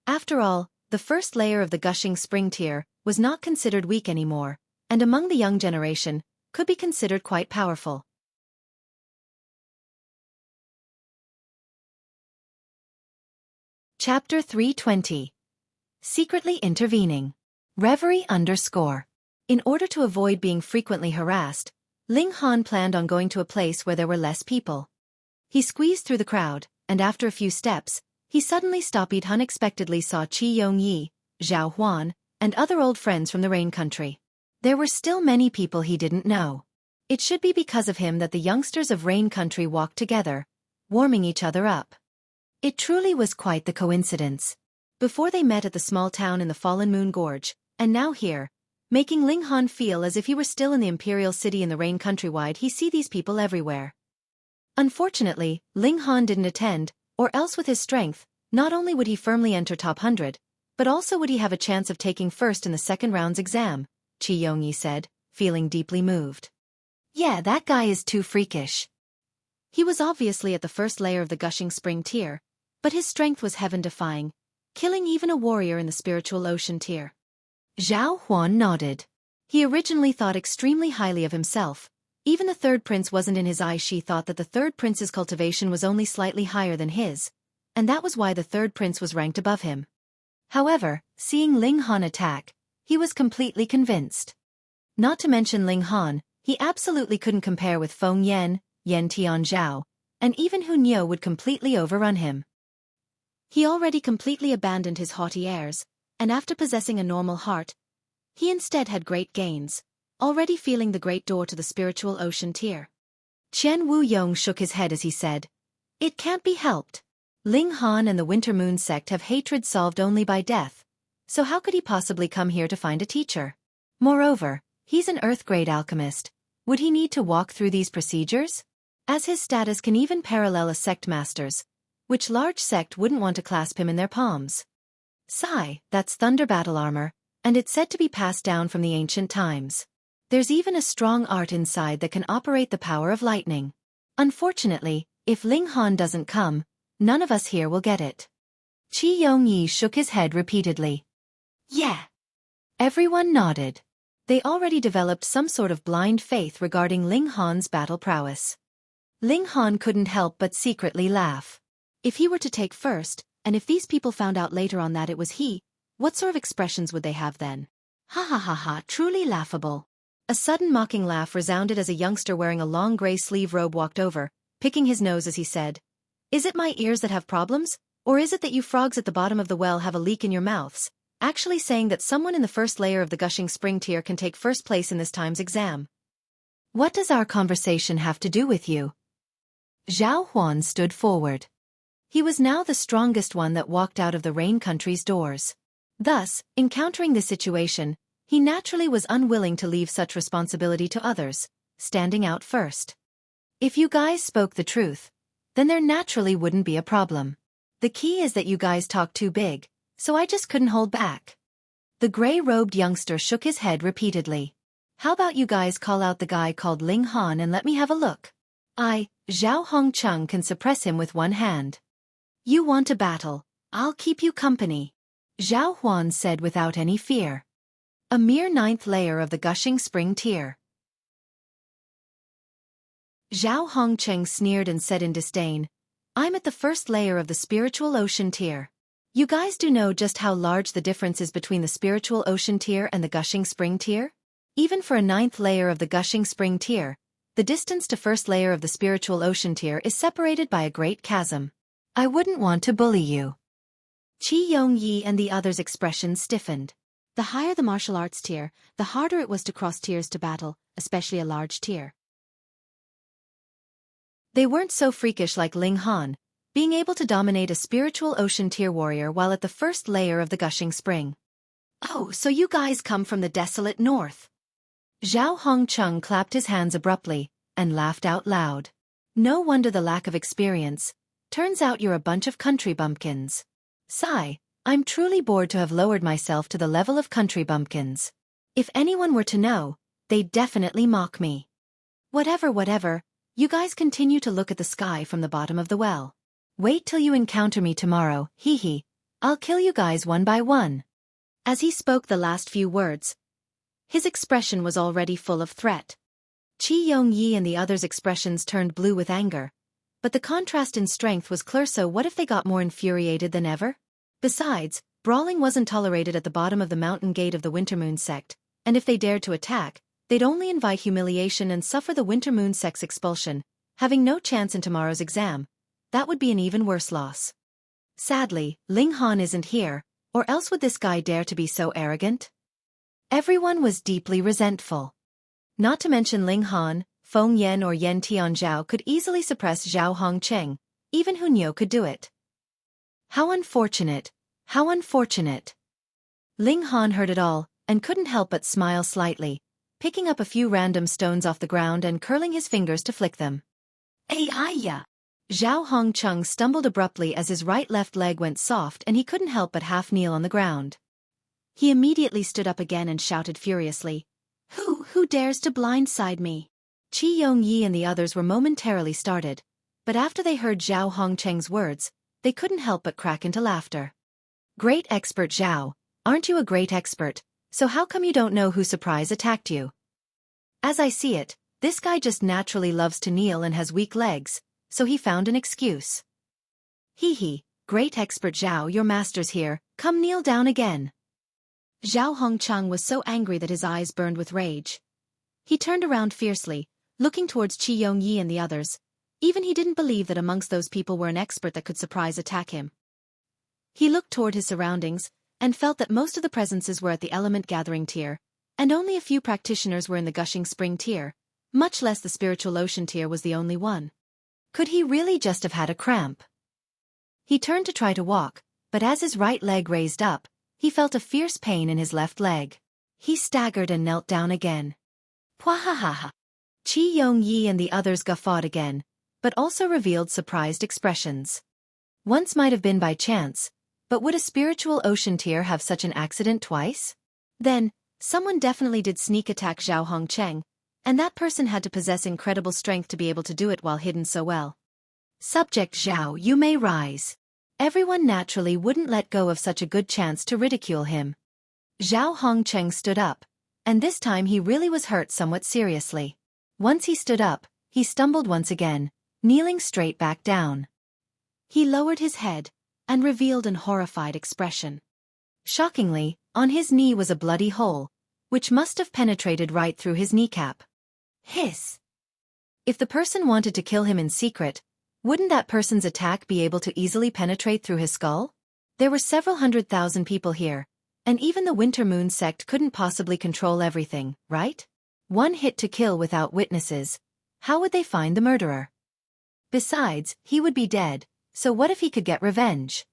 After all, the first layer of the gushing spring tier was not considered weak anymore, and among the young generation, could be considered quite powerful. Chapter 320. Secretly Intervening. Reverie _ In order to avoid being frequently harassed, Ling Han planned on going to a place where there were less people. He squeezed through the crowd, and after a few steps, he suddenly stopped and unexpectedly saw Qi Yongyi, Zhao Huan, and other old friends from the Rain Country. There were still many people he didn't know. It should be because of him that the youngsters of Rain Country walked together, warming each other up. It truly was quite the coincidence. Before they met at the small town in the Fallen Moon Gorge, and now here, making Ling Han feel as if he were still in the Imperial City in the Rain Countrywide. He see these people everywhere. Unfortunately, Ling Han didn't attend, or else with his strength, not only would he firmly enter top 100, but also would he have a chance of taking first in the second round's exam, Qi Yongyi said, feeling deeply moved. Yeah, that guy is too freakish. He was obviously at the first layer of the gushing spring tier, but his strength was heaven-defying, killing even a warrior in the spiritual ocean tier. Xiaofan nodded. He originally thought extremely highly of himself. Even the third prince wasn't in his eye. She thought that the third prince's cultivation was only slightly higher than his, and that was why the third prince was ranked above him. However, seeing Ling Han attack, he was completely convinced. Not to mention Ling Han, he absolutely couldn't compare with Feng Yan, Yan Tianzhao, and even Hu Niu would completely overrun him. He already completely abandoned his haughty airs, and after possessing a normal heart, he instead had great gains, already feeling the great door to the spiritual ocean tier. Chen Wuyong shook his head as he said, "It can't be helped. Ling Han and the Winter Moon sect have hatred solved only by death, so how could he possibly come here to find a teacher? Moreover, he's an Earth-grade alchemist. Would he need to walk through these procedures? As his status can even parallel a sect master's, which large sect wouldn't want to clasp him in their palms? Sigh, that's thunder battle armor, and it's said to be passed down from the ancient times. There's even a strong art inside that can operate the power of lightning. Unfortunately, if Ling Han doesn't come, none of us here will get it." Qi Yongyi shook his head repeatedly. "Yeah." Everyone nodded. They already developed some sort of blind faith regarding Ling Han's battle prowess. Ling Han couldn't help but secretly laugh. If he were to take first, and if these people found out later on that it was he, what sort of expressions would they have then? Ha ha ha ha, truly laughable. A sudden mocking laugh resounded as a youngster wearing a long gray sleeve robe walked over, picking his nose as he said, "Is it my ears that have problems, or is it that you frogs at the bottom of the well have a leak in your mouths?" Actually saying that someone in the first layer of the gushing spring tier can take first place in this time's exam. What does our conversation have to do with you? Zhao Huan stood forward. He was now the strongest one that walked out of the Rain Country's doors. Thus, encountering this situation, he naturally was unwilling to leave such responsibility to others, standing out first. If you guys spoke the truth, then there naturally wouldn't be a problem. The key is that you guys talk too big, so I just couldn't hold back. The gray-robed youngster shook his head repeatedly. How about you guys call out the guy called Ling Han and let me have a look? Zhao Hongcheng can suppress him with one hand. You want a battle? I'll keep you company, Zhao Huan said without any fear. A mere 9th layer of the gushing spring tier. Zhao Hongcheng sneered and said in disdain, I'm at the first layer of the spiritual ocean tier. You guys do know just how large the difference is between the spiritual ocean tier and the gushing spring tier? Even for a 9th layer of the gushing spring tier, the distance to first layer of the spiritual ocean tier is separated by a great chasm. I wouldn't want to bully you. Qi Yongyi and the others' expressions stiffened. The higher the martial arts tier, the harder it was to cross tiers to battle, especially a large tier. They weren't so freakish like Ling Han, being able to dominate a spiritual ocean tier warrior while at the first layer of the gushing spring. Oh, so you guys come from the desolate north. Zhao Hongcheng clapped his hands abruptly, and laughed out loud. No wonder the lack of experience. Turns out you're a bunch of country bumpkins. Sigh, I'm truly bored to have lowered myself to the level of country bumpkins. If anyone were to know, they'd definitely mock me. Whatever, you guys continue to look at the sky from the bottom of the well. Wait till you encounter me tomorrow, hee. I'll kill you guys one by one. As he spoke the last few words, his expression was already full of threat. Qi Yongyi and the others' expressions turned blue with anger. But the contrast in strength was clear, so what if they got more infuriated than ever? Besides, brawling wasn't tolerated at the bottom of the mountain gate of the Wintermoon sect, and if they dared to attack, they'd only invite humiliation and suffer the Wintermoon sect's expulsion, having no chance in tomorrow's exam. That would be an even worse loss. Sadly, Ling Han isn't here, or else would this guy dare to be so arrogant? Everyone was deeply resentful. Not to mention Ling Han, Feng Yan or Yan Tianzhao could easily suppress Zhao Hongcheng, even Hu Niu could do it. How unfortunate, how unfortunate. Ling Han heard it all, and couldn't help but smile slightly, picking up a few random stones off the ground and curling his fingers to flick them. Ayaya! Zhao Hongcheng stumbled abruptly as his right-left leg went soft and he couldn't help but half kneel on the ground. He immediately stood up again and shouted furiously, Who dares to blindside me? Qi Yongyi and the others were momentarily startled, but after they heard Zhao Hongcheng's words, they couldn't help but crack into laughter. Great expert Zhao, aren't you a great expert? So how come you don't know who surprise attacked you? As I see it, this guy just naturally loves to kneel and has weak legs, so he found an excuse. Hee hee, great expert Zhao, your master's here, come kneel down again. Zhao Hongcheng was so angry that his eyes burned with rage. He turned around fiercely, looking towards Qi Yongyi and the others. Even he didn't believe that amongst those people were an expert that could surprise attack him. He looked toward his surroundings, and felt that most of the presences were at the element gathering tier, and only a few practitioners were in the gushing spring tier, much less the spiritual ocean tier was the only one. Could he really just have had a cramp? He turned to try to walk, but as his right leg raised up, he felt a fierce pain in his left leg. He staggered and knelt down again. Pwahahaha. Qi Yongyi and the others guffawed again, but also revealed surprised expressions. Once might have been by chance, but would a spiritual ocean tier have such an accident twice? Then, someone definitely did sneak attack Zhao Hongcheng, and that person had to possess incredible strength to be able to do it while hidden so well. Subject Zhao, you may rise. Everyone naturally wouldn't let go of such a good chance to ridicule him. Zhao Hongcheng stood up, and this time he really was hurt somewhat seriously. Once he stood up, he stumbled once again, kneeling straight back down. He lowered his head, and revealed an horrified expression. Shockingly, on his knee was a bloody hole, which must have penetrated right through his kneecap. Hiss! If the person wanted to kill him in secret, wouldn't that person's attack be able to easily penetrate through his skull? There were several 100,000 people here, and even the Winter Moon sect couldn't possibly control everything, right? One hit to kill without witnesses. How would they find the murderer? Besides, he would be dead, so what if he could get revenge?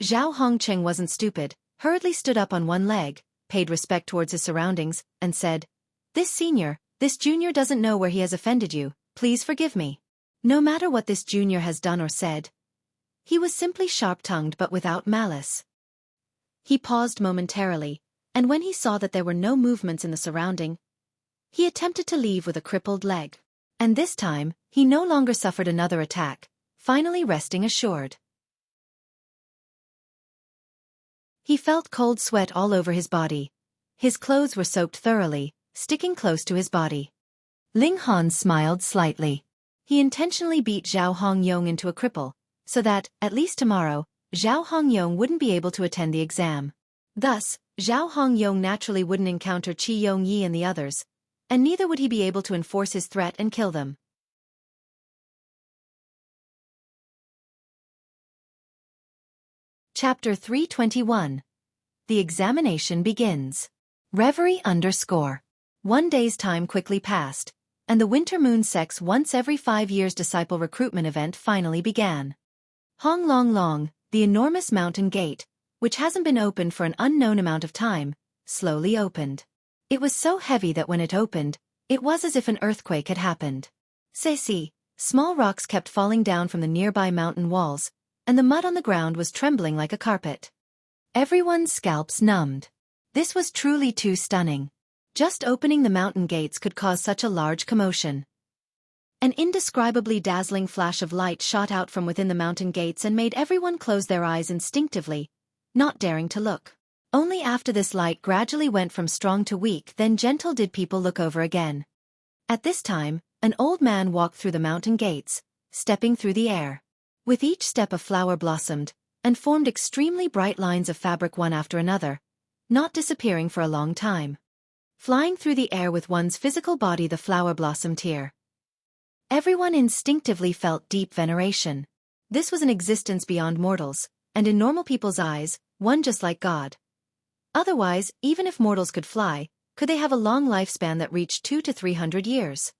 Zhao Hongcheng wasn't stupid, hurriedly stood up on one leg, paid respect towards his surroundings, and said, this junior doesn't know where he has offended you, please forgive me. No matter what this junior has done or said, he was simply sharp-tongued but without malice. He paused momentarily, and when he saw that there were no movements in the surrounding, he attempted to leave with a crippled leg. And this time, he no longer suffered another attack, finally resting assured. He felt cold sweat all over his body. His clothes were soaked thoroughly, sticking close to his body. Ling Han smiled slightly. He intentionally beat Zhao Hongyong into a cripple, so that, at least tomorrow, Zhao Hongyong wouldn't be able to attend the exam. Thus, Zhao Hongyong naturally wouldn't encounter Qi Yongyi and the others, and neither would he be able to enforce his threat and kill them. Chapter 321. The examination begins. Reverie _. 1 day's time quickly passed, and the Winter Moon sect's once every 5 years disciple recruitment event finally began. Hong Long Long, the enormous mountain gate, which hasn't been opened for an unknown amount of time, slowly opened. It was so heavy that when it opened, it was as if an earthquake had happened. See, small rocks kept falling down from the nearby mountain walls, and the mud on the ground was trembling like a carpet. Everyone's scalps numbed. This was truly too stunning. Just opening the mountain gates could cause such a large commotion. An indescribably dazzling flash of light shot out from within the mountain gates and made everyone close their eyes instinctively, not daring to look. Only after this light gradually went from strong to weak, then gentle, did people look over again. At this time, an old man walked through the mountain gates, stepping through the air. With each step a flower blossomed, and formed extremely bright lines of fabric one after another, not disappearing for a long time. Flying through the air with one's physical body, the flower blossomed here. Everyone instinctively felt deep veneration. This was an existence beyond mortals, and in normal people's eyes, one just like God. Otherwise, even if mortals could fly, could they have a long lifespan that reached 200 to 300 years?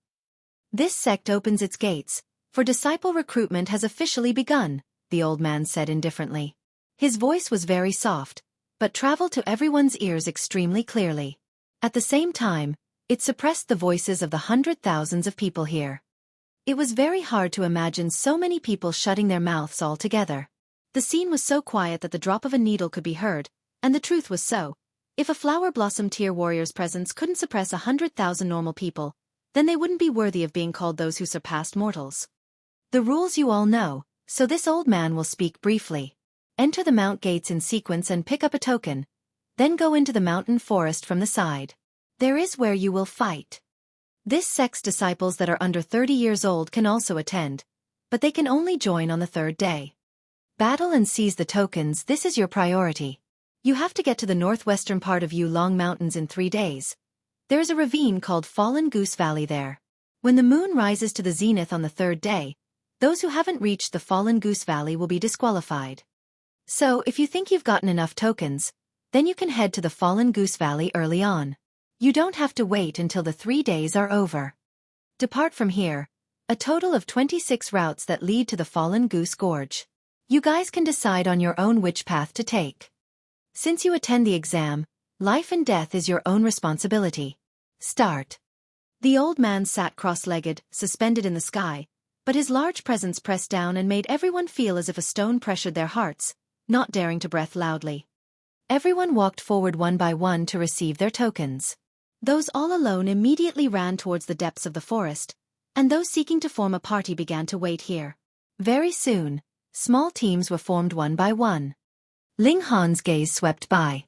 This sect opens its gates, for disciple recruitment has officially begun, the old man said indifferently. His voice was very soft, but traveled to everyone's ears extremely clearly. At the same time, it suppressed the voices of the 100,000s of people here. It was very hard to imagine so many people shutting their mouths altogether. The scene was so quiet that the drop of a needle could be heard, and the truth was so. If a flower blossom tier warrior's presence couldn't suppress 100,000 normal people, then they wouldn't be worthy of being called those who surpassed mortals. The rules you all know, so this old man will speak briefly. Enter the mount gates in sequence and pick up a token, then go into the mountain forest from the side. There is where you will fight. This sect's disciples that are under 30 years old can also attend, but they can only join on the third day. Battle and seize the tokens. This is your priority. You have to get to the northwestern part of Long Mountains in 3 days. There is a ravine called Fallen Goose Valley there. When the moon rises to the zenith on the third day, those who haven't reached the Fallen Goose Valley will be disqualified. So, if you think you've gotten enough tokens, then you can head to the Fallen Goose Valley early on. You don't have to wait until the 3 days are over. Depart from here. A total of 26 routes that lead to the Fallen Goose Gorge. You guys can decide on your own which path to take. Since you attend the exam, life and death is your own responsibility. Start. The old man sat cross-legged, suspended in the sky, but his large presence pressed down and made everyone feel as if a stone pressured their hearts, not daring to breath loudly. Everyone walked forward one by one to receive their tokens. Those all alone immediately ran towards the depths of the forest, and those seeking to form a party began to wait here. Very soon, small teams were formed one by one. Ling Han's gaze swept by.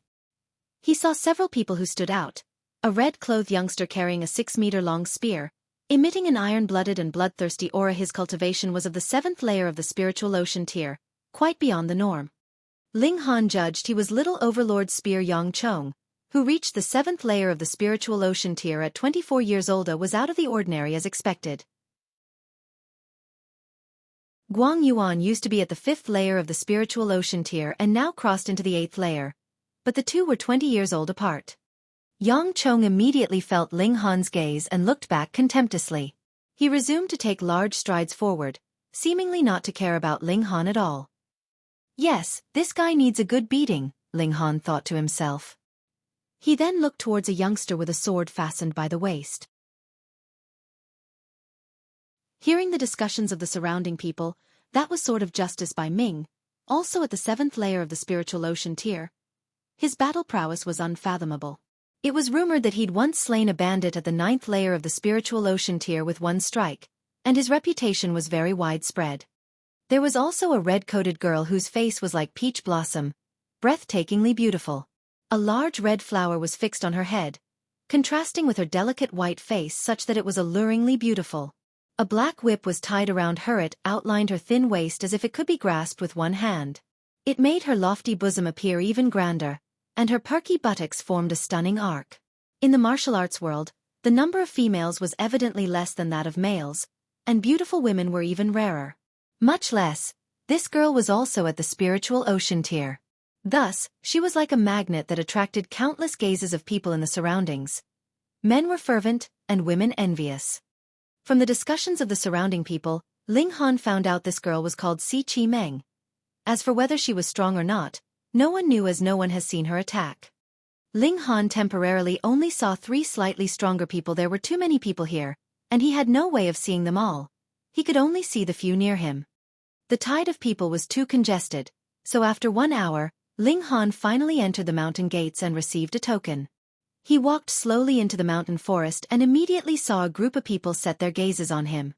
He saw several people who stood out. A red-clothed youngster carrying a 6-meter-long spear, emitting an iron-blooded and bloodthirsty aura. His cultivation was of the 7th layer of the spiritual ocean tier, quite beyond the norm. Ling Han judged he was Little Overlord Spear Yang Chong, who reached the 7th layer of the spiritual ocean tier at 24 years old. Was out of the ordinary as expected. Guang Yuan used to be at the 5th layer of the spiritual ocean tier and now crossed into the 8th layer, but the two were 20 years old apart. Yang Chong immediately felt Ling Han's gaze and looked back contemptuously. He resumed to take large strides forward, seemingly not to care about Ling Han at all. Yes, this guy needs a good beating, Ling Han thought to himself. He then looked towards a youngster with a sword fastened by the waist. Hearing the discussions of the surrounding people, that was sort of justice by Ming, also at the 7th layer of the spiritual ocean tier. His battle prowess was unfathomable. It was rumored that he'd once slain a bandit at the 9th layer of the spiritual ocean tier with one strike, and his reputation was very widespread. There was also a red-coated girl whose face was like peach blossom, breathtakingly beautiful. A large red flower was fixed on her head, contrasting with her delicate white face such that it was alluringly beautiful. A black whip was tied around her. It outlined her thin waist as if it could be grasped with one hand. It made her lofty bosom appear even grander, and her perky buttocks formed a stunning arc. In the martial arts world, the number of females was evidently less than that of males, and beautiful women were even rarer. Much less, this girl was also at the spiritual ocean tier. Thus, she was like a magnet that attracted countless gazes of people in the surroundings. Men were fervent, and women envious. From the discussions of the surrounding people, Ling Han found out this girl was called Si Chi Meng. As for whether she was strong or not, no one knew, as no one has seen her attack. Ling Han temporarily only saw 3 slightly stronger people. There were too many people here, and he had no way of seeing them all. He could only see the few near him. The tide of people was too congested, so after 1 hour, Ling Han finally entered the mountain gates and received a token. He walked slowly into the mountain forest and immediately saw a group of people set their gazes on him.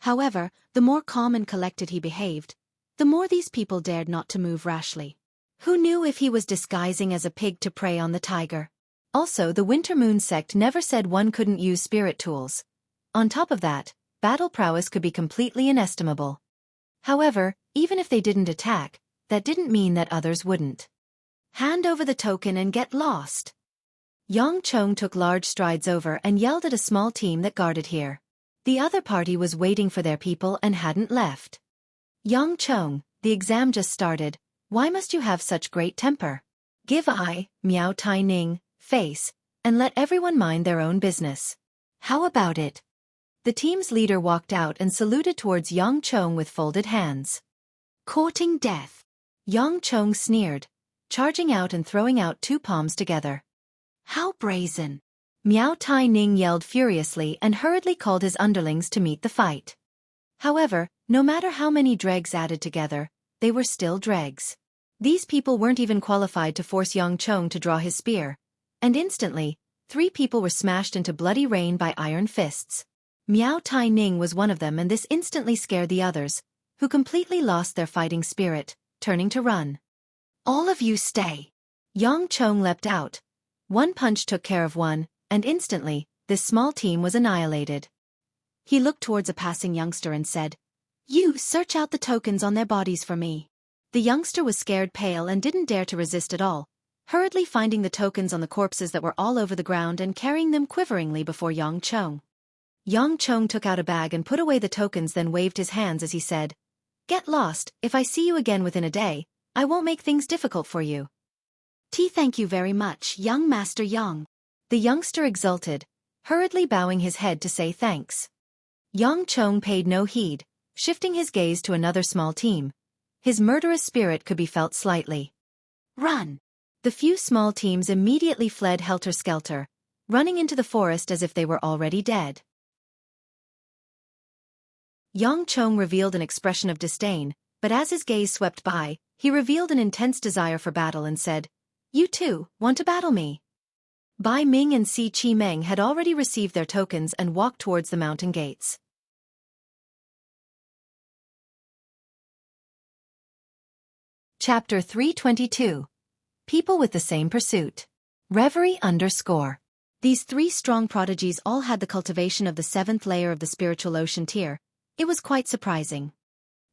However, the more calm and collected he behaved, the more these people dared not to move rashly. Who knew if he was disguising as a pig to prey on the tiger? Also, the Winter Moon sect never said one couldn't use spirit tools. On top of that, battle prowess could be completely inestimable. However, even if they didn't attack, that didn't mean that others wouldn't. Hand over the token and get lost. Yang Chong took large strides over and yelled at a small team that guarded here. The other party was waiting for their people and hadn't left. Yang Chong, the exam just started. Why must you have such great temper? Give eye, Miao Tai Ning, face, and let everyone mind their own business. How about it? The team's leader walked out and saluted towards Yang Chong with folded hands. Courting death. Yang Chong sneered, charging out and throwing out 2 palms together. How brazen! Miao Tai Ning yelled furiously and hurriedly called his underlings to meet the fight. However, no matter how many dregs added together, they were still dregs. These people weren't even qualified to force Yang Chong to draw his spear, and instantly, 3 people were smashed into bloody rain by iron fists. Miao Tai Ning was one of them, and this instantly scared the others, who completely lost their fighting spirit, turning to run. "All of you stay." Yang Chong leapt out. One punch took care of one, and instantly, this small team was annihilated. He looked towards a passing youngster and said, "You search out the tokens on their bodies for me." The youngster was scared pale and didn't dare to resist at all, hurriedly finding the tokens on the corpses that were all over the ground and carrying them quiveringly before Yang Chong. Yang Chong took out a bag and put away the tokens, then waved his hands as he said, "Get lost. If I see you again within a day, I won't make things difficult for you." Thank you very much, young Master Yang." The youngster exulted, hurriedly bowing his head to say thanks. Yang Chong paid no heed, shifting his gaze to another small team. His murderous spirit could be felt slightly. "Run!" The few small teams immediately fled helter-skelter, running into the forest as if they were already dead. Yang Chong revealed an expression of disdain, but as his gaze swept by, he revealed an intense desire for battle and said, "You too, want to battle me?" Bai Ming and Si Chi Meng had already received their tokens and walked towards the mountain gates. Chapter 322. People with the same pursuit. Reverie _ These 3 strong prodigies all had the cultivation of the 7th layer of the spiritual ocean tier. It was quite surprising.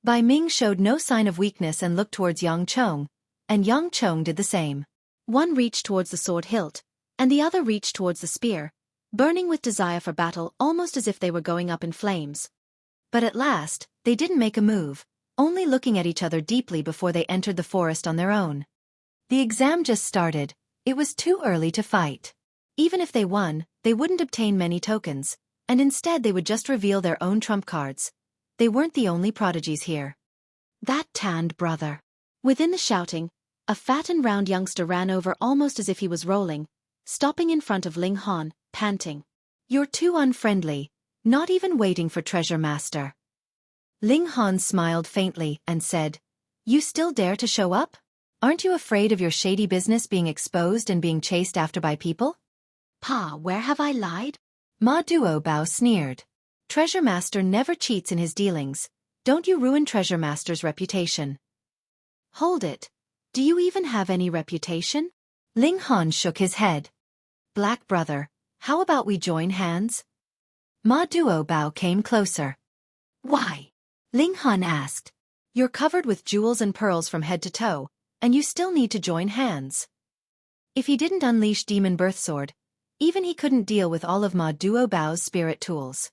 Bai Ming showed no sign of weakness and looked towards Yang Chong, and Yang Chong did the same. One reached towards the sword hilt, and the other reached towards the spear, burning with desire for battle almost as if they were going up in flames. But at last, they didn't make a move, only looking at each other deeply before they entered the forest on their own. The exam just started. It was too early to fight. Even if they won, they wouldn't obtain many tokens, and instead they would just reveal their own trump cards. They weren't the only prodigies here. That tanned brother. Within the shouting, a fat and round youngster ran over almost as if he was rolling, stopping in front of Ling Han, panting. "You're too unfriendly, not even waiting for Treasure Master." Ling Han smiled faintly and said, "You still dare to show up? Aren't you afraid of your shady business being exposed and being chased after by people?" "Pa, where have I lied?" Ma Duo Bao sneered. "Treasure Master never cheats in his dealings. Don't you ruin Treasure Master's reputation." "Hold it. Do you even have any reputation?" Ling Han shook his head. "Black brother, how about we join hands?" Ma Duo Bao came closer. "Why?" Ling Han asked. "You're covered with jewels and pearls from head to toe, and you still need to join hands." If he didn't unleash Demon Birthsword, even he couldn't deal with all of Ma Duo Bao's spirit tools.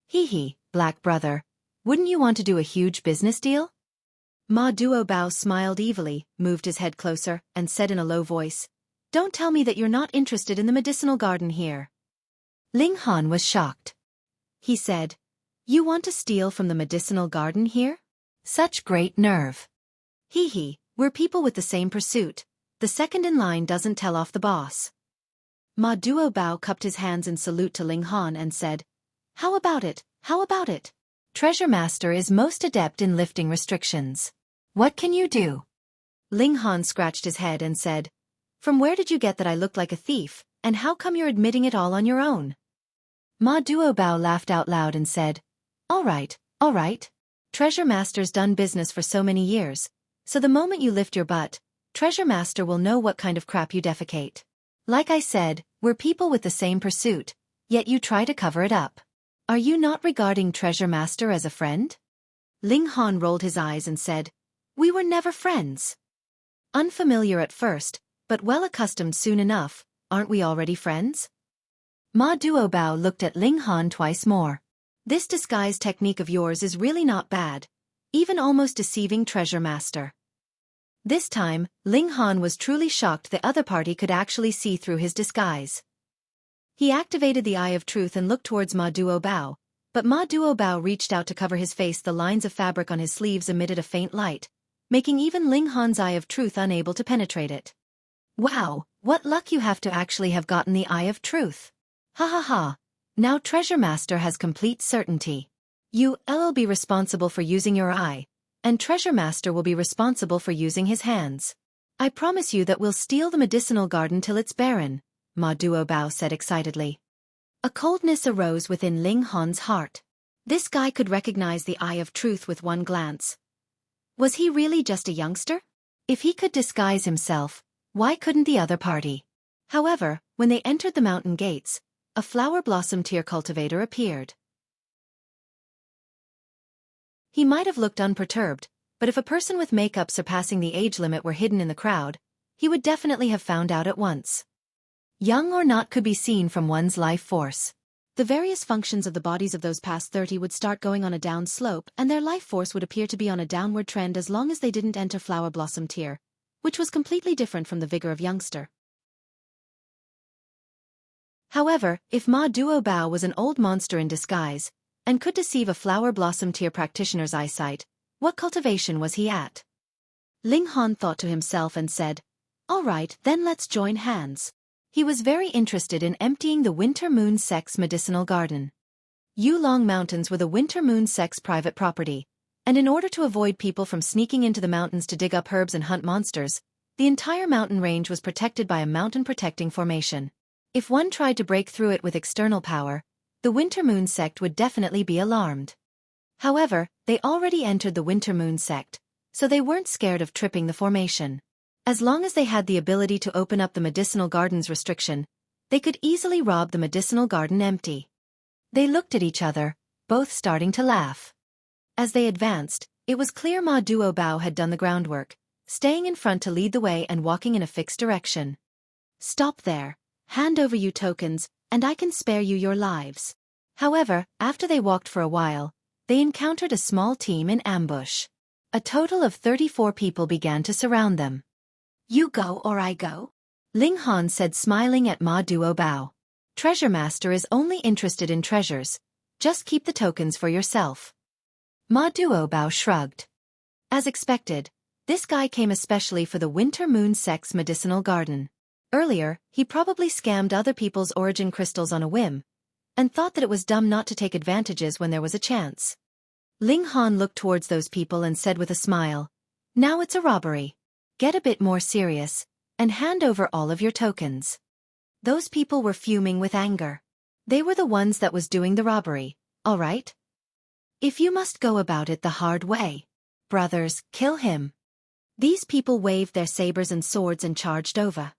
Hee, black brother, wouldn't you want to do a huge business deal?" Ma Duo Bao smiled evilly, moved his head closer, and said in a low voice, "Don't tell me that you're not interested in the medicinal garden here." Ling Han was shocked. He said, "You want to steal from the medicinal garden here? Such great nerve." Hee, we're people with the same pursuit. The second in line doesn't tell off the boss." Ma Duo Bao cupped his hands in salute to Ling Han and said, How about it? How about it? Treasure Master is most adept in lifting restrictions. What can you do?" Ling Han scratched his head and said, "From where did you get that I looked like a thief, and how come you're admitting it all on your own?" Ma Duo Bao laughed out loud and said, All right. Treasure Master's done business for so many years, so the moment you lift your butt, Treasure Master will know what kind of crap you defecate. Like I said, we're people with the same pursuit, yet you try to cover it up. Are you not regarding Treasure Master as a friend?" Ling Han rolled his eyes and said, "We were never friends." "Unfamiliar at first, but well accustomed soon enough, aren't we already friends?" Ma Duo Bao looked at Ling Han twice more. "This disguise technique of yours is really not bad, even almost deceiving Treasure Master." This time, Ling Han was truly shocked the other party could actually see through his disguise. He activated the Eye of Truth and looked towards Ma Duo Bao, but Ma Duo Bao reached out to cover his face. The lines of fabric on his sleeves emitted a faint light, making even Ling Han's Eye of Truth unable to penetrate it. "Wow, what luck you have to actually have gotten the Eye of Truth. Ha. Now Treasure Master has complete certainty. You'll be responsible for using your eye, and Treasure Master will be responsible for using his hands. I promise you that we'll steal the medicinal garden till it's barren. Ma Duobao said excitedly. A coldness arose within Ling Han's heart. This guy could recognize the eye of truth with one glance. Was he really just a youngster? If he could disguise himself, why couldn't the other party? However, when they entered the mountain gates, a flower blossom tier cultivator appeared. He might have looked unperturbed, but if a person with makeup surpassing the age limit were hidden in the crowd, he would definitely have found out at once. Young or not could be seen from one's life force. The various functions of the bodies of those past 30 would start going on a down slope, and their life force would appear to be on a downward trend as long as they didn't enter flower blossom tier, which was completely different from the vigor of youngster. However, if Ma Duobao was an old monster in disguise, and could deceive a flower blossom tier practitioner's eyesight, what cultivation was he at? Ling Han thought to himself and said, "All right, then let's join hands." He was very interested in emptying the Winter Moon Sect's medicinal garden. Yulong Mountains were the Winter Moon Sect's private property, and in order to avoid people from sneaking into the mountains to dig up herbs and hunt monsters, the entire mountain range was protected by a mountain-protecting formation. If one tried to break through it with external power, the Winter Moon Sect would definitely be alarmed. However, they already entered the Winter Moon Sect, so they weren't scared of tripping the formation. As long as they had the ability to open up the medicinal garden's restriction, they could easily rob the medicinal garden empty. They looked at each other, both starting to laugh. As they advanced, it was clear Ma Duobao had done the groundwork, staying in front to lead the way and walking in a fixed direction. "Stop there. Hand over you tokens, and I can spare you your lives." However, after they walked for a while, they encountered a small team in ambush. A total of 34 people began to surround them. "You go or I go?" Ling Han said, smiling at Ma Duobao. "Treasure Master is only interested in treasures. Just keep the tokens for yourself." Ma Duobao shrugged. As expected, this guy came especially for the Winter Moon Sect's medicinal garden. Earlier, he probably scammed other people's origin crystals on a whim, and thought that it was dumb not to take advantages when there was a chance. Ling Han looked towards those people and said with a smile, "Now it's a robbery. Get a bit more serious, and hand over all of your tokens." Those people were fuming with anger. They were the ones that was doing the robbery, all right? "If you must go about it the hard way, brothers, kill him." These people waved their sabers and swords and charged over.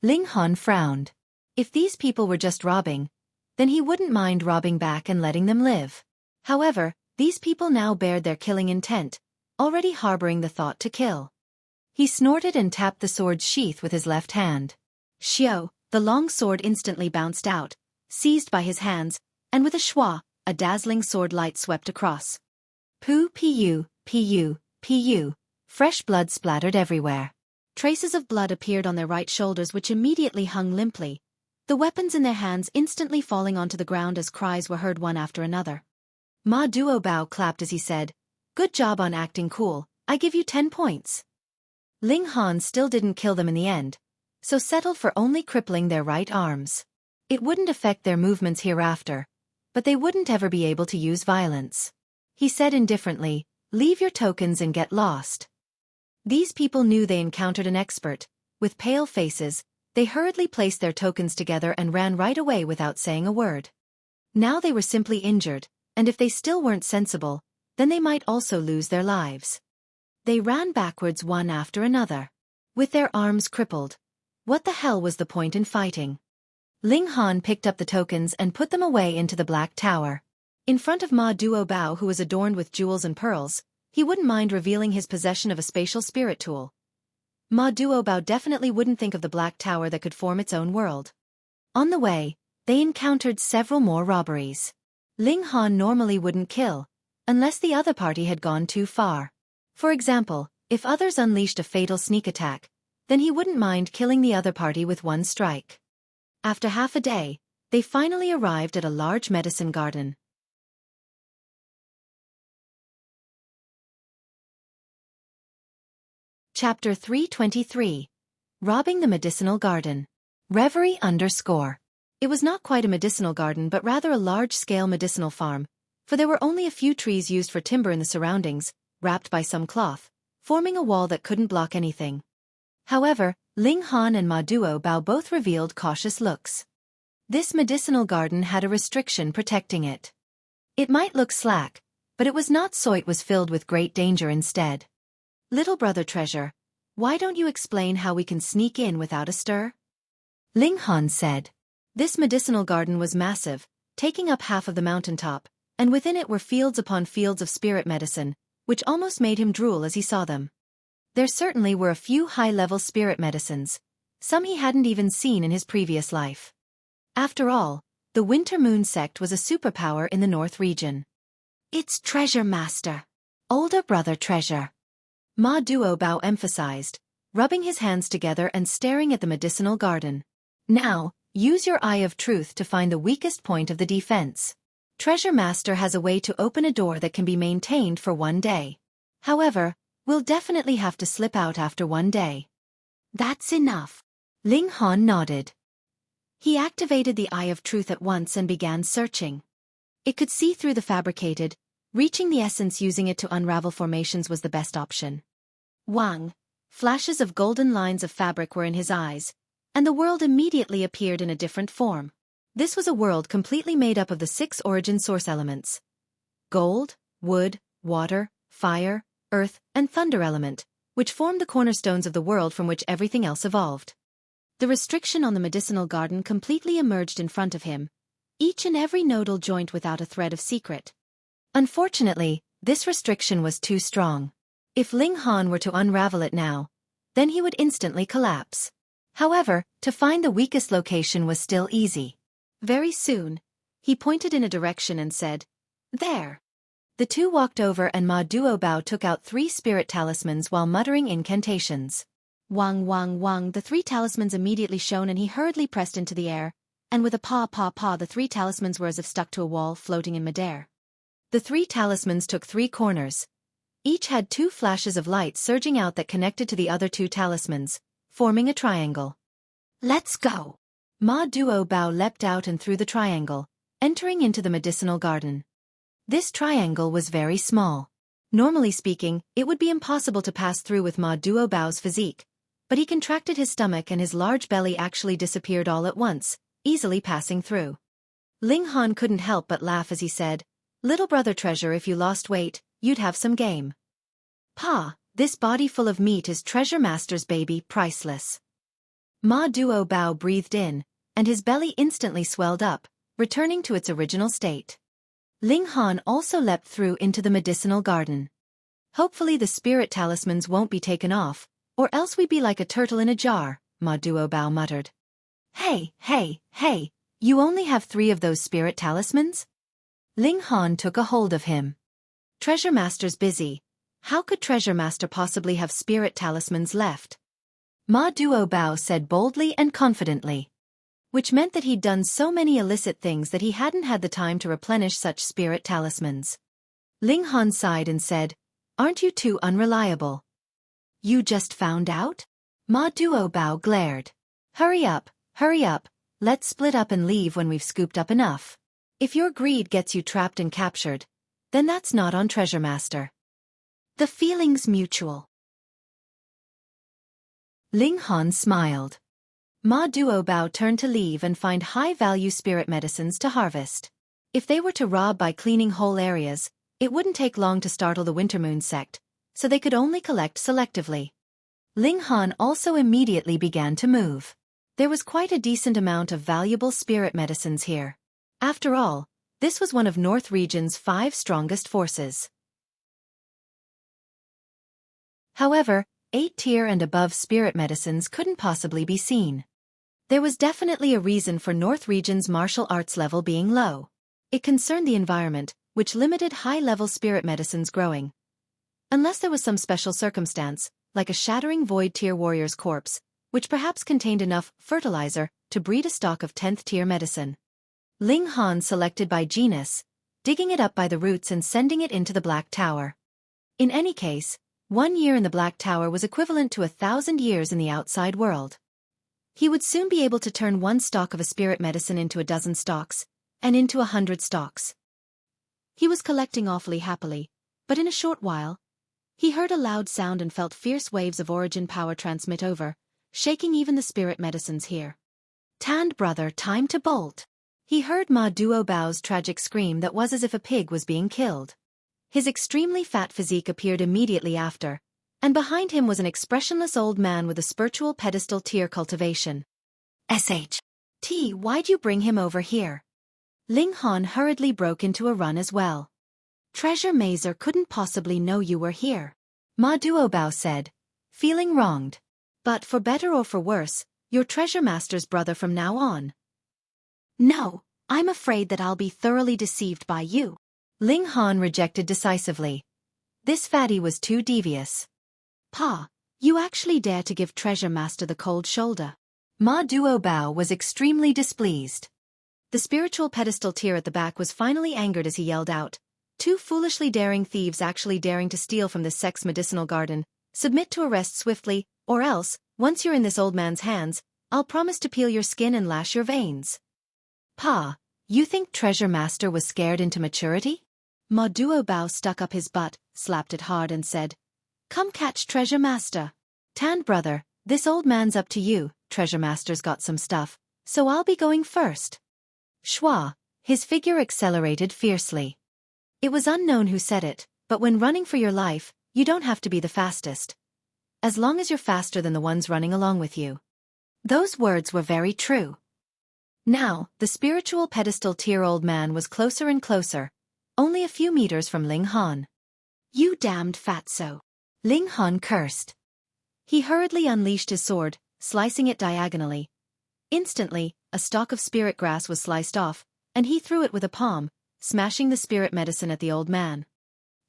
Ling Han frowned. If these people were just robbing, then he wouldn't mind robbing back and letting them live. However, these people now bared their killing intent, already harboring the thought to kill. He snorted and tapped the sword's sheath with his left hand. Xiao, the long sword instantly bounced out, seized by his hands, and with a schwa, a dazzling sword light swept across. Pu, pu, pu, pu. Fresh blood splattered everywhere. Traces of blood appeared on their right shoulders which immediately hung limply, the weapons in their hands instantly falling onto the ground as cries were heard one after another. Ma Duobao clapped as he said, "Good job on acting cool, I give you 10 points." Ling Han still didn't kill them in the end, so settled for only crippling their right arms. It wouldn't affect their movements hereafter, but they wouldn't ever be able to use violence. He said indifferently, "Leave your tokens and get lost." These people knew they encountered an expert. With pale faces, they hurriedly placed their tokens together and ran right away without saying a word. Now they were simply injured, and if they still weren't sensible, then they might also lose their lives. They ran backwards one after another. With their arms crippled. What the hell was the point in fighting? Ling Han picked up the tokens and put them away into the Black Tower. In front of Ma Duobao, who was adorned with jewels and pearls, he wouldn't mind revealing his possession of a spatial spirit tool. Ma Duobao definitely wouldn't think of the Black Tower that could form its own world. On the way, they encountered several more robberies. Ling Han normally wouldn't kill, unless the other party had gone too far. For example, if others unleashed a fatal sneak attack, then he wouldn't mind killing the other party with one strike. After half a day, they finally arrived at a large medicine garden. Chapter 323. Robbing the Medicinal Garden. Reverie _ It was not quite a medicinal garden but rather a large-scale medicinal farm, for there were only a few trees used for timber in the surroundings, wrapped by some cloth, forming a wall that couldn't block anything. However, Ling Han and Ma Duo both revealed cautious looks. This medicinal garden had a restriction protecting it. It might look slack, but it was not, so it was filled with great danger instead. Little brother treasure, why don't you explain how we can sneak in without a stir? Ling Han said. This medicinal garden was massive, taking up half of the mountaintop, and within it were fields upon fields of spirit medicine, which almost made him drool as he saw them. There certainly were a few high-level spirit medicines, some he hadn't even seen in his previous life. After all, the Winter Moon sect was a superpower in the North region. It's Treasure Master. Older brother treasure. Ma Duo emphasized, rubbing his hands together and staring at the medicinal garden. Now, use your eye of truth to find the weakest point of the defense. Treasure Master has a way to open a door that can be maintained for 1 day. However, we'll definitely have to slip out after 1 day. That's enough. Ling Han nodded. He activated the Eye of Truth at once and began searching. It could see through the fabricated, reaching the essence using it to unravel formations was the best option. Wang. Flashes of golden lines of fabric were in his eyes, and the world immediately appeared in a different form. This was a world completely made up of the 6 origin source elements: gold, wood, water, fire, earth, and thunder element, which formed the cornerstones of the world from which everything else evolved. The restriction on the medicinal garden completely emerged in front of him, each and every nodal joint without a thread of secret. Unfortunately, this restriction was too strong. If Ling Han were to unravel it now, then he would instantly collapse. However, to find the weakest location was still easy. Very soon, he pointed in a direction and said, "There." The two walked over and Ma Duo took out 3 spirit talismans while muttering incantations. Wang wang wang, the 3 talismans immediately shone and he hurriedly pressed into the air, and with a paw paw paw the 3 talismans were as if stuck to a wall floating in midair. The 3 talismans took 3 corners. Each had 2 flashes of light surging out that connected to the other 2 talismans, forming a triangle. Let's go! Ma Duo leapt out and through the triangle, entering into the medicinal garden. This triangle was very small. Normally speaking, it would be impossible to pass through with Ma Duo's physique, but he contracted his stomach and his large belly actually disappeared all at once, easily passing through. Ling Han couldn't help but laugh as he said, "Little brother treasure, if you lost weight, you'd have some game." "Pa, this body full of meat is Treasure Master's baby, priceless." Ma Duo breathed in, and his belly instantly swelled up, returning to its original state. Ling Han also leapt through into the medicinal garden. "Hopefully the spirit talismans won't be taken off, or else we be like a turtle in a jar," Ma Duo muttered. Hey, you only have 3 of those spirit talismans?" Ling Han took a hold of him. "Treasure Master's busy. How could Treasure Master possibly have spirit talismans left?" Ma Duo said boldly and confidently. Which meant that he'd done so many illicit things that he hadn't had the time to replenish such spirit talismans. Ling Han sighed and said, "Aren't you too unreliable?" "You just found out?" Ma Duo glared. Hurry up, let's split up and leave when we've scooped up enough. If your greed gets you trapped and captured, then that's not on Treasure Master." "The feeling's mutual." Ling Han smiled. Ma Duo turned to leave and find high-value spirit medicines to harvest. If they were to rob by cleaning whole areas, it wouldn't take long to startle the Wintermoon sect, so they could only collect selectively. Ling Han also immediately began to move. There was quite a decent amount of valuable spirit medicines here. After all, this was one of North Region's 5 strongest forces. However, 8-tier and above spirit medicines couldn't possibly be seen. There was definitely a reason for North Region's martial arts level being low. It concerned the environment, which limited high-level spirit medicines growing. Unless there was some special circumstance, like a shattering void-tier warrior's corpse, which perhaps contained enough fertilizer to breed a stock of 10th-tier medicine. Ling Han selected by genus, digging it up by the roots and sending it into the Black Tower. In any case, 1 year in the Black Tower was equivalent to 1,000 years in the outside world. He would soon be able to turn 1 stalk of a spirit medicine into 12 stalks, and into 100 stalks. He was collecting awfully happily, but in a short while, He heard a loud sound and felt fierce waves of origin power transmit over, shaking even the spirit medicines here. Tanned brother, time to bolt. He heard Ma Duobao's tragic scream that was as if a pig was being killed. His extremely fat physique appeared immediately after, and behind him was an expressionless old man with a spiritual pedestal tier cultivation. SHT, why'd you bring him over here? Ling Han hurriedly broke into a run as well. Treasure Mazer couldn't possibly know you were here, Ma Duobao said, feeling wronged. But for better or for worse, you're Treasure Master's brother from now on. No, I'm afraid that I'll be thoroughly deceived by you. Ling Han rejected decisively. This fatty was too devious. Pa, you actually dare to give Treasure Master the cold shoulder. Ma Duobao was extremely displeased. The spiritual pedestal tier at the back was finally angered as he yelled out, two foolishly daring thieves actually daring to steal from this sex medicinal garden, submit to arrest swiftly, or else, once you're in this old man's hands, I'll promise to peel your skin and lash your veins. Pa, you think Treasure Master was scared into maturity? Ma Duobao stuck up his butt, slapped it hard and said, come catch Treasure Master. Tanned brother, this old man's up to you, Treasure Master's got some stuff, so I'll be going first. Schwa, his figure accelerated fiercely. It was unknown who said it, but when running for your life, you don't have to be the fastest. As long as you're faster than the ones running along with you. Those words were very true. Now, the spiritual pedestal tier old man was closer and closer, only a few meters from Ling Han. You damned fatso. Ling Han cursed. He hurriedly unleashed his sword, slicing it diagonally. Instantly, a stalk of spirit grass was sliced off, and he threw it with a palm, smashing the spirit medicine at the old man.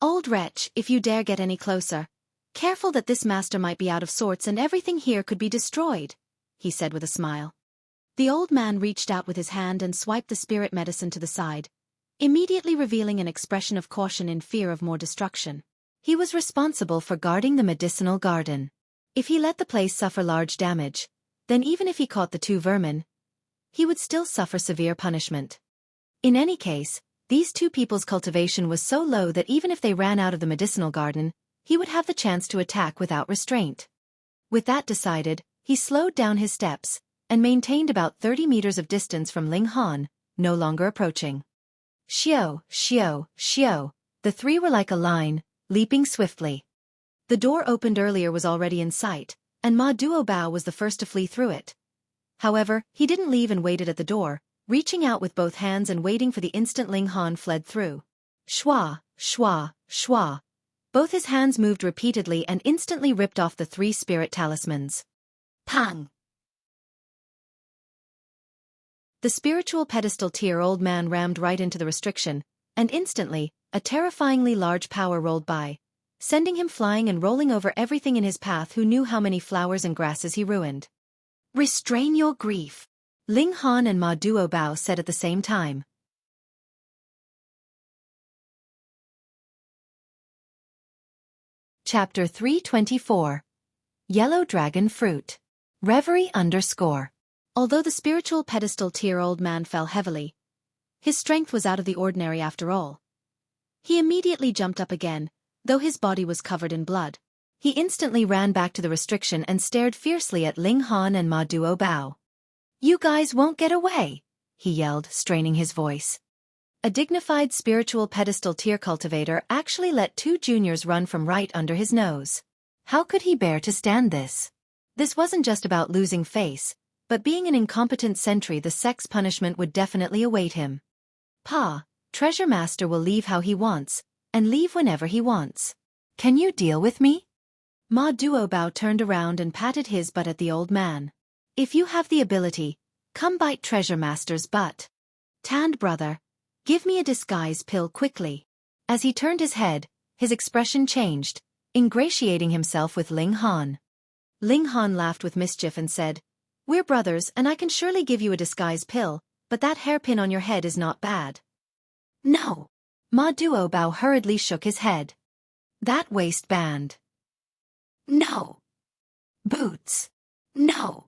Old wretch, if you dare get any closer. Careful that this master might be out of sorts and everything here could be destroyed, he said with a smile. The old man reached out with his hand and swiped the spirit medicine to the side, immediately revealing an expression of caution in fear of more destruction. He was responsible for guarding the medicinal garden. If he let the place suffer large damage, then even if he caught the two vermin, he would still suffer severe punishment. In any case, these two people's cultivation was so low that even if they ran out of the medicinal garden, he would have the chance to attack without restraint. With that decided, he slowed down his steps, and maintained about 30 meters of distance from Ling Han, no longer approaching. Xiao, Xiao, Xiao, the three were like a line, leaping swiftly. The door opened earlier was already in sight, and Ma Duobao was the first to flee through it. However, he didn't leave and waited at the door, reaching out with both hands and waiting for the instant Ling Han fled through. Schwa, schwa, schwa. Both his hands moved repeatedly and instantly ripped off the three spirit talismans. Pang! The spiritual pedestal tier old man rammed right into the restriction, and instantly, a terrifyingly large power rolled by, sending him flying and rolling over everything in his path. Who knew how many flowers and grasses he ruined? Restrain your grief, Ling Han and Ma Duobao said at the same time. Chapter 324. Yellow Dragon Fruit. Reverie _ Although the spiritual pedestal tier old man fell heavily, his strength was out of the ordinary after all. He immediately jumped up again, though his body was covered in blood. He instantly ran back to the restriction and stared fiercely at Ling Han and Ma Duobao. You guys won't get away, he yelled, straining his voice. A dignified spiritual pedestal tier cultivator actually let two juniors run from right under his nose. How could he bear to stand this? This wasn't just about losing face, but being an incompetent sentry. The sex punishment would definitely await him. Pa, Treasure Master will leave how he wants, and leave whenever he wants. Can you deal with me? Ma Duobao turned around and patted his butt at the old man. If you have the ability, come bite Treasure Master's butt. Tanned brother, give me a disguise pill quickly. As he turned his head, his expression changed, ingratiating himself with Ling Han. Ling Han laughed with mischief and said, We're brothers and I can surely give you a disguise pill, but that hairpin on your head is not bad. No. Ma Duobao hurriedly shook his head. That waistband. No. Boots. No.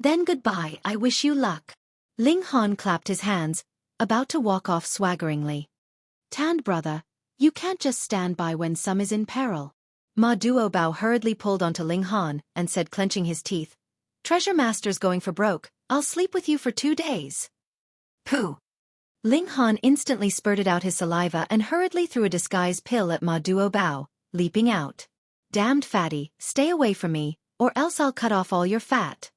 Then goodbye, I wish you luck. Ling Han clapped his hands, about to walk off swaggeringly. Tanned brother, you can't just stand by when some is in peril. Ma Duobao hurriedly pulled onto Ling Han and said, clenching his teeth, "Treasure Master's going for broke, I'll sleep with you for 2 days." Pooh. Ling Han instantly spurted out his saliva and hurriedly threw a disguise pill at Ma Duobao, leaping out. "Damned fatty, stay away from me, or else I'll cut off all your fat."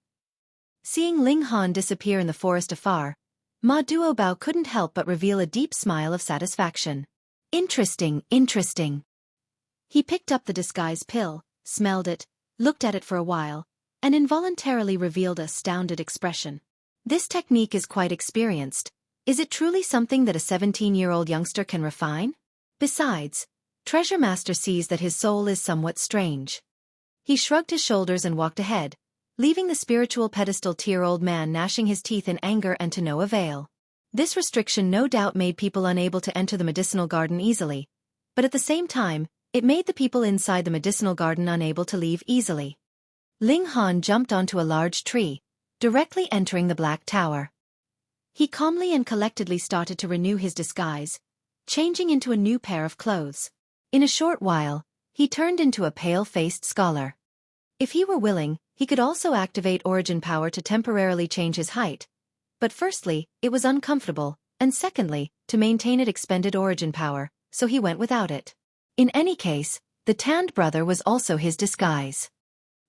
Seeing Ling Han disappear in the forest afar, Ma Duobao couldn't help but reveal a deep smile of satisfaction. "Interesting, interesting." He picked up the disguise pill, smelled it, looked at it for a while, and involuntarily revealed a astounded expression. "This technique is quite experienced. Is it truly something that a 17-year-old youngster can refine? Besides, Treasure Master sees that his soul is somewhat strange." He shrugged his shoulders and walked ahead, leaving the spiritual pedestal-tier-old man gnashing his teeth in anger and to no avail. This restriction no doubt made people unable to enter the medicinal garden easily, but at the same time, it made the people inside the medicinal garden unable to leave easily. Ling Han jumped onto a large tree, directly entering the Black Tower. He calmly and collectedly started to renew his disguise, changing into a new pair of clothes. In a short while, he turned into a pale-faced scholar. If he were willing, he could also activate origin power to temporarily change his height. But firstly, it was uncomfortable, and secondly, to maintain it expended origin power, so he went without it. In any case, the tanned brother was also his disguise.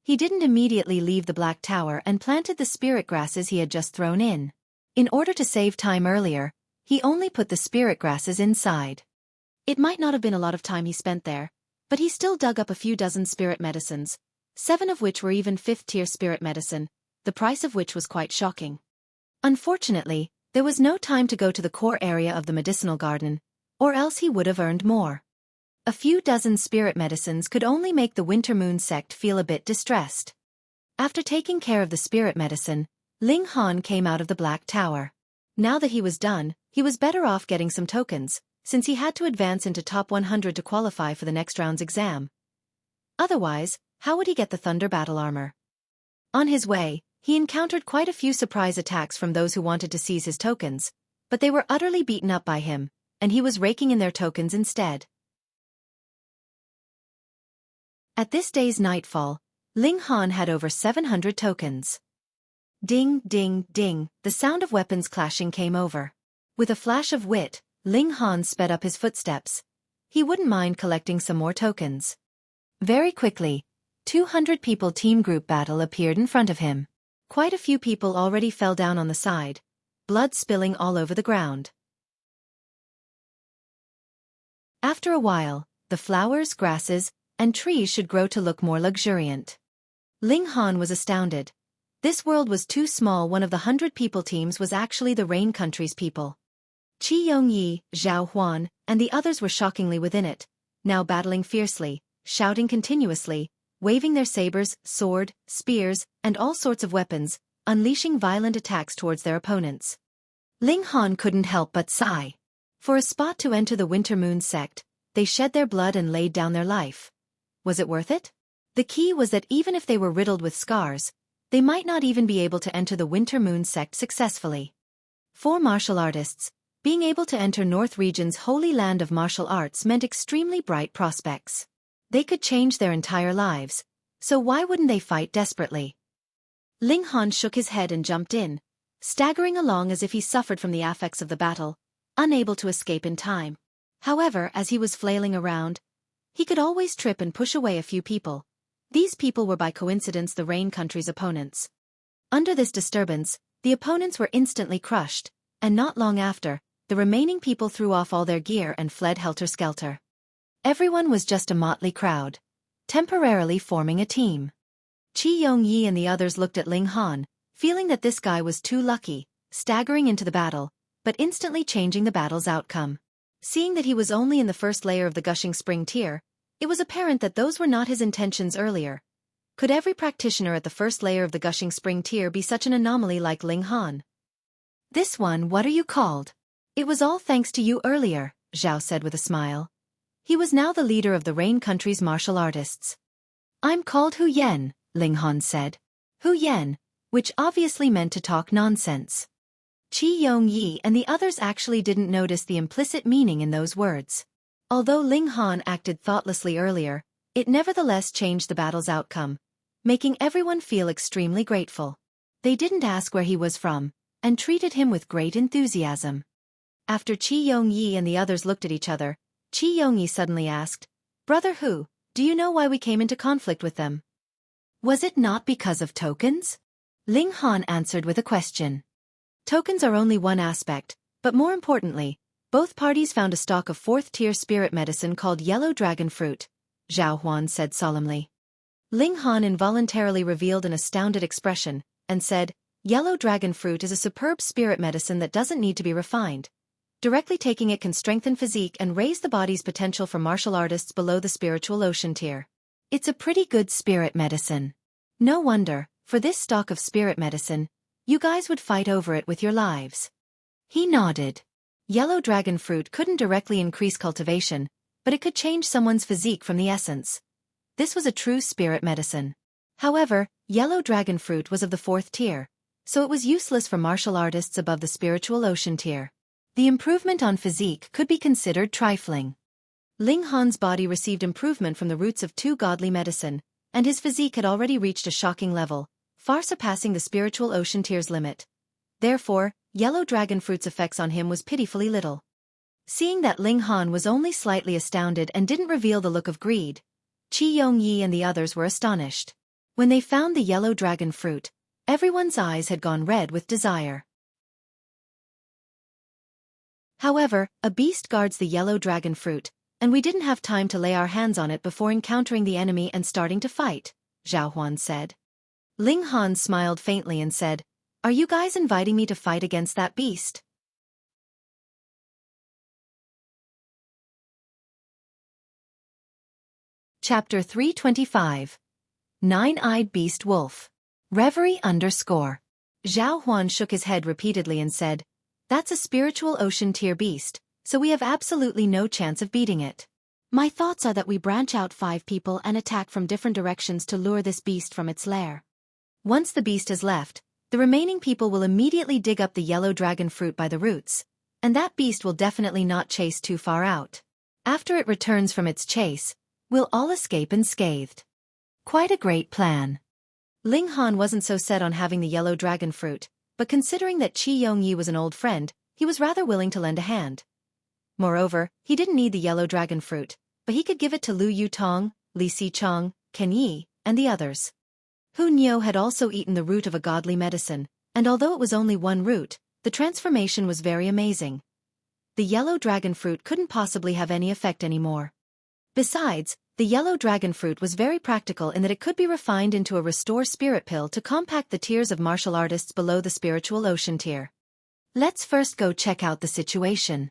He didn't immediately leave the Black Tower and planted the spirit grasses he had just thrown in. In order to save time earlier, he only put the spirit grasses inside. It might not have been a lot of time he spent there, but he still dug up a few dozen spirit medicines, 7 of which were even 5th-tier spirit medicine, the price of which was quite shocking. Unfortunately, there was no time to go to the core area of the medicinal garden, or else he would have earned more. A few dozen spirit medicines could only make the Winter Moon sect feel a bit distressed. After taking care of the spirit medicine, Ling Han came out of the Black Tower. Now that he was done, he was better off getting some tokens, since he had to advance into top 100 to qualify for the next round's exam. Otherwise, how would he get the Thunder Battle Armor? On his way, he encountered quite a few surprise attacks from those who wanted to seize his tokens, but they were utterly beaten up by him, and he was raking in their tokens instead. At this day's nightfall, Ling Han had over 700 tokens. Ding, ding, ding, the sound of weapons clashing came over. With a flash of wit, Ling Han sped up his footsteps. He wouldn't mind collecting some more tokens. Very quickly, 200 people team group battle appeared in front of him. Quite a few people already fell down on the side, blood spilling all over the ground. After a while, the flowers, grasses, and trees should grow to look more luxuriant. Ling Han was astounded. This world was too small. One of the 100 people teams was actually the Rain Country's people. Qi Yongyi, Zhao Huan, and the others were shockingly within it, now battling fiercely, shouting continuously, waving their sabers, sword, spears, and all sorts of weapons, unleashing violent attacks towards their opponents. Ling Han couldn't help but sigh. For a spot to enter the Winter Moon sect, they shed their blood and laid down their life. Was it worth it? The key was that even if they were riddled with scars, they might not even be able to enter the Winter Moon sect successfully. For martial artists, being able to enter North Region's holy land of martial arts meant extremely bright prospects. They could change their entire lives, so why wouldn't they fight desperately? Ling Han shook his head and jumped in, staggering along as if he suffered from the affects of the battle, unable to escape in time. However, as he was flailing around, he could always trip and push away a few people. These people were by coincidence the Rain Country's opponents. Under this disturbance, the opponents were instantly crushed, and not long after, the remaining people threw off all their gear and fled helter-skelter. Everyone was just a motley crowd, temporarily forming a team. Qi Yongyi and the others looked at Ling Han, feeling that this guy was too lucky, staggering into the battle, but instantly changing the battle's outcome. Seeing that he was only in the first layer of the Gushing Spring tier, it was apparent that those were not his intentions earlier. Could every practitioner at the first layer of the Gushing Spring tier be such an anomaly like Ling Han? "This one, what are you called?" "It was all thanks to you earlier," Zhao said with a smile. He was now the leader of the Rain Country's martial artists. "I'm called Hu Yen," Ling Han said. Hu Yen, which obviously meant to talk nonsense. Qi Yongyi and the others actually didn't notice the implicit meaning in those words. Although Ling Han acted thoughtlessly earlier, It nevertheless changed the battle's outcome, making everyone feel extremely grateful. They didn't ask where he was from, and treated him with great enthusiasm. After Qi Yongyi and the others looked at each other, Qi Yongyi suddenly asked, "Brother Hu, do you know why we came into conflict with them?" "Was it not because of tokens?" Ling Han answered with a question. Tokens are only one aspect, but more importantly, both parties found a stock of 4th-tier spirit medicine called yellow dragon fruit, Xiaofan said solemnly. Ling Han involuntarily revealed an astounded expression, and said, "Yellow dragon fruit is a superb spirit medicine that doesn't need to be refined. Directly taking it can strengthen physique and raise the body's potential for martial artists below the spiritual ocean tier. It's a pretty good spirit medicine. No wonder, for this stock of spirit medicine, you guys would fight over it with your lives." He nodded. Yellow dragon fruit couldn't directly increase cultivation, but it could change someone's physique from the essence. This was a true spirit medicine. However, yellow dragon fruit was of the 4th tier, so it was useless for martial artists above the spiritual ocean tier. The improvement on physique could be considered trifling. Ling Han's body received improvement from the roots of 2 godly medicine, and his physique had already reached a shocking level, far surpassing the spiritual ocean tier's limit. Therefore, yellow dragon fruit's effects on him was pitifully little. Seeing that Ling Han was only slightly astounded and didn't reveal the look of greed, Qi Yongyi and the others were astonished. When they found the yellow dragon fruit, everyone's eyes had gone red with desire. However, a beast guards the yellow dragon fruit, and we didn't have time to lay our hands on it before encountering the enemy and starting to fight, Xiaofan said. Ling Han smiled faintly and said, "Are you guys inviting me to fight against that beast?" Chapter 325. Nine-Eyed Beast Wolf. Reverie _ Zhao Huan shook his head repeatedly and said, "That's a spiritual ocean tier beast, so we have absolutely no chance of beating it. My thoughts are that we branch out 5 people and attack from different directions to lure this beast from its lair. Once the beast has left, the remaining people will immediately dig up the yellow dragon fruit by the roots, and that beast will definitely not chase too far out. After it returns from its chase, we'll all escape unscathed." Quite a great plan. Ling Han wasn't so set on having the yellow dragon fruit, but considering that Qi Yongyi was an old friend, he was rather willing to lend a hand. Moreover, he didn't need the yellow dragon fruit, but he could give it to Lu Yutong, Li Sichong, Ken Yi, and the others. Hu Niu had also eaten the root of a godly medicine, and although it was only 1 root, the transformation was very amazing. The yellow dragon fruit couldn't possibly have any effect anymore. Besides, the yellow dragon fruit was very practical in that it could be refined into a restore spirit pill to compact the tiers of martial artists below the spiritual ocean tier. Let's first go check out the situation.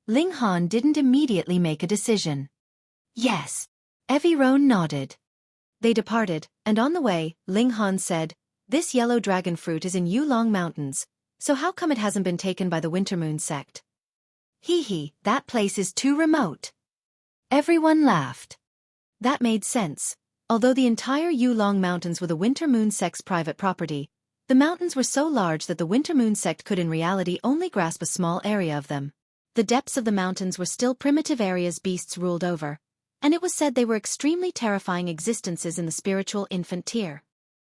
Ling Han didn't immediately make a decision. Yes. Everyone nodded. They departed, and on the way, Ling Han said, "This yellow dragon fruit is in Yulong Mountains, so how come it hasn't been taken by the Wintermoon sect?" "Hee, that place is too remote." Everyone laughed. That made sense. Although the entire Yulong Mountains were the Wintermoon sect's private property, the mountains were so large that the Wintermoon sect could in reality only grasp a small area of them. The depths of the mountains were still primitive areas beasts ruled over, and it was said they were extremely terrifying existences in the spiritual infant tier.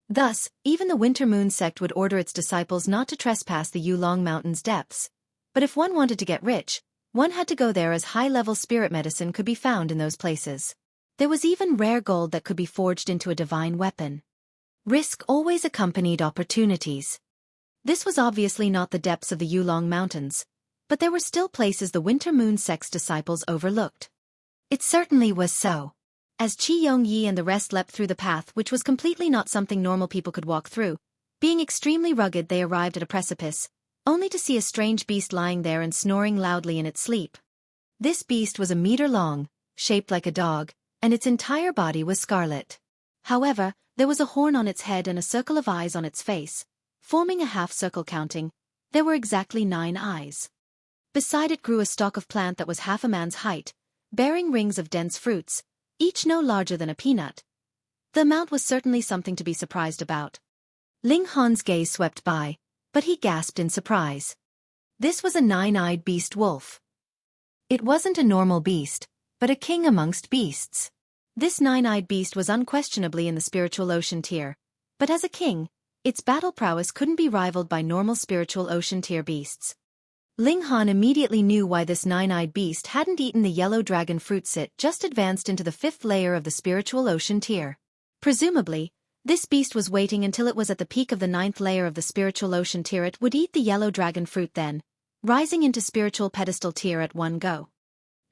Thus, even the Wintermoon sect would order its disciples not to trespass the Yulong Mountains' depths. But if one wanted to get rich, one had to go there as high-level spirit medicine could be found in those places. There was even rare gold that could be forged into a divine weapon. Risk always accompanied opportunities. This was obviously not the depths of the Yulong Mountains, but there were still places the Wintermoon sect's disciples overlooked. It certainly was so. As Qi Yongyi and the rest leapt through the path, which was completely not something normal people could walk through, being extremely rugged, they arrived at a precipice, only to see a strange beast lying there and snoring loudly in its sleep. This beast was a meter long, shaped like a dog, and its entire body was scarlet. However, there was a horn on its head and a circle of eyes on its face, forming a half-circle counting. There were exactly 9 eyes. Beside it grew a stalk of plant that was half a man's height, bearing rings of dense fruits, each no larger than a peanut. The amount was certainly something to be surprised about. Ling Han's gaze swept by, but he gasped in surprise. This was a 9-eyed beast wolf. It wasn't a normal beast, but a king amongst beasts. This nine-eyed beast was unquestionably in the spiritual ocean tier, but as a king, its battle prowess couldn't be rivaled by normal spiritual ocean tier beasts. Ling Han immediately knew why this nine-eyed beast hadn't eaten the yellow dragon fruits. It just advanced into the 5th layer of the spiritual ocean tier. Presumably, this beast was waiting until it was at the peak of the 9th layer of the spiritual ocean tier. It would eat the yellow dragon fruit then, rising into spiritual pedestal tier at one go.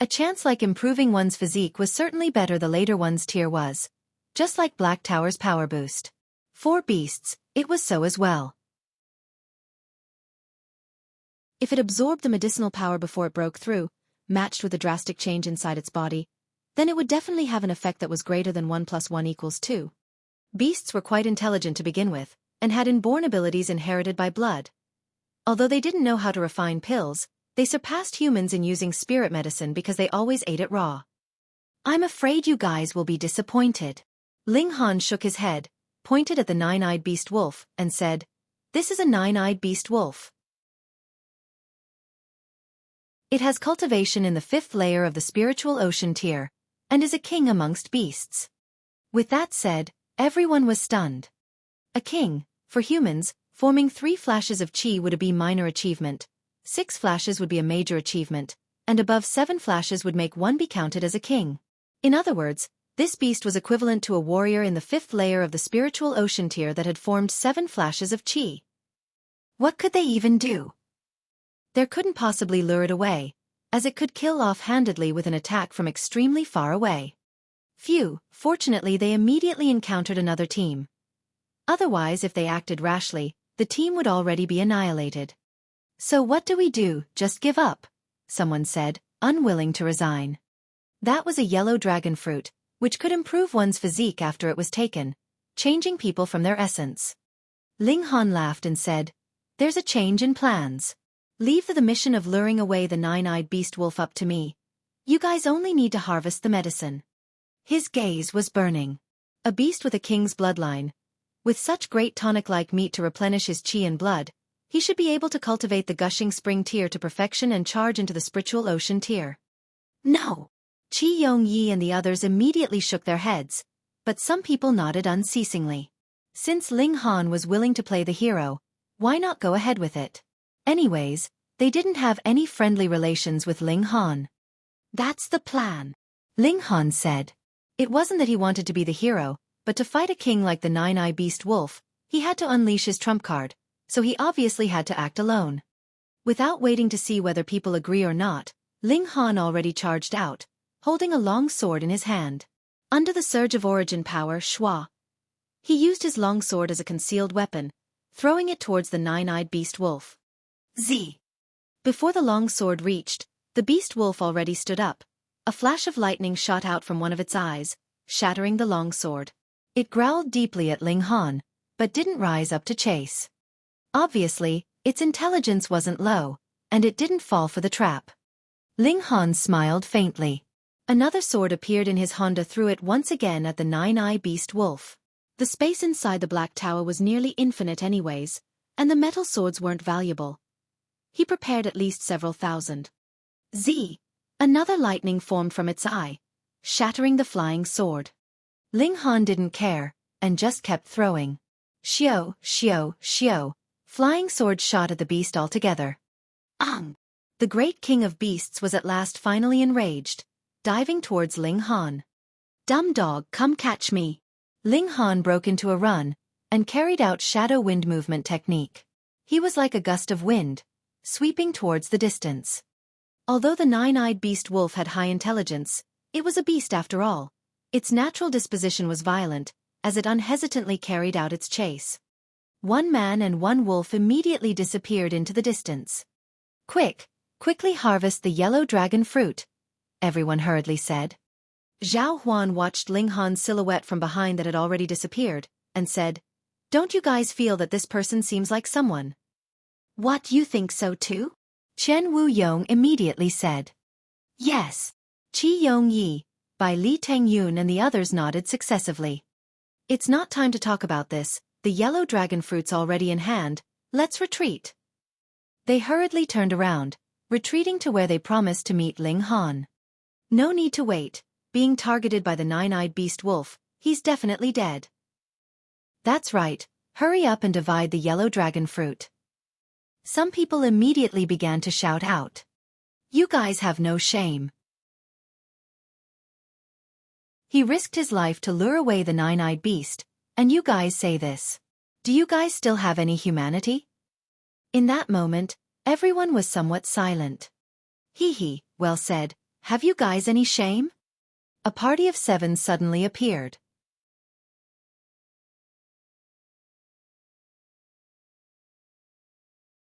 A chance like improving one's physique was certainly better the later one's tier was. Just like Black Tower's power boost. For beasts, it was so as well. If it absorbed the medicinal power before it broke through, matched with a drastic change inside its body, then it would definitely have an effect that was greater than 1 + 1 = 2. Beasts were quite intelligent to begin with, and had inborn abilities inherited by blood. Although they didn't know how to refine pills, they surpassed humans in using spirit medicine because they always ate it raw. I'm afraid you guys will be disappointed. Ling Han shook his head, pointed at the nine-eyed beast wolf, and said, "This is a nine-eyed beast wolf. It has cultivation in the 5th layer of the spiritual ocean tier, and is a king amongst beasts." With that said, everyone was stunned. A king, for humans, forming 3 flashes of chi would be a minor achievement, 6 flashes would be a major achievement, and above 7 flashes would make one be counted as a king. In other words, this beast was equivalent to a warrior in the 5th layer of the spiritual ocean tier that had formed 7 flashes of chi. What could they even do? There couldn't possibly lure it away, as it could kill off-handedly with an attack from extremely far away. Phew, fortunately they immediately encountered another team. Otherwise, if they acted rashly, the team would already be annihilated. "So what do we do, just give up?" someone said, unwilling to resign. That was a yellow dragon fruit, which could improve one's physique after it was taken, changing people from their essence. Ling Han laughed and said, "There's a change in plans. Leave the mission of luring away the nine-eyed beast wolf up to me. You guys only need to harvest the medicine." His gaze was burning. A beast with a king's bloodline, with such great tonic-like meat to replenish his chi and blood, he should be able to cultivate the gushing spring tier to perfection and charge into the spiritual ocean tier. No! Qi Yongyi and the others immediately shook their heads, but some people nodded unceasingly. Since Ling Han was willing to play the hero, why not go ahead with it? Anyways, they didn't have any friendly relations with Ling Han. "That's the plan," Ling Han said. It wasn't that he wanted to be the hero, but to fight a king like the nine-eyed beast wolf, he had to unleash his trump card, so he obviously had to act alone. Without waiting to see whether people agree or not, Ling Han already charged out, holding a long sword in his hand. Under the surge of origin power, Shua, he used his long sword as a concealed weapon, throwing it towards the nine-eyed beast wolf. Z. Before the long sword reached, the beast wolf already stood up. A flash of lightning shot out from one of its eyes, shattering the long sword. It growled deeply at Ling Han, but didn't rise up to chase. Obviously, its intelligence wasn't low, and it didn't fall for the trap. Ling Han smiled faintly. Another sword appeared in his Honda, threw it once again at the nine-eyed beast wolf. The space inside the Black Tower was nearly infinite anyways, and the metal swords weren't valuable. He prepared at least several thousand. Z. Another lightning formed from its eye, shattering the flying sword. Ling Han didn't care, and just kept throwing. Xiao, xiao, xiao. Flying sword shot at the beast altogether. The great king of beasts was at last finally enraged, diving towards Ling Han. "Dumb dog, come catch me." Ling Han broke into a run, and carried out shadow wind movement technique. He was like a gust of wind, sweeping towards the distance. Although the nine-eyed beast wolf had high intelligence, it was a beast after all. Its natural disposition was violent, as it unhesitantly carried out its chase. One man and one wolf immediately disappeared into the distance. Quickly harvest the yellow dragon fruit," everyone hurriedly said. Zhao Huan watched Ling Han's silhouette from behind that had already disappeared, and said, "Don't you guys feel that this person seems like someone?" "What, you think so too?" Chen Wu-yong immediately said. "Yes." Qi Yongyi, Bai Li Tengyun and the others nodded successively. "It's not time to talk about this, the yellow dragon fruit's already in hand, let's retreat." They hurriedly turned around, retreating to where they promised to meet Ling Han. No need to wait, being targeted by the nine-eyed beast wolf, he's definitely dead. That's right, hurry up and divide the yellow dragon fruit. Some people immediately began to shout out. You guys have no shame. He risked his life to lure away the nine-eyed beast, and you guys say this. Do you guys still have any humanity? In that moment, everyone was somewhat silent. Hee, well said, have you guys any shame? A party of 7 suddenly appeared.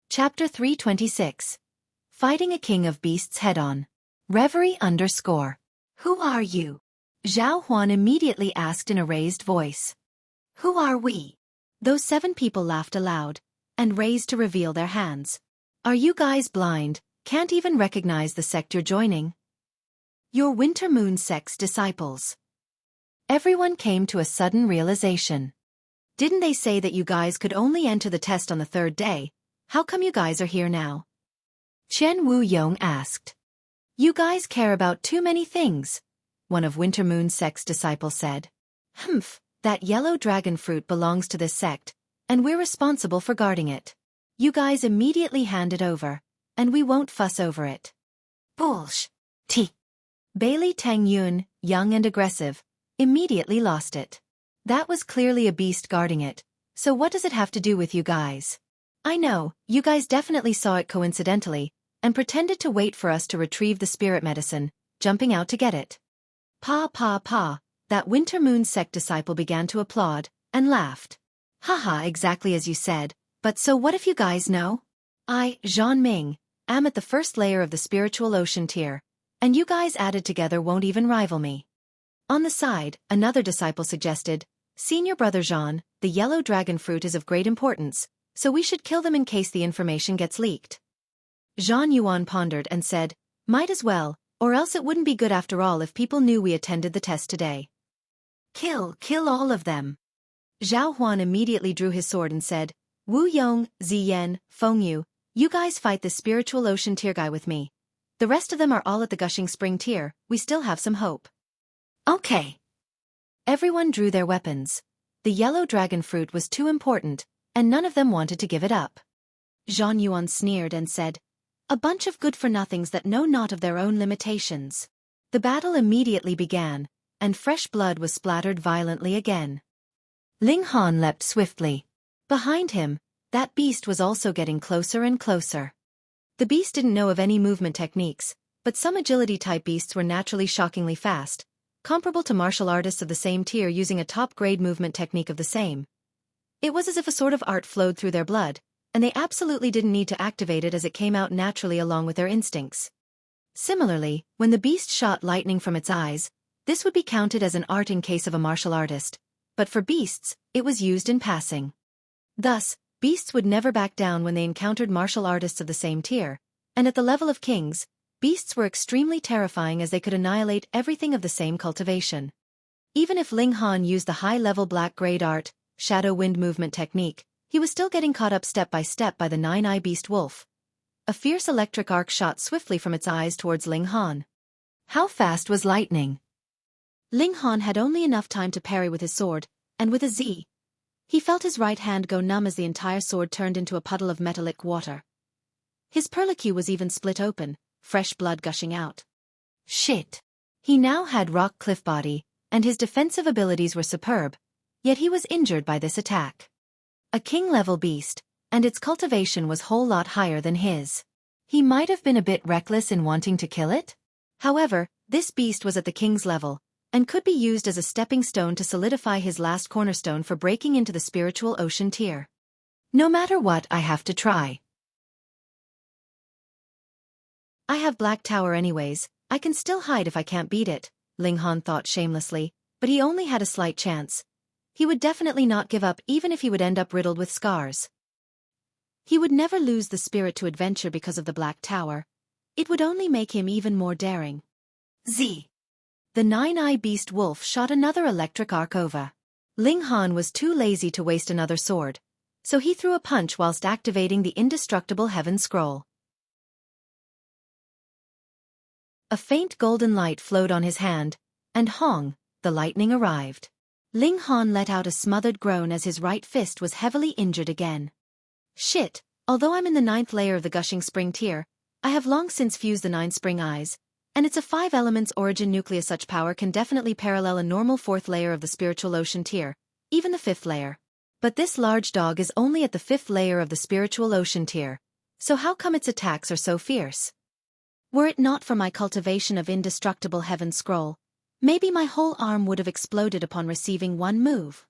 Chapter 326. Fighting a king of beasts head-on. Reverie _ Who are you? Xiaofan immediately asked in a raised voice. Who are we? Those 7 people laughed aloud, and raised to reveal their hands. Are you guys blind, can't even recognize the sect you're joining? You're Winter Moon sect's disciples. Everyone came to a sudden realization. Didn't they say that you guys could only enter the test on the 3rd day? How come you guys are here now? Chen Wuyong asked. You guys care about too many things, one of Winter Moon sect's disciples said. Humph, that yellow dragon fruit belongs to this sect, and we're responsible for guarding it. You guys immediately hand it over, and we won't fuss over it. Bullsh. Bailey Tang Yun, young and aggressive, immediately lost it. That was clearly a beast guarding it, so what does it have to do with you guys? I know, you guys definitely saw it coincidentally, and pretended to wait for us to retrieve the spirit medicine, jumping out to get it. Pa, that Winter Moon sect disciple began to applaud, and laughed. Haha, exactly as you said, but so what if you guys know? I, Zhan Ming, am at the first layer of the spiritual ocean tier, and you guys added together won't even rival me. On the side, another disciple suggested, Senior Brother Zhan, the yellow dragon fruit is of great importance, so we should kill them in case the information gets leaked. Zhan Yuan pondered and said, might as well, or else it wouldn't be good after all if people knew we attended the test today. Kill all of them. Zhao Huan immediately drew his sword and said, Wu Yong, Ziyan, Feng Yu, you guys fight the spiritual ocean tier guy with me. The rest of them are all at the gushing spring tier, we still have some hope. Okay. Everyone drew their weapons. The yellow dragon fruit was too important, and none of them wanted to give it up. Zhan Yuan sneered and said, a bunch of good-for-nothings that know not of their own limitations. The battle immediately began, and fresh blood was splattered violently again. Ling Han leapt swiftly. Behind him, that beast was also getting closer and closer. The beast didn't know of any movement techniques, but some agility-type beasts were naturally shockingly fast, comparable to martial artists of the same tier using a top-grade movement technique of the same. It was as if a sort of art flowed through their blood, and they absolutely didn't need to activate it as it came out naturally along with their instincts. Similarly, when the beast shot lightning from its eyes, this would be counted as an art in case of a martial artist, but for beasts, it was used in passing. Thus, beasts would never back down when they encountered martial artists of the same tier, and at the level of kings, beasts were extremely terrifying as they could annihilate everything of the same cultivation. Even if Ling Han used the high-level black-grade art, shadow wind movement technique, he was still getting caught up step by the nine-eye beast wolf. A fierce electric arc shot swiftly from its eyes towards Ling Han. How fast was lightning? Ling Han had only enough time to parry with his sword, and with a Z. He felt his right hand go numb as the entire sword turned into a puddle of metallic water. His perlicue was even split open, fresh blood gushing out. Shit. He now had rock cliff body, and his defensive abilities were superb, yet he was injured by this attack. A king-level beast, and its cultivation was whole lot higher than his. He might have been a bit reckless in wanting to kill it. However, this beast was at the king's level, and could be used as a stepping stone to solidify his last cornerstone for breaking into the spiritual ocean tier. No matter what, I have to try. I have Black Tower anyways, I can still hide if I can't beat it, Ling Han thought shamelessly, but he only had a slight chance. He would definitely not give up even if he would end up riddled with scars. He would never lose the spirit to adventure because of the Black Tower. It would only make him even more daring. Z. The nine-eye beast wolf shot another electric arc over. Ling Han was too lazy to waste another sword, so he threw a punch whilst activating the indestructible heaven scroll. A faint golden light flowed on his hand, and Hong, the lightning arrived. Ling Han let out a smothered groan as his right fist was heavily injured again. Shit, although I'm in the 9th layer of the gushing spring tier, I have long since fused the 9 spring eyes, and it's a 5 elements origin nucleus. Such power can definitely parallel a normal 4th layer of the spiritual ocean tier, even the 5th layer. But this large dog is only at the 5th layer of the spiritual ocean tier, so how come its attacks are so fierce? Were it not for my cultivation of indestructible heaven scroll, maybe my whole arm would have exploded upon receiving one move.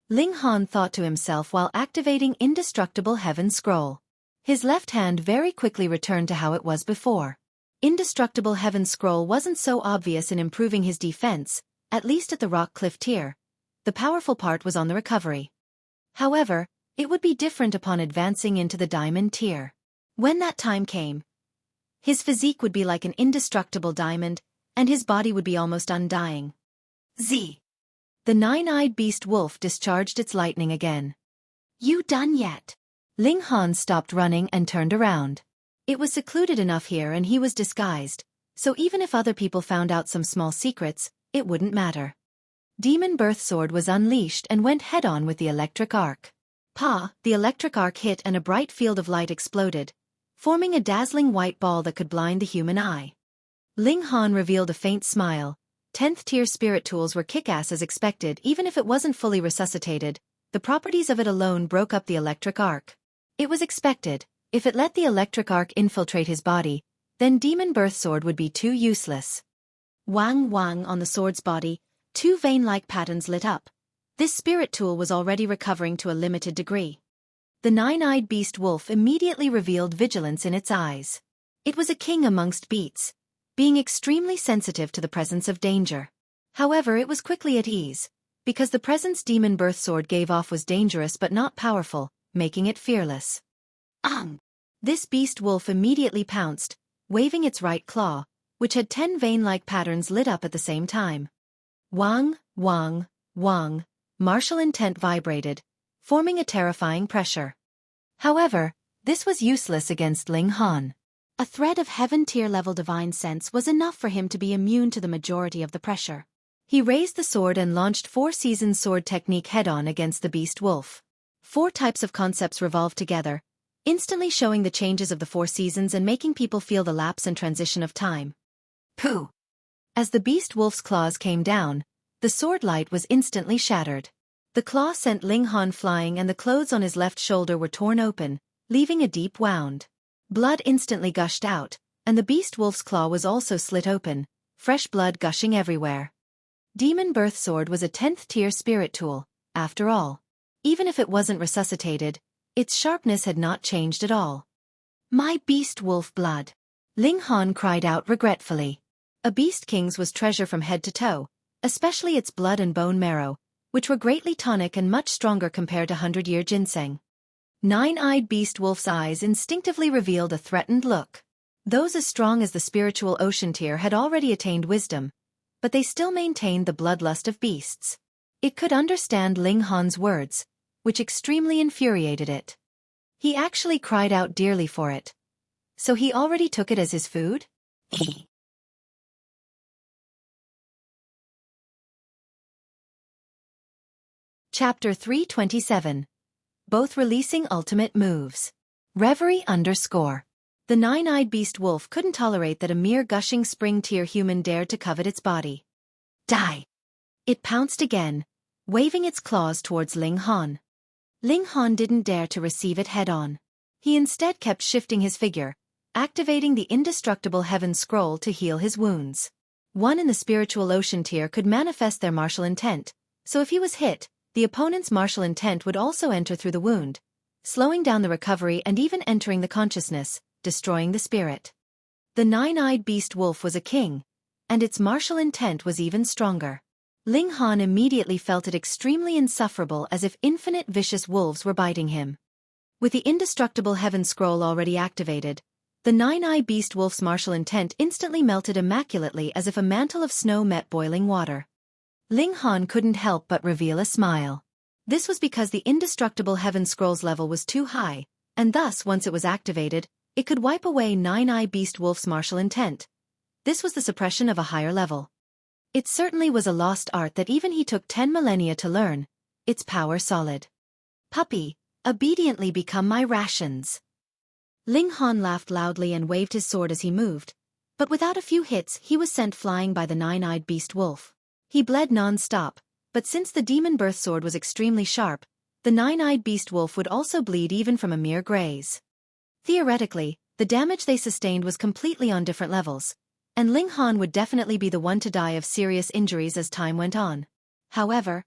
Ling Han thought to himself while activating indestructible heaven scroll. His left hand very quickly returned to how it was before. Indestructible heaven scroll wasn't so obvious in improving his defense, at least at the rock cliff tier. The powerful part was on the recovery. However, it would be different upon advancing into the diamond tier. When that time came, his physique would be like an indestructible diamond, and his body would be almost undying. Z. The 9-eyed beast wolf discharged its lightning again. You done yet? Ling Han stopped running and turned around. It was secluded enough here and he was disguised, so even if other people found out some small secrets, it wouldn't matter. Demon Birth Sword was unleashed and went head-on with the electric arc. The electric arc hit and a bright field of light exploded, forming a dazzling white ball that could blind the human eye. Ling Han revealed a faint smile. 10th tier spirit tools were kick-ass as expected. Even if it wasn't fully resuscitated, the properties of it alone broke up the electric arc. It was expected. If it let the electric arc infiltrate his body, then Demon Birth Sword would be too useless. Wang wang on the sword's body, 2 vein-like patterns lit up. This spirit tool was already recovering to a limited degree. The 9-eyed beast wolf immediately revealed vigilance in its eyes. It was a king amongst beasts, being extremely sensitive to the presence of danger. However, it was quickly at ease, because the presence Demon Birth Sword gave off was dangerous but not powerful, making it fearless. This beast wolf immediately pounced, waving its right claw, which had 10 vein-like patterns lit up at the same time. Wang, wang, wang, martial intent vibrated, forming a terrifying pressure. However, this was useless against Ling Han. A thread of heaven tier level divine sense was enough for him to be immune to the majority of the pressure. He raised the sword and launched 4 seasons sword technique head-on against the beast wolf. 4 types of concepts revolved together, instantly showing the changes of the 4 seasons and making people feel the lapse and transition of time. Pooh! As the beast wolf's claws came down, the sword light was instantly shattered. The claw sent Ling Han flying and the clothes on his left shoulder were torn open, leaving a deep wound. Blood instantly gushed out, and the beast wolf's claw was also slit open, fresh blood gushing everywhere. Demon Birth Sword was a 10th tier spirit tool, after all. Even if it wasn't resuscitated, its sharpness had not changed at all. My beast wolf blood! Ling Han cried out regretfully. A beast king's was treasure from head to toe, especially its blood and bone marrow, which were greatly tonic and much stronger compared to 100-year ginseng. 9-eyed beast wolf's eyes instinctively revealed a threatened look. Those as strong as the spiritual ocean tier had already attained wisdom, but they still maintained the bloodlust of beasts. It could understand Ling Han's words, which extremely infuriated it. He actually cried out dearly for it. So he already took it as his food? Chapter 327. Both releasing ultimate moves. Reverie _. The 9-eyed beast wolf couldn't tolerate that a mere gushing spring tier human dared to covet its body. Die! It pounced again, waving its claws towards Ling Han. Ling Han didn't dare to receive it head-on. He instead kept shifting his figure, activating the indestructible heaven scroll to heal his wounds. One in the spiritual ocean tier could manifest their martial intent, so if he was hit, the opponent's martial intent would also enter through the wound, slowing down the recovery and even entering the consciousness, destroying the spirit. The 9-eyed beast wolf was a king, and its martial intent was even stronger. Ling Han immediately felt it extremely insufferable, as if infinite vicious wolves were biting him. With the indestructible heaven scroll already activated, the 9-eyed beast wolf's martial intent instantly melted immaculately as if a mantle of snow met boiling water. Ling Han couldn't help but reveal a smile. This was because the indestructible heaven scroll's level was too high, and thus once it was activated, it could wipe away 9-eyed beast wolf's martial intent. This was the suppression of a higher level. It certainly was a lost art that even he took 10 millennia to learn, its power solid. Puppy, obediently become my rations. Ling Han laughed loudly and waved his sword as he moved, but without a few hits he was sent flying by the nine-eyed beast wolf. He bled non-stop, but since the demon birth sword was extremely sharp, the nine-eyed beast wolf would also bleed even from a mere graze. Theoretically, the damage they sustained was completely on different levels, and Ling Han would definitely be the one to die of serious injuries as time went on. However,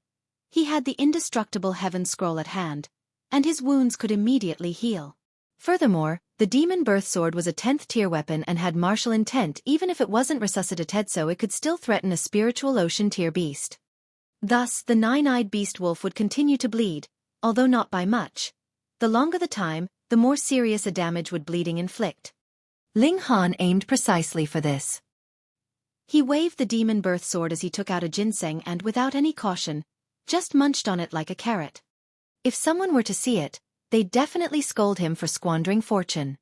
he had the indestructible Heaven Scroll at hand, and his wounds could immediately heal. Furthermore, the demon birth sword was a 10th tier weapon and had martial intent. Even if it wasn't resuscitated, so it could still threaten a spiritual ocean tier beast. Thus, the nine-eyed beast wolf would continue to bleed, although not by much. The longer the time, the more serious a damage would bleeding inflict. Ling Han aimed precisely for this. He waved the demon birth sword as he took out a ginseng and, without any caution, just munched on it like a carrot. If someone were to see it, they'd definitely scold him for squandering fortune.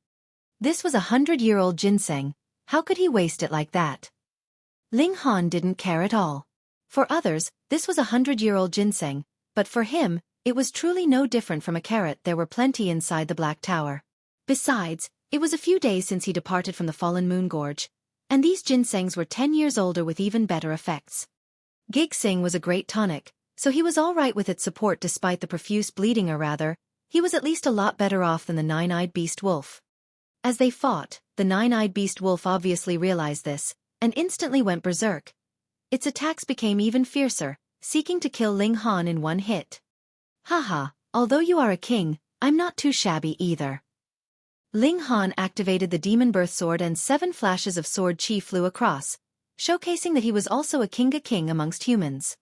This was 100-year-old ginseng, how could he waste it like that? Ling Han didn't care at all. For others, this was 100-year-old ginseng, but for him, it was truly no different from a carrot. There were plenty inside the Black Tower. Besides, it was a few days since he departed from the Fallen Moon Gorge, and these ginsengs were 10 years older with even better effects. Ginseng was a great tonic, so he was all right with its support despite the profuse bleeding, or rather, he was at least a lot better off than the nine-eyed beast wolf. As they fought, the nine-eyed beast wolf obviously realized this, and instantly went berserk. Its attacks became even fiercer, seeking to kill Ling Han in one hit. Haha, although you are a king, I'm not too shabby either. Ling Han activated the demon birth sword and 7 flashes of sword chi flew across, showcasing that he was also a king amongst humans.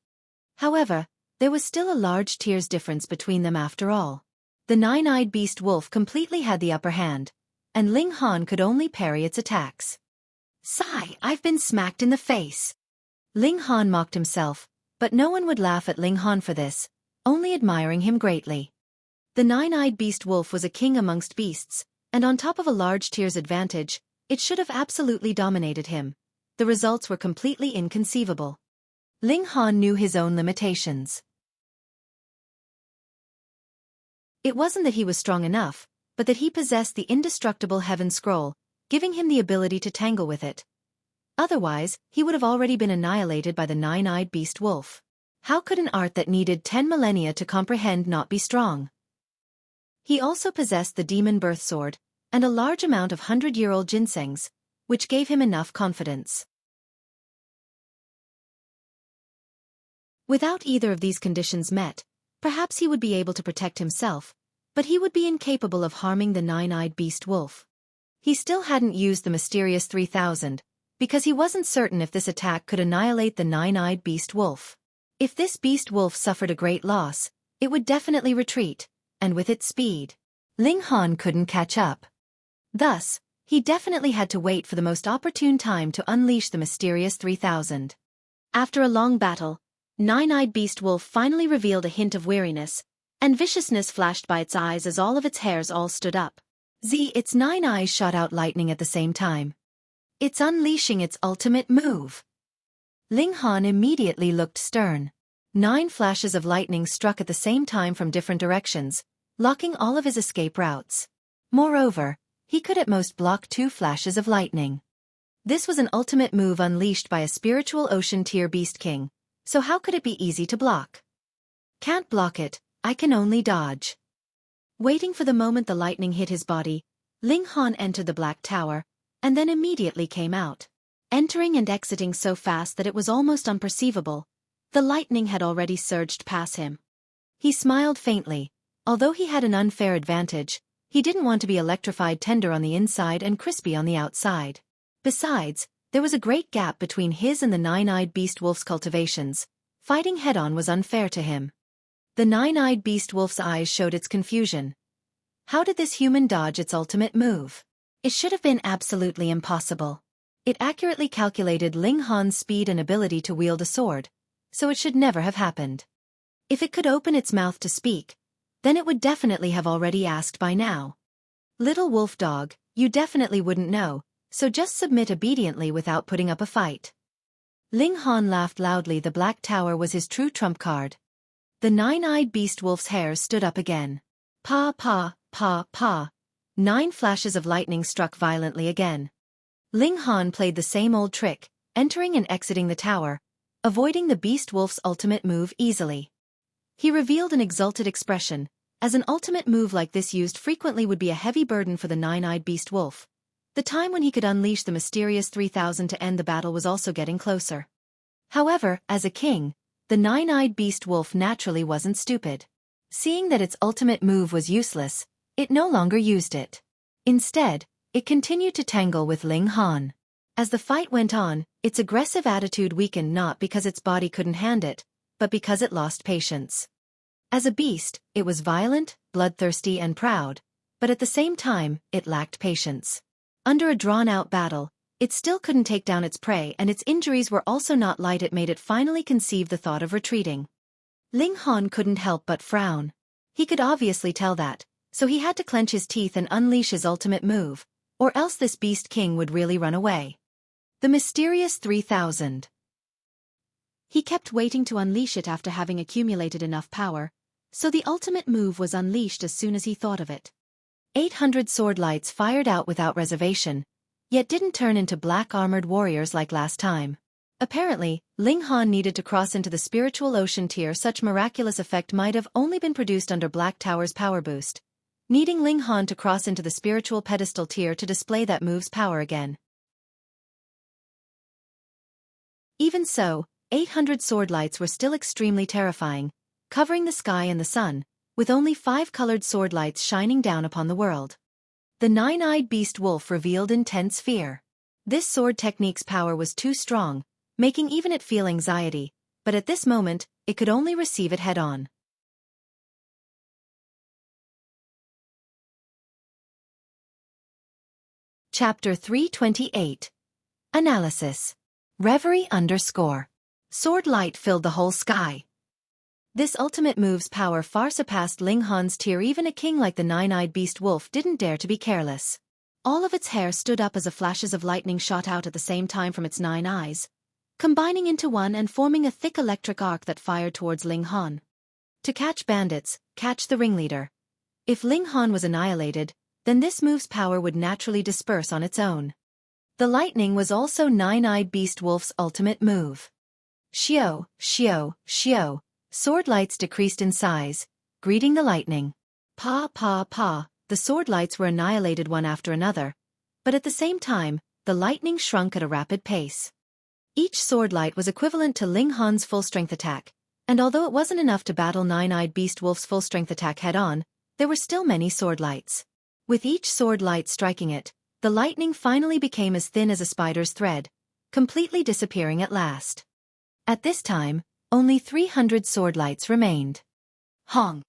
However, there was still a large tiers difference between them after all. The nine-eyed beast wolf completely had the upper hand, and Ling Han could only parry its attacks. Sigh, I've been smacked in the face. Ling Han mocked himself, but no one would laugh at Ling Han for this, only admiring him greatly. The nine-eyed beast wolf was a king amongst beasts, and on top of a large tier's advantage, it should have absolutely dominated him. The results were completely inconceivable. Ling Han knew his own limitations. It wasn't that he was strong enough, but that he possessed the indestructible Heaven Scroll, giving him the ability to tangle with it. Otherwise, he would have already been annihilated by the nine-eyed beast wolf. How could an art that needed 10 millennia to comprehend not be strong? He also possessed the demon birth sword, and a large amount of 100-year-old ginsengs, which gave him enough confidence. Without either of these conditions met, perhaps he would be able to protect himself, but he would be incapable of harming the nine-eyed beast wolf. He still hadn't used the mysterious 3000, because he wasn't certain if this attack could annihilate the nine-eyed beast wolf. If this beast wolf suffered a great loss, it would definitely retreat, and with its speed, Ling Han couldn't catch up. Thus, he definitely had to wait for the most opportune time to unleash the mysterious 3000. After a long battle, Nine-Eyed Beast Wolf finally revealed a hint of weariness, and viciousness flashed by its eyes as all of its hairs all stood up. Its 9 eyes shot out lightning at the same time. It's unleashing its ultimate move. Ling Han immediately looked stern. 9 flashes of lightning struck at the same time from different directions, blocking all of his escape routes. Moreover, he could at most block 2 flashes of lightning. This was an ultimate move unleashed by a spiritual ocean tier beast king, so how could it be easy to block? Can't block it, I can only dodge. Waiting for the moment the lightning hit his body, Ling Han entered the Black Tower, and then immediately came out. Entering and exiting so fast that it was almost unperceivable, the lightning had already surged past him. He smiled faintly. Although he had an unfair advantage, he didn't want to be electrified tender on the inside and crispy on the outside. Besides, there was a great gap between his and the nine-eyed beast wolf's cultivations. Fighting head-on was unfair to him. The nine-eyed beast wolf's eyes showed its confusion. How did this human dodge its ultimate move? It should have been absolutely impossible. It accurately calculated Ling Han's speed and ability to wield a sword, so it should never have happened. If it could open its mouth to speak, then it would definitely have already asked by now. Little wolf dog, you definitely wouldn't know, so just submit obediently without putting up a fight. Ling Han laughed loudly. The Black Tower was his true trump card. The nine-eyed beast wolf's hairs stood up again. Pa pa, pa pa. 9 flashes of lightning struck violently again. Ling Han played the same old trick, entering and exiting the tower, avoiding the beast wolf's ultimate move easily. He revealed an exulted expression, as an ultimate move like this used frequently would be a heavy burden for the nine-eyed beast wolf. The time when he could unleash the mysterious 3000 to end the battle was also getting closer. However, as a king, the nine-eyed beast wolf naturally wasn't stupid. Seeing that its ultimate move was useless, it no longer used it. Instead, it continued to tangle with Ling Han. As the fight went on, its aggressive attitude weakened not because its body couldn't hand it, but because it lost patience. As a beast, it was violent, bloodthirsty and proud, but at the same time, it lacked patience. Under a drawn-out battle, it still couldn't take down its prey, and its injuries were also not light. It made it finally conceive the thought of retreating. Ling Han couldn't help but frown. He could obviously tell that, so he had to clench his teeth and unleash his ultimate move, or else this beast king would really run away. The mysterious 3000. He kept waiting to unleash it after having accumulated enough power, so the ultimate move was unleashed as soon as he thought of it. 800 sword lights fired out without reservation, yet didn't turn into black armored warriors like last time. Apparently, Ling Han needed to cross into the spiritual ocean tier. Such miraculous effect might have only been produced under Black Tower's power boost, needing Ling Han to cross into the spiritual pedestal tier to display that move's power again. Even so, 800 sword lights were still extremely terrifying, covering the sky and the sun, with only 5 colored sword lights shining down upon the world. The nine-eyed beast wolf revealed intense fear. This sword technique's power was too strong, making even it feel anxiety, but at this moment, it could only receive it head-on. Chapter 328. Analysis. Reverie _ Sword light filled the whole sky. This ultimate move's power far surpassed Ling Han's tier. Even a king like the nine-eyed beast wolf didn't dare to be careless. All of its hair stood up as flashes of lightning shot out at the same time from its 9 eyes, combining into one and forming a thick electric arc that fired towards Ling Han. To catch bandits, catch the ringleader. If Ling Han was annihilated, then this move's power would naturally disperse on its own. The lightning was also nine-eyed beast wolf's ultimate move. Xiao, xiao, xiao. Sword lights decreased in size, greeting the lightning. Pa pa pa, the sword lights were annihilated one after another, but at the same time, the lightning shrunk at a rapid pace. Each sword light was equivalent to Ling Han's full-strength attack, and although it wasn't enough to battle nine-eyed beast wolf's full-strength attack head-on, there were still many sword lights. With each sword light striking it, the lightning finally became as thin as a spider's thread, completely disappearing at last. At this time, only 300 sword lights remained. Hong!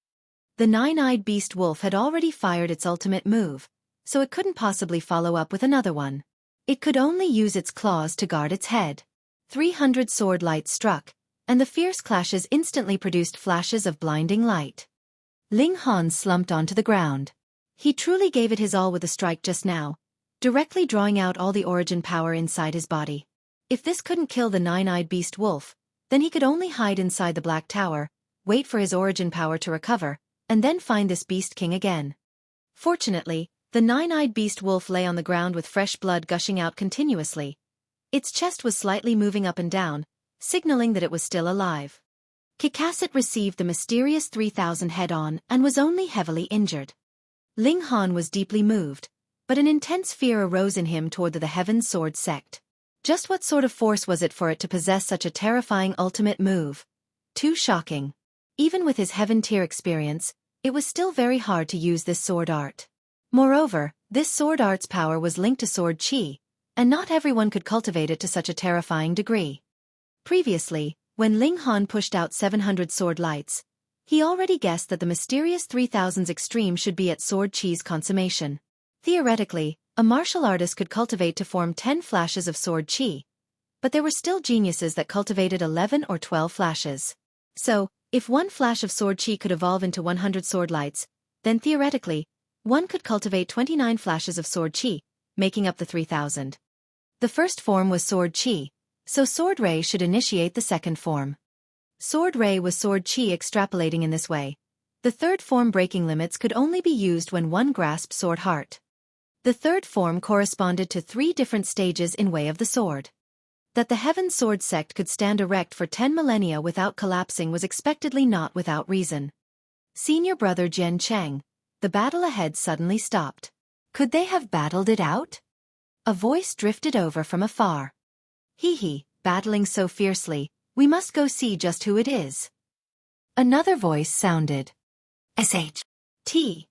The nine-eyed beast wolf had already fired its ultimate move, so it couldn't possibly follow up with another one. It could only use its claws to guard its head. 300 sword lights struck, and the fierce clashes instantly produced flashes of blinding light. Ling Han slumped onto the ground. He truly gave it his all with a strike just now, directly drawing out all the origin power inside his body. If this couldn't kill the nine-eyed beast wolf, then he could only hide inside the Black Tower, wait for his origin power to recover, and then find this beast king again. Fortunately, the nine-eyed beast wolf lay on the ground with fresh blood gushing out continuously. Its chest was slightly moving up and down, signaling that it was still alive. Kikasset received the mysterious 3000 head-on and was only heavily injured. Ling Han was deeply moved, but an intense fear arose in him toward the Heaven Sword sect. Just what sort of force was it for it to possess such a terrifying ultimate move? Too shocking. Even with his heaven tier experience, it was still very hard to use this sword art. Moreover, this sword art's power was linked to sword chi, and not everyone could cultivate it to such a terrifying degree. Previously, when Ling Han pushed out 700 sword lights, he already guessed that the mysterious 3000's extreme should be at sword chi's consummation. Theoretically, a martial artist could cultivate to form 10 flashes of sword chi, but there were still geniuses that cultivated 11 or 12 flashes. So, if one flash of sword chi could evolve into 100 sword lights, then theoretically, one could cultivate 29 flashes of sword chi, making up the 3000. The first form was sword chi, So Sword Ray should initiate the second form. Sword Ray was Sword Chi extrapolating in this way. The third form breaking limits could only be used when one grasped Sword Heart. The third form corresponded to 3 different stages in Way of the Sword. That the Heaven Sword sect could stand erect for 10 millennia without collapsing was expectedly not without reason. Senior brother Jian Cheng, the battle ahead suddenly stopped. Could they have battled it out? A voice drifted over from afar. Hee, battling so fiercely, we must go see just who it is. Another voice sounded. S.H.T.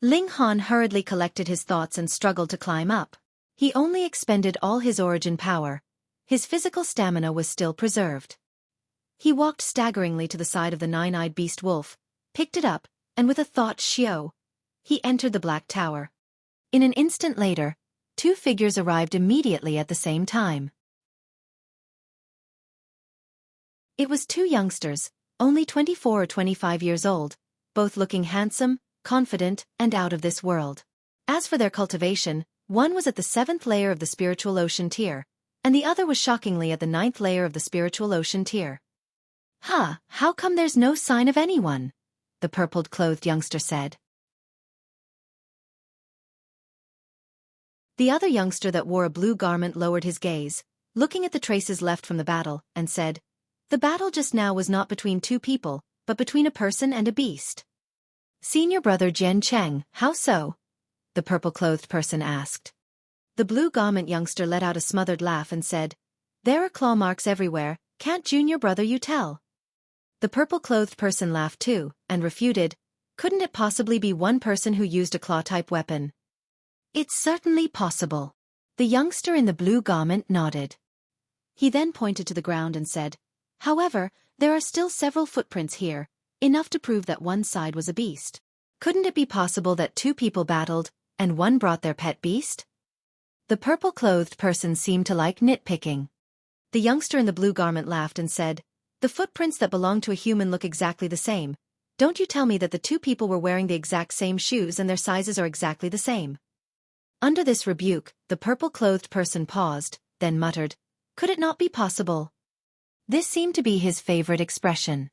Ling Han hurriedly collected his thoughts and struggled to climb up. He only expended all his origin power. His physical stamina was still preserved. He walked staggeringly to the side of the nine-eyed beast wolf, picked it up, and with a thought Xiao, he entered the Black Tower. In an instant later, 2 figures arrived immediately at the same time. It was 2 youngsters, only 24 or 25 years old, both looking handsome, confident, and out of this world. As for their cultivation, one was at the 7th layer of the spiritual ocean tier, and the other was shockingly at the 9th layer of the spiritual ocean tier. How come there's no sign of anyone? The purple-clothed youngster said. The other youngster that wore a blue garment lowered his gaze, looking at the traces left from the battle, and said, "The battle just now was not between 2 people, but between a person and a beast." Senior brother Jian Cheng, how so? The purple-clothed person asked. The blue garment youngster let out a smothered laugh and said, "There are claw marks everywhere, can't junior brother you tell?" The purple-clothed person laughed too, and refuted, "Couldn't it possibly be one person who used a claw-type weapon?" "It's certainly possible." The youngster in the blue garment nodded. He then pointed to the ground and said, "However, there are still several footprints here, enough to prove that one side was a beast. Couldn't it be possible that 2 people battled, and one brought their pet beast?" The purple-clothed person seemed to like nitpicking. The youngster in the blue garment laughed and said, "The footprints that belong to a human look exactly the same. Don't you tell me that the 2 people were wearing the exact same shoes and their sizes are exactly the same." Under this rebuke, the purple-clothed person paused, then muttered, "Could it not be possible?" This seemed to be his favorite expression.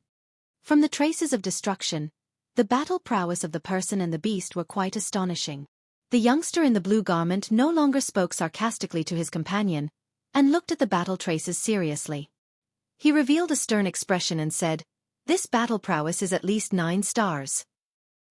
From the traces of destruction, the battle prowess of the person and the beast were quite astonishing. The youngster in the blue garment no longer spoke sarcastically to his companion, and looked at the battle traces seriously. He revealed a stern expression and said, "This battle prowess is at least 9 stars.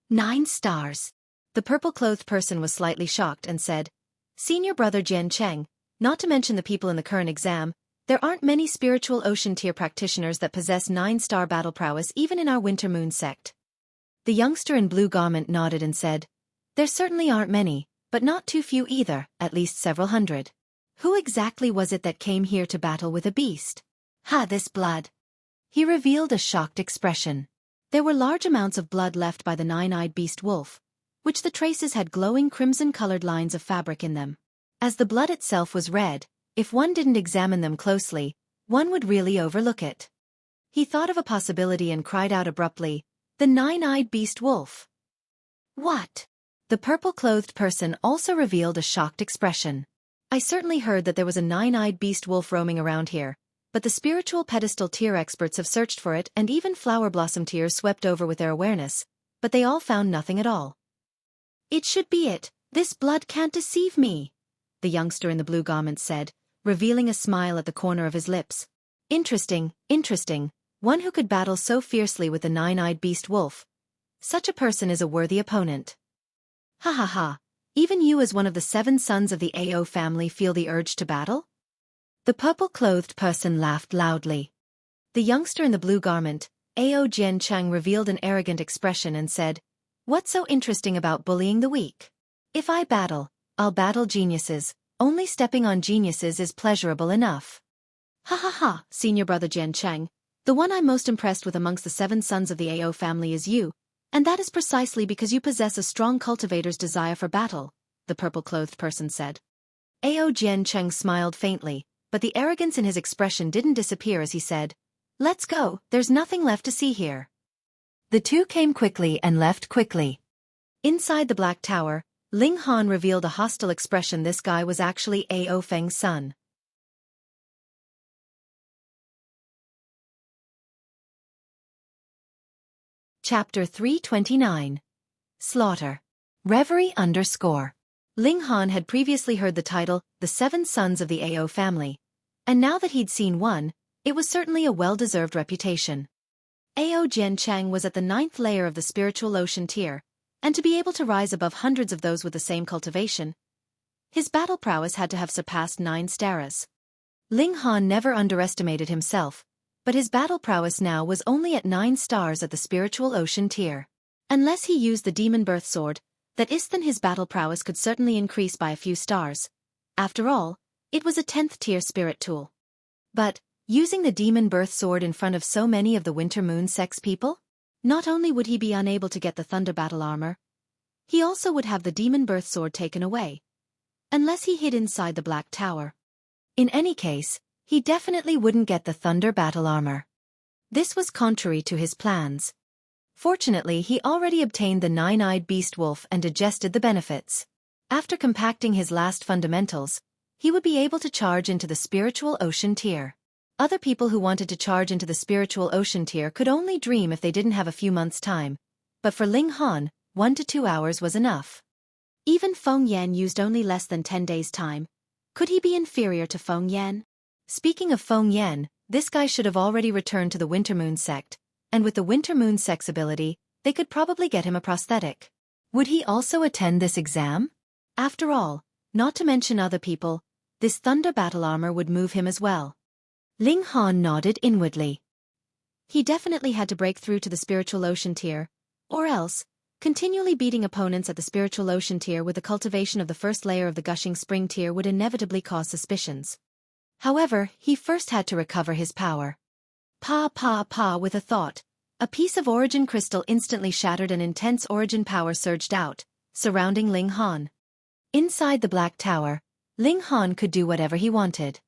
9 stars. The purple-clothed person was slightly shocked and said, "Senior brother Jian Cheng, not to mention the people in the current exam, there aren't many spiritual ocean tier practitioners that possess 9-star battle prowess even in our Winter Moon sect." The youngster in blue garment nodded and said, "There certainly aren't many, but not too few either, at least several hundred. Who exactly was it that came here to battle with a beast? This blood." He revealed a shocked expression. There were large amounts of blood left by the 9-eyed beast wolf, which the traces had glowing crimson-colored lines of fabric in them. As the blood itself was red, if one didn't examine them closely, one would really overlook it. He thought of a possibility and cried out abruptly, "The 9-eyed beast wolf!" "What?" The purple-clothed person also revealed a shocked expression. "I certainly heard that there was a 9-eyed beast wolf roaming around here, but the spiritual pedestal tier experts have searched for it and even flower blossom tiers swept over with their awareness, but they all found nothing at all." "It should be it. This blood can't deceive me," the youngster in the blue garment said, revealing a smile at the corner of his lips. Interesting. One who could battle so fiercely with the 9-eyed beast wolf. Such a person is a worthy opponent." Ha. Even you as one of the 7 sons of the AO family feel the urge to battle?" The purple-clothed person laughed loudly. The youngster in the blue garment, AO Jian Cheng, revealed an arrogant expression and said, "What's so interesting about bullying the weak? If I battle, I'll battle geniuses. Only stepping on geniuses is pleasurable enough." Ha, senior brother Jian Cheng. The one I'm most impressed with amongst the 7 sons of the AO family is you, and that is precisely because you possess a strong cultivator's desire for battle, the purple-clothed person said. AO Jian Cheng smiled faintly, but the arrogance in his expression didn't disappear as he said, "Let's go, there's nothing left to see here." The 2 came quickly and left quickly. Inside the Black Tower, Ling Han revealed a hostile expression. This guy was actually AO Feng's son. Chapter 329. Slaughter. Reverie _ Ling Han had previously heard the title, The Seven Sons of the Ao Family, and now that he'd seen one, it was certainly a well-deserved reputation. Ao Jianchang was at the 9th layer of the spiritual ocean tier, and to be able to rise above hundreds of those with the same cultivation, his battle prowess had to have surpassed 9 staras. Ling Han never underestimated himself, but his battle prowess now was only at 9 stars at the spiritual ocean tier. Unless he used the demon birth sword, that is then his battle prowess could certainly increase by a few stars. After all, it was a 10th tier spirit tool. But, using the demon birth sword in front of so many of the Winter Moon sex people? Not only would he be unable to get the thunder battle armor, he also would have the demon birth sword taken away. Unless he hid inside the Black Tower. In any case, he definitely wouldn't get the thunder battle armor. This was contrary to his plans. Fortunately, he already obtained the 9-eyed beast wolf and digested the benefits. After compacting his last fundamentals, he would be able to charge into the spiritual ocean tier. Other people who wanted to charge into the spiritual ocean tier could only dream if they didn't have a few months' time, but for Ling Han, 1 to 2 hours was enough. Even Feng Yan used only less than 10 days' time. Could he be inferior to Feng Yan? Speaking of Feng Yan, this guy should have already returned to the Winter Moon sect, and with the Winter Moon sex ability, they could probably get him a prosthetic. Would he also attend this exam? After all, not to mention other people, this thunder battle armor would move him as well. Ling Han nodded inwardly. He definitely had to break through to the spiritual ocean tier, or else, continually beating opponents at the spiritual ocean tier with the cultivation of the first layer of the gushing spring tier would inevitably cause suspicions. However, he first had to recover his power. With a thought, a piece of origin crystal instantly shattered and intense origin power surged out, surrounding Ling Han. Inside the Black Tower, Ling Han could do whatever he wanted.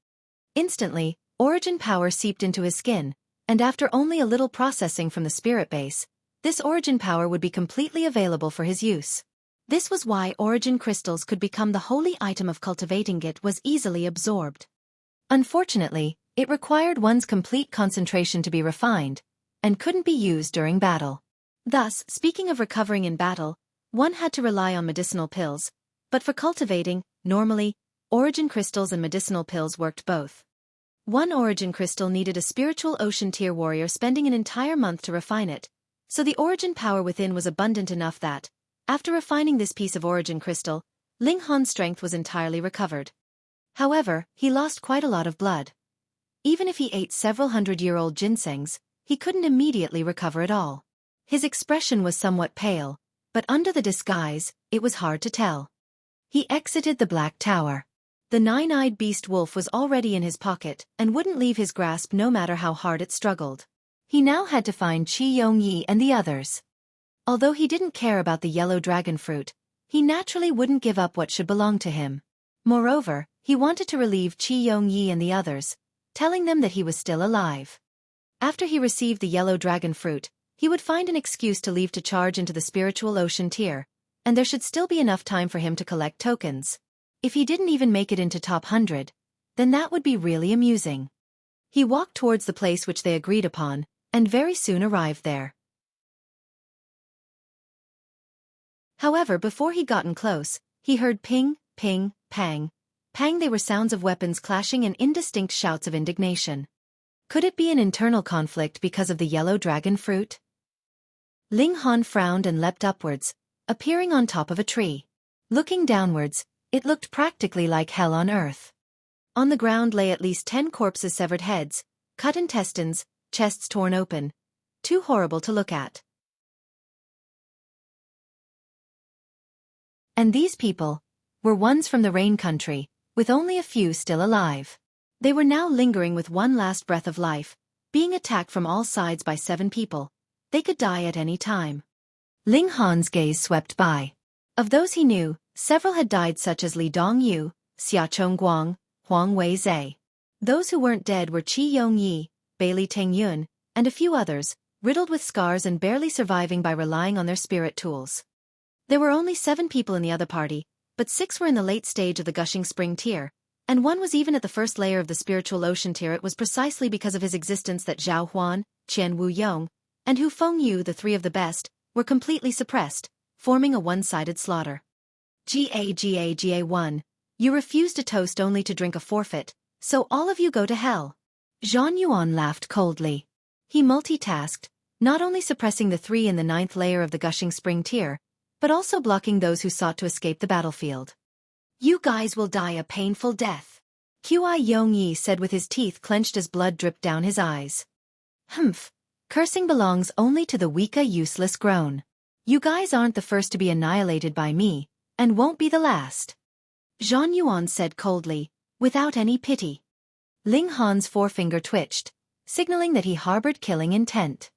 Instantly, origin power seeped into his skin, and after only a little processing from the spirit base, this origin power would be completely available for his use. This was why origin crystals could become the holy item of cultivating it was easily absorbed. Unfortunately, it required one's complete concentration to be refined, and couldn't be used during battle. Thus, speaking of recovering in battle, one had to rely on medicinal pills, but for cultivating, normally, origin crystals and medicinal pills worked both. One origin crystal needed a spiritual ocean tier warrior spending an entire month to refine it, so the origin power within was abundant enough that, after refining this piece of origin crystal, Ling Han's strength was entirely recovered. However, he lost quite a lot of blood. Even if he ate several hundred-year-old ginsengs, he couldn't immediately recover it all. His expression was somewhat pale, but under the disguise, it was hard to tell. He exited the Black Tower. The 9-eyed beast wolf was already in his pocket and wouldn't leave his grasp no matter how hard it struggled. He now had to find Qi Yongyi and the others. Although he didn't care about the yellow dragon fruit, he naturally wouldn't give up what should belong to him. Moreover, he wanted to relieve Qi Yongyi and the others, telling them that he was still alive. After he received the yellow dragon fruit, he would find an excuse to leave to charge into the spiritual ocean tier, and there should still be enough time for him to collect tokens. If he didn't even make it into top 100, then that would be really amusing. He walked towards the place which they agreed upon, and very soon arrived there. However, before he'd gotten close, he heard ping, ping, pang. Pang, they were sounds of weapons clashing and indistinct shouts of indignation. Could it be an internal conflict because of the yellow dragon fruit? Ling Han frowned and leapt upwards, appearing on top of a tree. Looking downwards, it looked practically like hell on earth. On the ground lay at least 10 corpses, severed heads, cut intestines, chests torn open. Too horrible to look at. And these people were ones from the Rain Country, with only a few still alive. They were now lingering with one last breath of life, being attacked from all sides by 7 people. They could die at any time. Ling Han's gaze swept by. Of those he knew, several had died, such as Li Dongyu, Xiaofan Guang, Huang Weizhe. Those who weren't dead were Qi Yongyi, Bailey Tengyun, and a few others, riddled with scars and barely surviving by relying on their spirit tools. There were only 7 people in the other party, but 6 were in the late stage of the gushing spring tier, and one was even at the first layer of the spiritual ocean tier. It was precisely because of his existence that Zhao Huan, Qian Wu Yong, and Hu Fengyu, the three of the best, were completely suppressed, forming a one-sided slaughter. GA 1, you refused a toast only to drink a forfeit, so all of you go to hell. Zhang Yuan laughed coldly. He multitasked, not only suppressing the three in the 9th layer of the gushing spring tier, but also blocking those who sought to escape the battlefield. You guys will die a painful death, Qi Yongyi said with his teeth clenched as blood dripped down his eyes. Humph. Cursing belongs only to the weak, a useless groan. You guys aren't the first to be annihilated by me, and won't be the last. Zhang Yuan said coldly, without any pity. Ling Han's forefinger twitched, signaling that he harbored killing intent.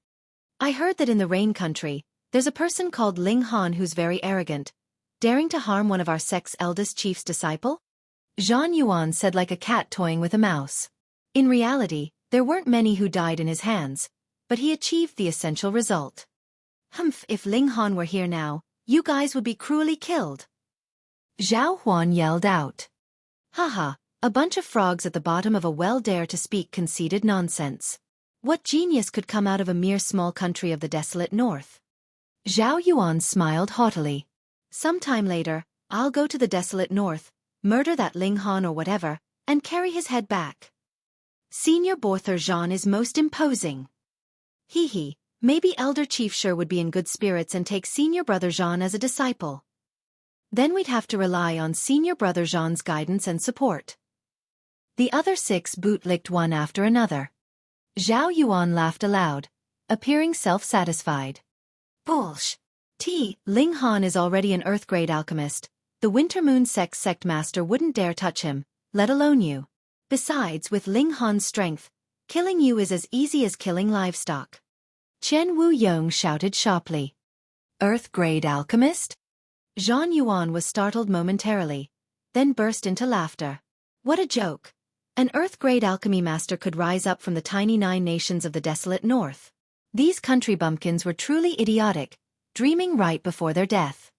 I heard that in the Rain Country, there's a person called Ling Han who's very arrogant, daring to harm one of our sect's eldest chief's disciple? Zhang Yuan said like a cat toying with a mouse. In reality, there weren't many who died in his hands, but he achieved the essential result. Humph, if Ling Han were here now, you guys would be cruelly killed. Zhao Huan yelled out. Haha, a bunch of frogs at the bottom of a well dare to speak conceited nonsense. What genius could come out of a mere small country of the desolate north? Zhao Yuan smiled haughtily. Sometime later, I'll go to the desolate north, murder that Ling Han or whatever, and carry his head back. Senior Borther Zhan is most imposing. Hee, maybe Elder Chief Sure would be in good spirits and take Senior Brother Zhan as a disciple. Then we'd have to rely on Senior Brother Zhan's guidance and support. The other 6 bootlicked one after another. Zhao Yuan laughed aloud, appearing self-satisfied. Bullsh. Ling Han is already an Earth-grade alchemist. The Winter Moon sect master wouldn't dare touch him, let alone you. Besides, with Ling Han's strength, killing you is as easy as killing livestock. Chen Wu Yong shouted sharply. Earth-grade alchemist? Zhang Yuan was startled momentarily, then burst into laughter. What a joke! An Earth-grade alchemy master could rise up from the tiny 9 nations of the desolate north. These country bumpkins were truly idiotic, dreaming right before their death.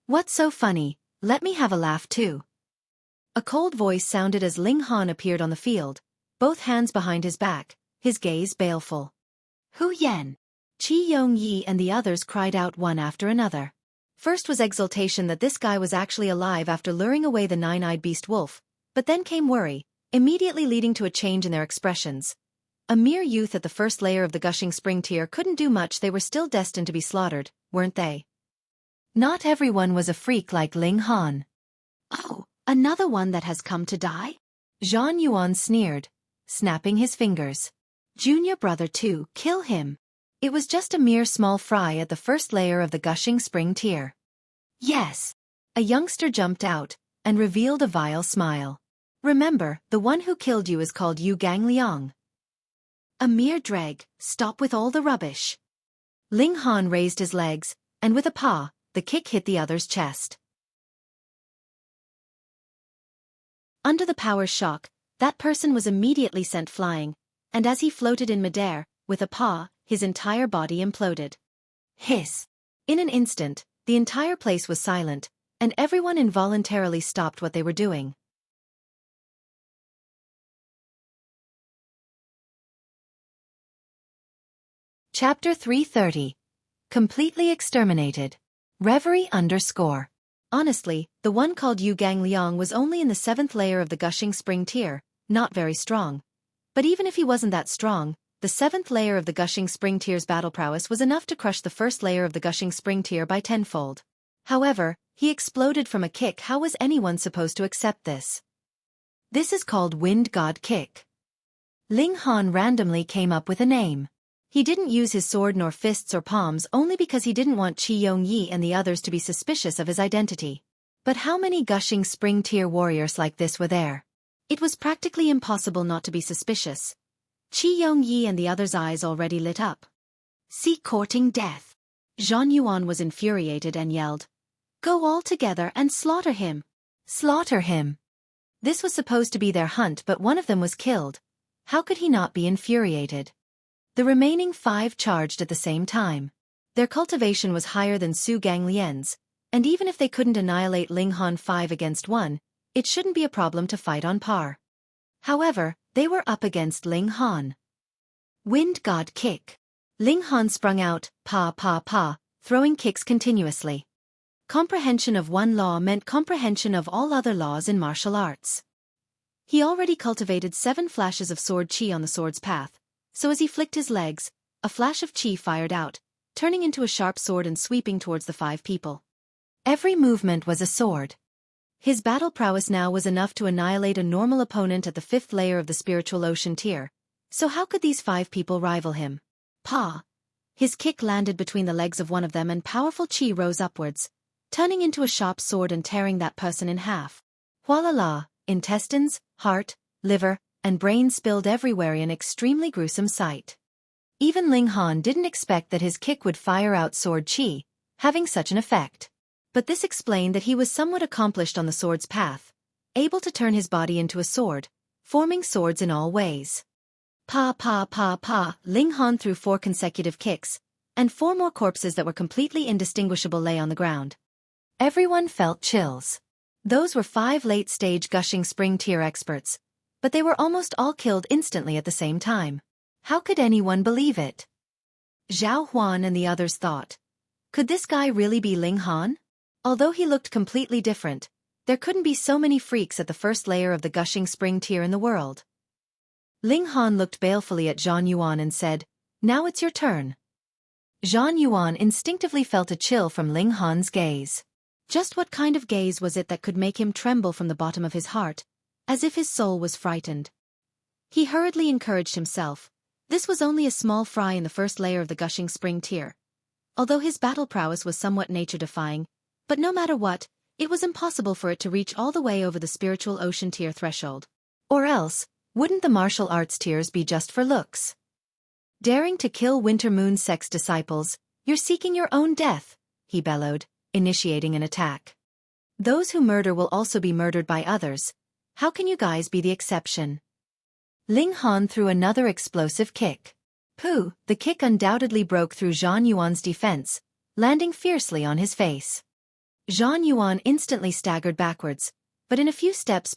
What's so funny? Let me have a laugh too. A cold voice sounded as Ling Han appeared on the field, both hands behind his back, his gaze baleful. Hu Yan! Qi Yongyi and the others cried out one after another. First was exultation that this guy was actually alive after luring away the 9-eyed beast wolf, but then came worry, immediately leading to a change in their expressions. A mere youth at the 1st layer of the gushing spring tier couldn't do much, they were still destined to be slaughtered, weren't they? Not everyone was a freak like Ling Han. Oh, another one that has come to die? Zhang Yuan sneered, snapping his fingers. Junior brother too, kill him. It was just a mere small fry at the 1st layer of the gushing spring tier. Yes. A youngster jumped out, and revealed a vile smile. Remember, the one who killed you is called Yu Gangliang. A mere dreg, stop with all the rubbish. Ling Han raised his legs, and with a paw, the kick hit the other's chest. Under the power shock, that person was immediately sent flying, and as he floated in midair, with a paw, his entire body imploded. Hiss! In an instant, the entire place was silent, and everyone involuntarily stopped what they were doing. Chapter 330. Completely exterminated. Reverie _ Honestly, the one called Yu Gangliang was only in the 7th layer of the gushing spring tier, not very strong. But even if he wasn't that strong, the 7th layer of the gushing spring tier's battle prowess was enough to crush the 1st layer of the gushing spring tier by tenfold. However, he exploded from a kick. How was anyone supposed to accept this? This is called Wind God Kick. Ling Han randomly came up with a name. He didn't use his sword nor fists or palms only because he didn't want Qi Yongyi and the others to be suspicious of his identity. But how many gushing spring tier warriors like this were there? It was practically impossible not to be suspicious. Qi Yongyi and the others' eyes already lit up. See, courting death. Zhang Yuan was infuriated and yelled, "Go all together and slaughter him! Slaughter him!" This was supposed to be their hunt, but one of them was killed. How could he not be infuriated? The remaining 5 charged at the same time. Their cultivation was higher than Su Ganglian's, and even if they couldn't annihilate Ling Han 5 against 1, it shouldn't be a problem to fight on par. However, they were up against Ling Han. Wind God Kick. Ling Han sprung out, pa pa pa, throwing kicks continuously. Comprehension of one law meant comprehension of all other laws in martial arts. He already cultivated 7 flashes of sword chi on the sword's path, so as he flicked his legs, a flash of chi fired out, turning into a sharp sword and sweeping towards the 5 people. Every movement was a sword. His battle prowess now was enough to annihilate a normal opponent at the 5th layer of the spiritual ocean tier, so how could these 5 people rival him? Pa! His kick landed between the legs of one of them and powerful chi rose upwards, turning into a sharp sword and tearing that person in half. Voila! Intestines, heart, liver, and brain spilled everywhere in an extremely gruesome sight. Even Ling Han didn't expect that his kick would fire out sword chi, having such an effect. But this explained that he was somewhat accomplished on the sword's path, able to turn his body into a sword, forming swords in all ways. Pa pa pa pa, Ling Han threw 4 consecutive kicks, and 4 more corpses that were completely indistinguishable lay on the ground. Everyone felt chills. Those were 5 late-stage gushing spring tier experts, but they were almost all killed instantly at the same time. How could anyone believe it? Xiaofan and the others thought, could this guy really be Ling Han? Although he looked completely different, there couldn't be so many freaks at the 1st layer of the gushing spring tier in the world. Ling Han looked balefully at Zhang Yuan and said, now it's your turn. Zhang Yuan instinctively felt a chill from Ling Han's gaze. Just what kind of gaze was it that could make him tremble from the bottom of his heart, as if his soul was frightened? He hurriedly encouraged himself. This was only a small fry in the 1st layer of the gushing spring tier. Although his battle prowess was somewhat nature-defying, but no matter what, it was impossible for it to reach all the way over the spiritual ocean tier threshold. Or else, wouldn't the martial arts tiers be just for looks? Daring to kill Winter Moon's sex disciples, you're seeking your own death, he bellowed, initiating an attack. Those who murder will also be murdered by others. How can you guys be the exception? Ling Han threw another explosive kick. Pooh! The kick undoubtedly broke through Zhang Yuan's defense, landing fiercely on his face. Zhang Yuan instantly staggered backwards, but in a few steps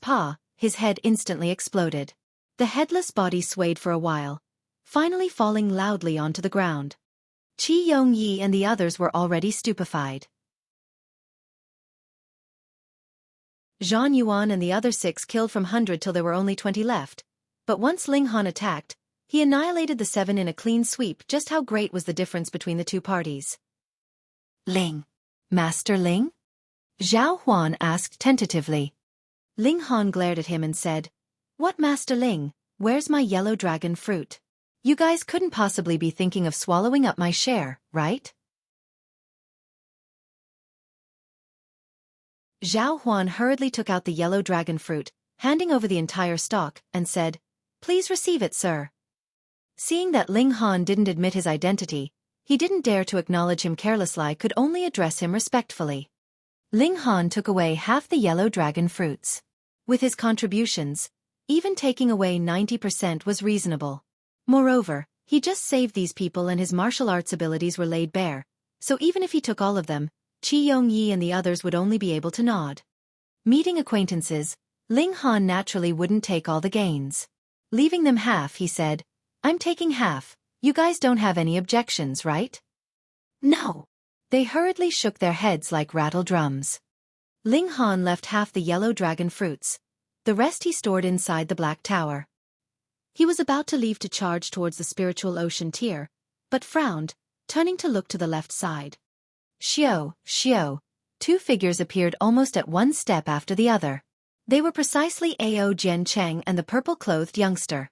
his head instantly exploded. The headless body swayed for a while, finally falling loudly onto the ground. Qi Yongyi and the others were already stupefied. Zhang Yuan and the other 6 killed from 100 till there were only 20 left, but once Ling Han attacked, he annihilated the 7 in a clean sweep. Just how great was the difference between the 2 parties? Ling. Master Ling? Zhao Huan asked tentatively. Ling Han glared at him and said, what Master Ling, where's my yellow dragon fruit? You guys couldn't possibly be thinking of swallowing up my share, right? Zhao Huan hurriedly took out the yellow dragon fruit, handing over the entire stalk, and said, please receive it, sir. Seeing that Ling Han didn't admit his identity, he didn't dare to acknowledge him carelessly, could only address him respectfully. Ling Han took away half the yellow dragon fruits. With his contributions, even taking away 90% was reasonable. Moreover, he just saved these people and his martial arts abilities were laid bare, so even if he took all of them, Qi Yongyi and the others would only be able to nod. Meeting acquaintances, Ling Han naturally wouldn't take all the gains. Leaving them half, he said, I'm taking half. You guys don't have any objections, right? No. They hurriedly shook their heads like rattle drums. Ling Han left half the yellow dragon fruits. The rest he stored inside the Black Tower. He was about to leave to charge towards the spiritual ocean tier, but frowned, turning to look to the left side. Xiao. 2 figures appeared almost at one step after the other. They were precisely Ao Jian Cheng and the purple-clothed youngster.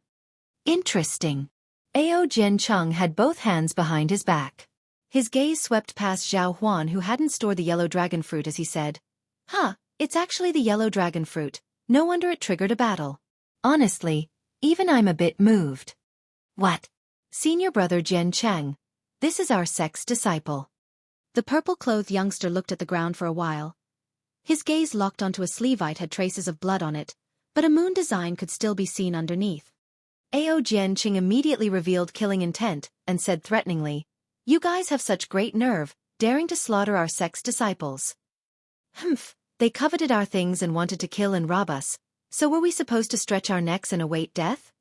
Interesting. Ao Jian Cheng had both hands behind his back. His gaze swept past Zhao Huan, who hadn't stored the yellow dragon fruit, as he said, it's actually the yellow dragon fruit. No wonder it triggered a battle. Honestly, even I'm a bit moved. What? Senior brother Jian Cheng. This is our sex disciple. The purple-clothed youngster looked at the ground for a while. His gaze locked onto a sleeve it had traces of blood on it, but a moon design could still be seen underneath. Ao Jian Cheng immediately revealed killing intent, and said threateningly, you guys have such great nerve, daring to slaughter our sex disciples. They coveted our things and wanted to kill and rob us, so were we supposed to stretch our necks and await death?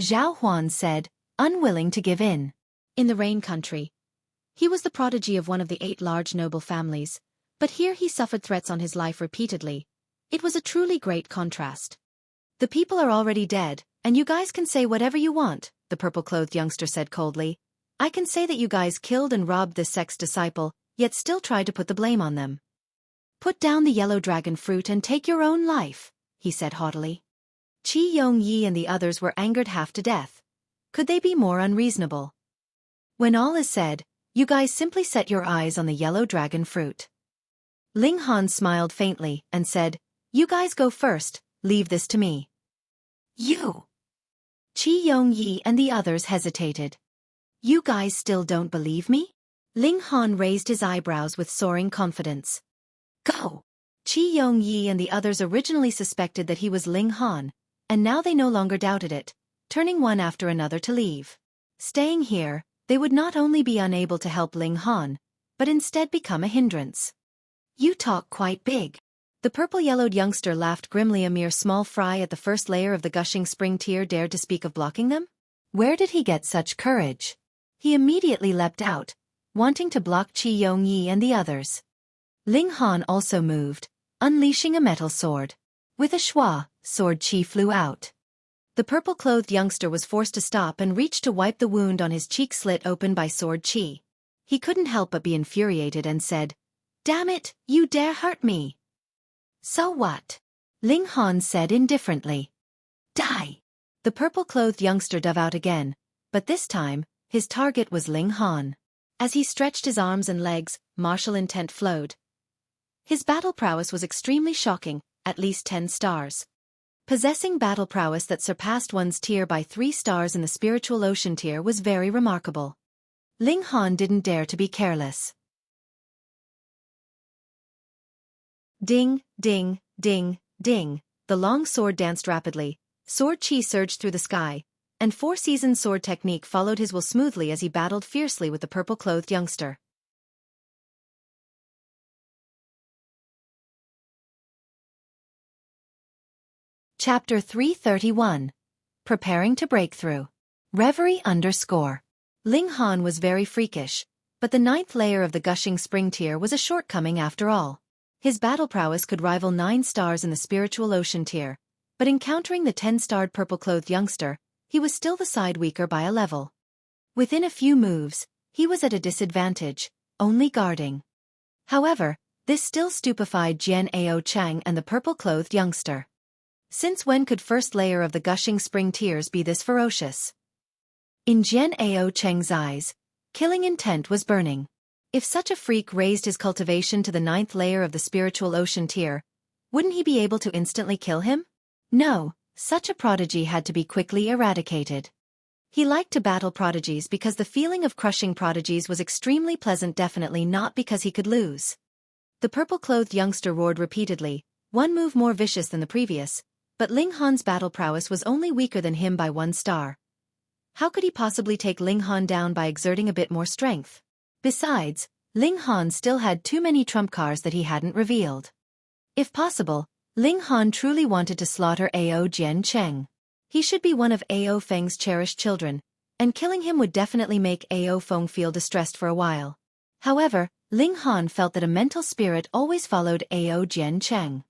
Zhao Huan said, unwilling to give in. in the Rain Country. He was the prodigy of one of the 8 large noble families, but here he suffered threats on his life repeatedly. It was a truly great contrast. "The people are already dead, and you guys can say whatever you want," the purple-clothed youngster said coldly. "I can say that you guys killed and robbed this sect's disciple, yet still tried to put the blame on them. Put down the yellow dragon fruit and take your own life," he said haughtily. Qi Yongyi and the others were angered half to death. Could they be more unreasonable? "When all is said, you guys simply set your eyes on the yellow dragon fruit." Ling Han smiled faintly and said, "You guys go first, leave this to me." "You?" Qi Yongyi and the others hesitated. "You guys still don't believe me?" Ling Han raised his eyebrows with soaring confidence. "Go!" Qi Yongyi and the others originally suspected that he was Ling Han, and now they no longer doubted it, turning one after another to leave. Staying here, they would not only be unable to help Ling Han, but instead become a hindrance. "You talk quite big." The purple-yellowed youngster laughed grimly. A mere small fry at the first layer of the gushing spring tear dared to speak of blocking them? Where did he get such courage? He immediately leapt out, wanting to block Qi Yongyi and the others. Ling Han also moved, unleashing a metal sword. With a schwa, sword Qi flew out. The purple-clothed youngster was forced to stop and reach to wipe the wound on his cheek slit open by sword Qi. He couldn't help but be infuriated and said, "Damn it, you dare hurt me!" "So what?" Ling Han said indifferently. "Die!" The purple-clothed youngster dove out again, but this time, his target was Ling Han. As he stretched his arms and legs, martial intent flowed. His battle prowess was extremely shocking, at least 10 stars. Possessing battle prowess that surpassed one's tier by 3 stars in the spiritual ocean tier was very remarkable. Ling Han didn't dare to be careless. Ding, ding, ding, ding, the long sword danced rapidly. Sword Qi surged through the sky, and 4-seasoned sword technique followed his will smoothly as he battled fiercely with the purple-clothed youngster. Chapter 331. Preparing to break through. Reverie _ Ling Han was very freakish, but the 9th layer of the gushing spring tier was a shortcoming after all. His battle prowess could rival 9 stars in the spiritual ocean tier, but encountering the 10-starred purple-clothed youngster, he was still the side weaker by a level. Within a few moves, he was at a disadvantage, only guarding. However, this still stupefied Jian Ao Chang and the purple-clothed youngster. Since when could first layer of the gushing spring tiers be this ferocious? In Jian Ao Cheng's eyes, killing intent was burning. If such a freak raised his cultivation to the 9th layer of the spiritual ocean tier, wouldn't he be able to instantly kill him? No, such a prodigy had to be quickly eradicated. He liked to battle prodigies because the feeling of crushing prodigies was extremely pleasant, definitely not because he could lose. The purple-clothed youngster roared repeatedly, one move more vicious than the previous, but Ling Han's battle prowess was only weaker than him by 1 star. How could he possibly take Ling Han down by exerting a bit more strength? Besides, Ling Han still had too many trump cards that he hadn't revealed. If possible, Ling Han truly wanted to slaughter Ao Jian Cheng. He should be one of Ao Feng's cherished children, and killing him would definitely make Ao Feng feel distressed for a while. However, Ling Han felt that a mental spirit always followed Ao Jian Cheng.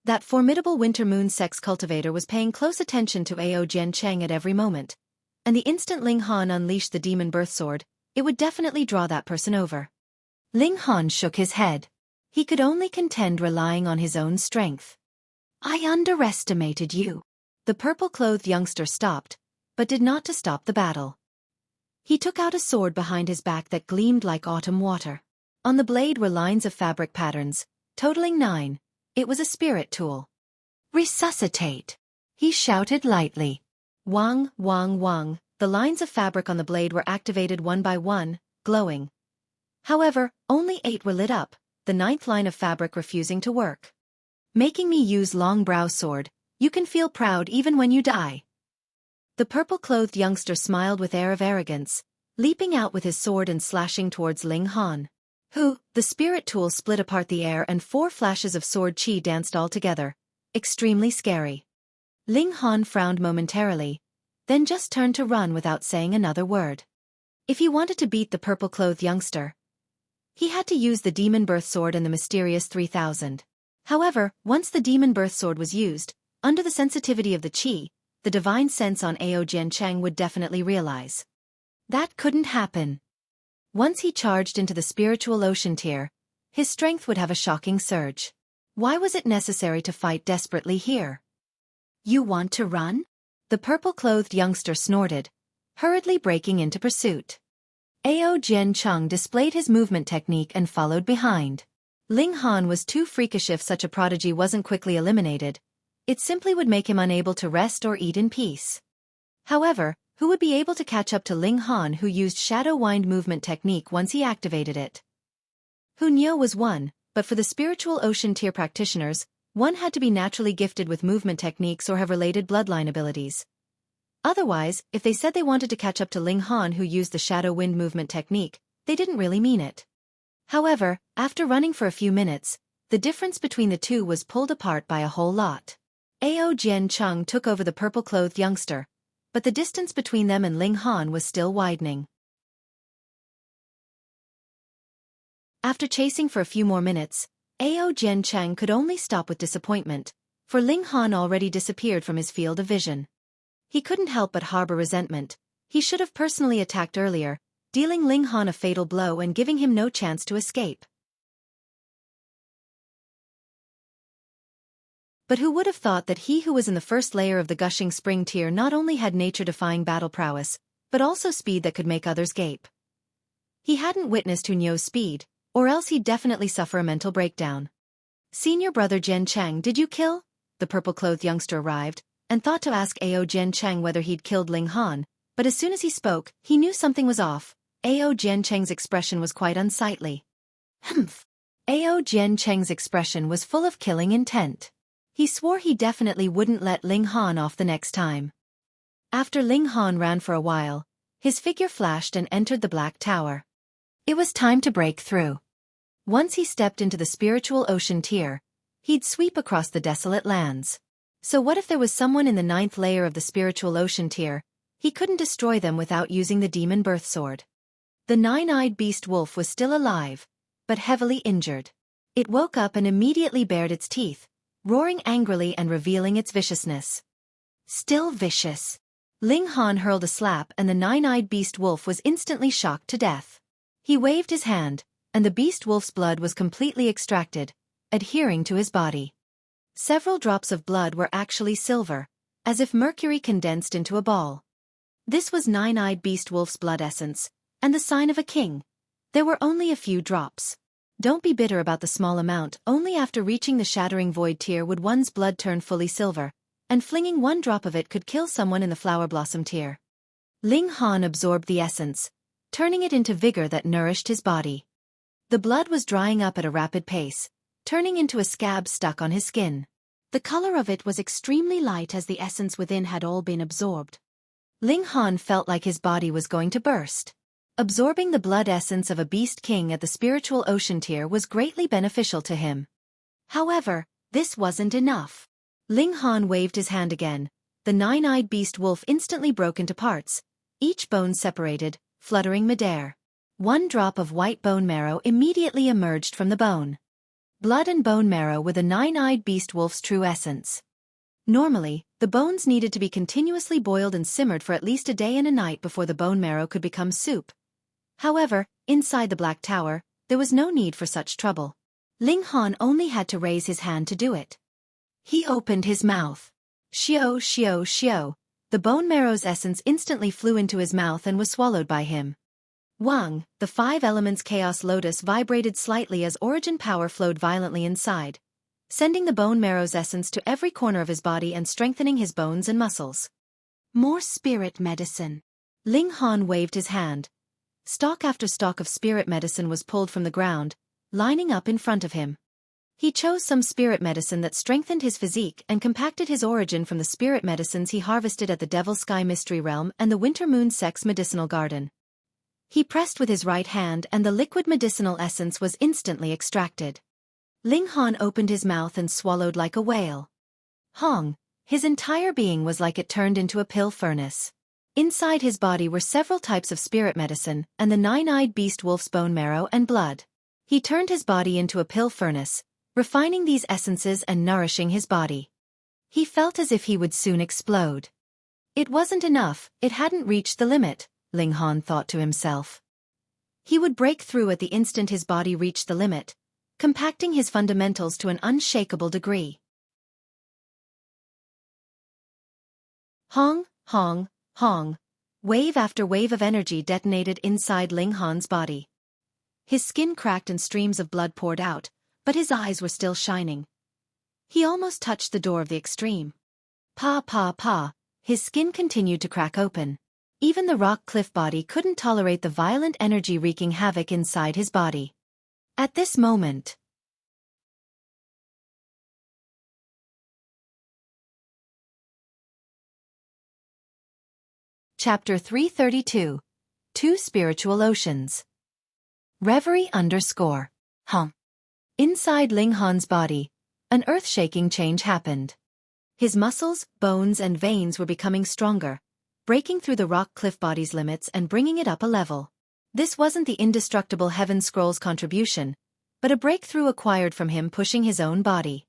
That formidable Winter Moon sex cultivator was paying close attention to Ao Jian Cheng at every moment, and the instant Ling Han unleashed the demon birth sword, it would definitely draw that person over. Ling Han shook his head. He could only contend relying on his own strength. "I underestimated you." The purple-clothed youngster stopped, but did not to stop the battle. He took out a sword behind his back that gleamed like autumn water. On the blade were lines of fabric patterns, totaling 9. It was a spirit tool. "Resuscitate!" he shouted lightly. Wang, wang, wang, the lines of fabric on the blade were activated one by one, glowing. However, only 8 were lit up, the 9th line of fabric refusing to work. "Making me use long brow sword, you can feel proud even when you die." The purple-clothed youngster smiled with air of arrogance, leaping out with his sword and slashing towards Ling Han. The spirit tool split apart the air and 4 flashes of sword Qi danced all together, extremely scary. Ling Han frowned momentarily, then just turned to run without saying another word. If he wanted to beat the purple-clothed youngster, he had to use the demon birth sword and the mysterious 3000. However, once the demon birth sword was used, under the sensitivity of the qi, the divine sense on Ao Jiancheng would definitely realize that couldn't happen. Once he charged into the spiritual ocean tier, his strength would have a shocking surge. Why was it necessary to fight desperately here? You want to run? The purple-clothed youngster snorted, hurriedly breaking into pursuit. Ao Jiancheng displayed his movement technique and followed behind. Ling Han was too freakish. If such a prodigy wasn't quickly eliminated, it simply would make him unable to rest or eat in peace. However, who would be able to catch up to Ling Han, who used shadow wind movement technique once he activated it? Hunyo was one, but for the spiritual ocean tier practitioners, one had to be naturally gifted with movement techniques or have related bloodline abilities. Otherwise, if they said they wanted to catch up to Ling Han, who used the shadow wind movement technique, they didn't really mean it. However, after running for a few minutes, the difference between the two was pulled apart by a whole lot. Ao Jiancheng took over the purple-clothed youngster, but the distance between them and Ling Han was still widening. After chasing for a few more minutes, Ao Jiancheng could only stop with disappointment, for Ling Han already disappeared from his field of vision. He couldn't help but harbor resentment. He should have personally attacked earlier, dealing Ling Han a fatal blow and giving him no chance to escape. But who would have thought that he who was in the first layer of the gushing spring tier not only had nature-defying battle prowess, but also speed that could make others gape. He hadn't witnessed Hunyo's speed, or else he'd definitely suffer a mental breakdown. Senior brother Jiancheng, did you kill? The purple-clothed youngster arrived, and thought to ask Ao Jiancheng whether he'd killed Ling Han, but as soon as he spoke, he knew something was off. Ao Jiancheng's expression was quite unsightly. Humph! Ao Jiancheng's expression was full of killing intent. He swore he definitely wouldn't let Ling Han off the next time. After Ling Han ran for a while, his figure flashed and entered the Black Tower. It was time to break through. Once he stepped into the spiritual ocean tier, he'd sweep across the desolate lands. So what if there was someone in the 9th layer of the spiritual ocean tier? He couldn't destroy them without using the demon birth sword. The 9-eyed beast wolf was still alive, but heavily injured. It woke up and immediately bared its teeth, roaring angrily and revealing its viciousness. Still vicious. Ling Han hurled a slap and the 9-eyed beast wolf was instantly shocked to death. He waved his hand, and the beast wolf's blood was completely extracted, adhering to his body. Several drops of blood were actually silver, as if mercury condensed into a ball. This was 9-eyed beast wolf's blood essence, and the sign of a king. There were only a few drops. Don't be bitter about the small amount. Only after reaching the shattering void tier would one's blood turn fully silver, and flinging one drop of it could kill someone in the flower blossom tier. Ling Han absorbed the essence, turning it into vigor that nourished his body. The blood was drying up at a rapid pace, turning into a scab stuck on his skin. The color of it was extremely light as the essence within had all been absorbed. Ling Han felt like his body was going to burst. Absorbing the blood essence of a beast king at the spiritual ocean tier was greatly beneficial to him. However, this wasn't enough. Ling Han waved his hand again. The 9-eyed beast wolf instantly broke into parts, each bone separated, fluttering midair. One drop of white bone marrow immediately emerged from the bone. Blood and bone marrow were the 9-eyed beast wolf's true essence. Normally, the bones needed to be continuously boiled and simmered for at least a day and a night before the bone marrow could become soup. However, inside the Black Tower, there was no need for such trouble. Ling Han only had to raise his hand to do it. He opened his mouth. Xiao, xiao, xiao. The bone marrow's essence instantly flew into his mouth and was swallowed by him. Wang, the 5 elements chaos lotus vibrated slightly as origin power flowed violently inside, sending the bone marrow's essence to every corner of his body and strengthening his bones and muscles. More spirit medicine. Ling Han waved his hand. Stalk after stalk of spirit medicine was pulled from the ground, lining up in front of him. He chose some spirit medicine that strengthened his physique and compacted his origin from the spirit medicines he harvested at the Devil Sky Mystery Realm and the Winter Moon Sex Medicinal Garden. He pressed with his right hand and the liquid medicinal essence was instantly extracted. Ling Han opened his mouth and swallowed like a whale. Hong, his entire being was like it turned into a pill furnace. Inside his body were several types of spirit medicine and the nine-eyed beast wolf's bone marrow and blood. He turned his body into a pill furnace, refining these essences and nourishing his body. He felt as if he would soon explode. It wasn't enough, it hadn't reached the limit, Ling Han thought to himself. He would break through at the instant his body reached the limit, compacting his fundamentals to an unshakable degree. Hong, hong, hong. Wave after wave of energy detonated inside Ling Han's body. His skin cracked and streams of blood poured out, but his eyes were still shining. He almost touched the door of the extreme. Pa pa pa, his skin continued to crack open. Even the rock cliff body couldn't tolerate the violent energy wreaking havoc inside his body. At this moment, Chapter 332. Two Spiritual Oceans. Reverie _ Hum. Inside Ling Han's body, an earth-shaking change happened. His muscles, bones and veins were becoming stronger, breaking through the rock cliff body's limits and bringing it up a level. This wasn't the indestructible Heaven Scroll's contribution, but a breakthrough acquired from him pushing his own body.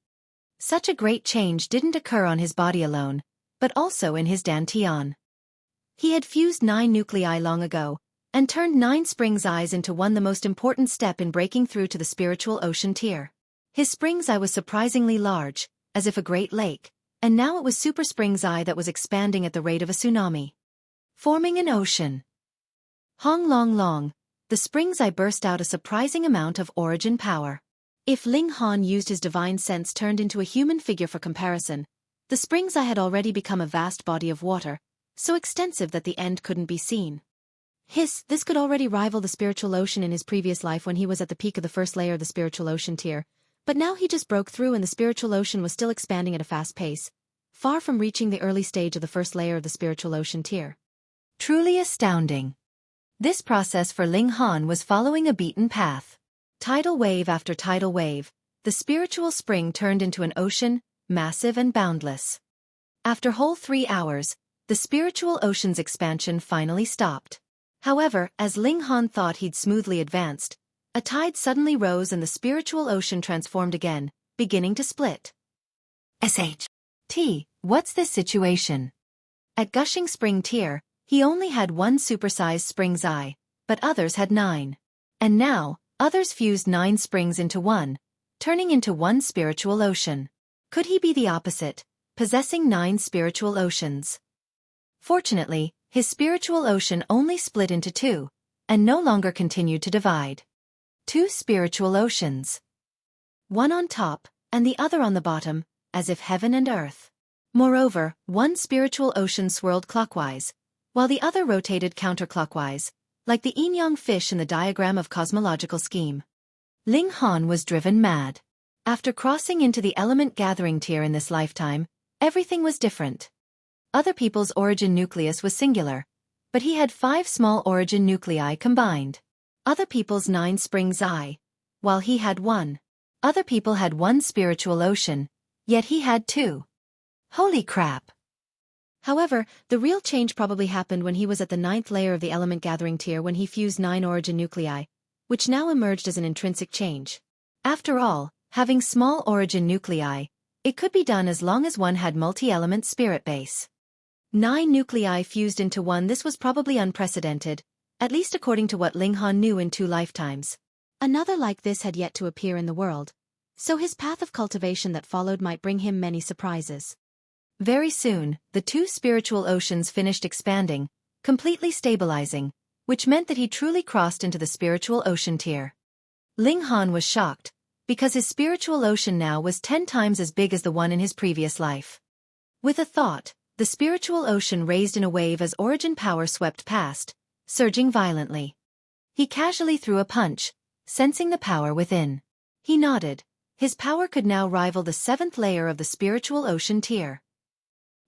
Such a great change didn't occur on his body alone, but also in his dantian. He had fused 9 nuclei long ago, and turned 9 Spring's Eyes into one, the most important step in breaking through to the spiritual ocean tier. His Spring's Eye was surprisingly large, as if a great lake, and now it was Super Spring's Eye that was expanding at the rate of a tsunami, forming an ocean. Hong long long, the Spring's Eye burst out a surprising amount of origin power. If Ling Han used his divine sense turned into a human figure for comparison, the Spring's Eye had already become a vast body of water, so extensive that the end couldn't be seen. This could already rival the spiritual ocean in his previous life when he was at the peak of the first layer of the spiritual ocean tier, but now he just broke through and the spiritual ocean was still expanding at a fast pace, far from reaching the early stage of the first layer of the spiritual ocean tier. Truly astounding. This process for Ling Han was following a beaten path. Tidal wave after tidal wave, the spiritual spring turned into an ocean, massive and boundless. After whole 3 hours, the spiritual ocean's expansion finally stopped. However, as Ling Han thought he'd smoothly advanced, a tide suddenly rose and the spiritual ocean transformed again, beginning to split. What's this situation? At Gushing Spring Tier, he only had 1 supersized Spring's Eye, but others had 9. And now, others fused 9 springs into one, turning into 1 spiritual ocean. Could he be the opposite, possessing 9 spiritual oceans? Fortunately, his spiritual ocean only split into 2, and no longer continued to divide. 2 spiritual oceans. One on top, and the other on the bottom, as if heaven and earth. Moreover, 1 spiritual ocean swirled clockwise, while the other rotated counterclockwise, like the yin-yang fish in the diagram of cosmological scheme. Ling Han was driven mad. After crossing into the element gathering tier in this lifetime, everything was different. Other people's origin nucleus was singular, but he had 5 small origin nuclei combined. Other people's 9 Spring's Eye, while he had 1. Other people had 1 spiritual ocean, yet he had 2. Holy crap! However, the real change probably happened when he was at the 9th layer of the element gathering tier when he fused 9 origin nuclei, which now emerged as an intrinsic change. After all, having small origin nuclei, it could be done as long as one had multi-element spirit base. 9 nuclei fused into one. This was probably unprecedented, at least according to what Ling Han knew in 2 lifetimes. Another like this had yet to appear in the world, so his path of cultivation that followed might bring him many surprises. Very soon, the 2 spiritual oceans finished expanding, completely stabilizing, which meant that he truly crossed into the spiritual ocean tier. Ling Han was shocked, because his spiritual ocean now was 10 times as big as the one in his previous life. With a thought, the spiritual ocean raised in a wave as origin power swept past, surging violently. He casually threw a punch, sensing the power within. He nodded. His power could now rival the 7th layer of the spiritual ocean tier.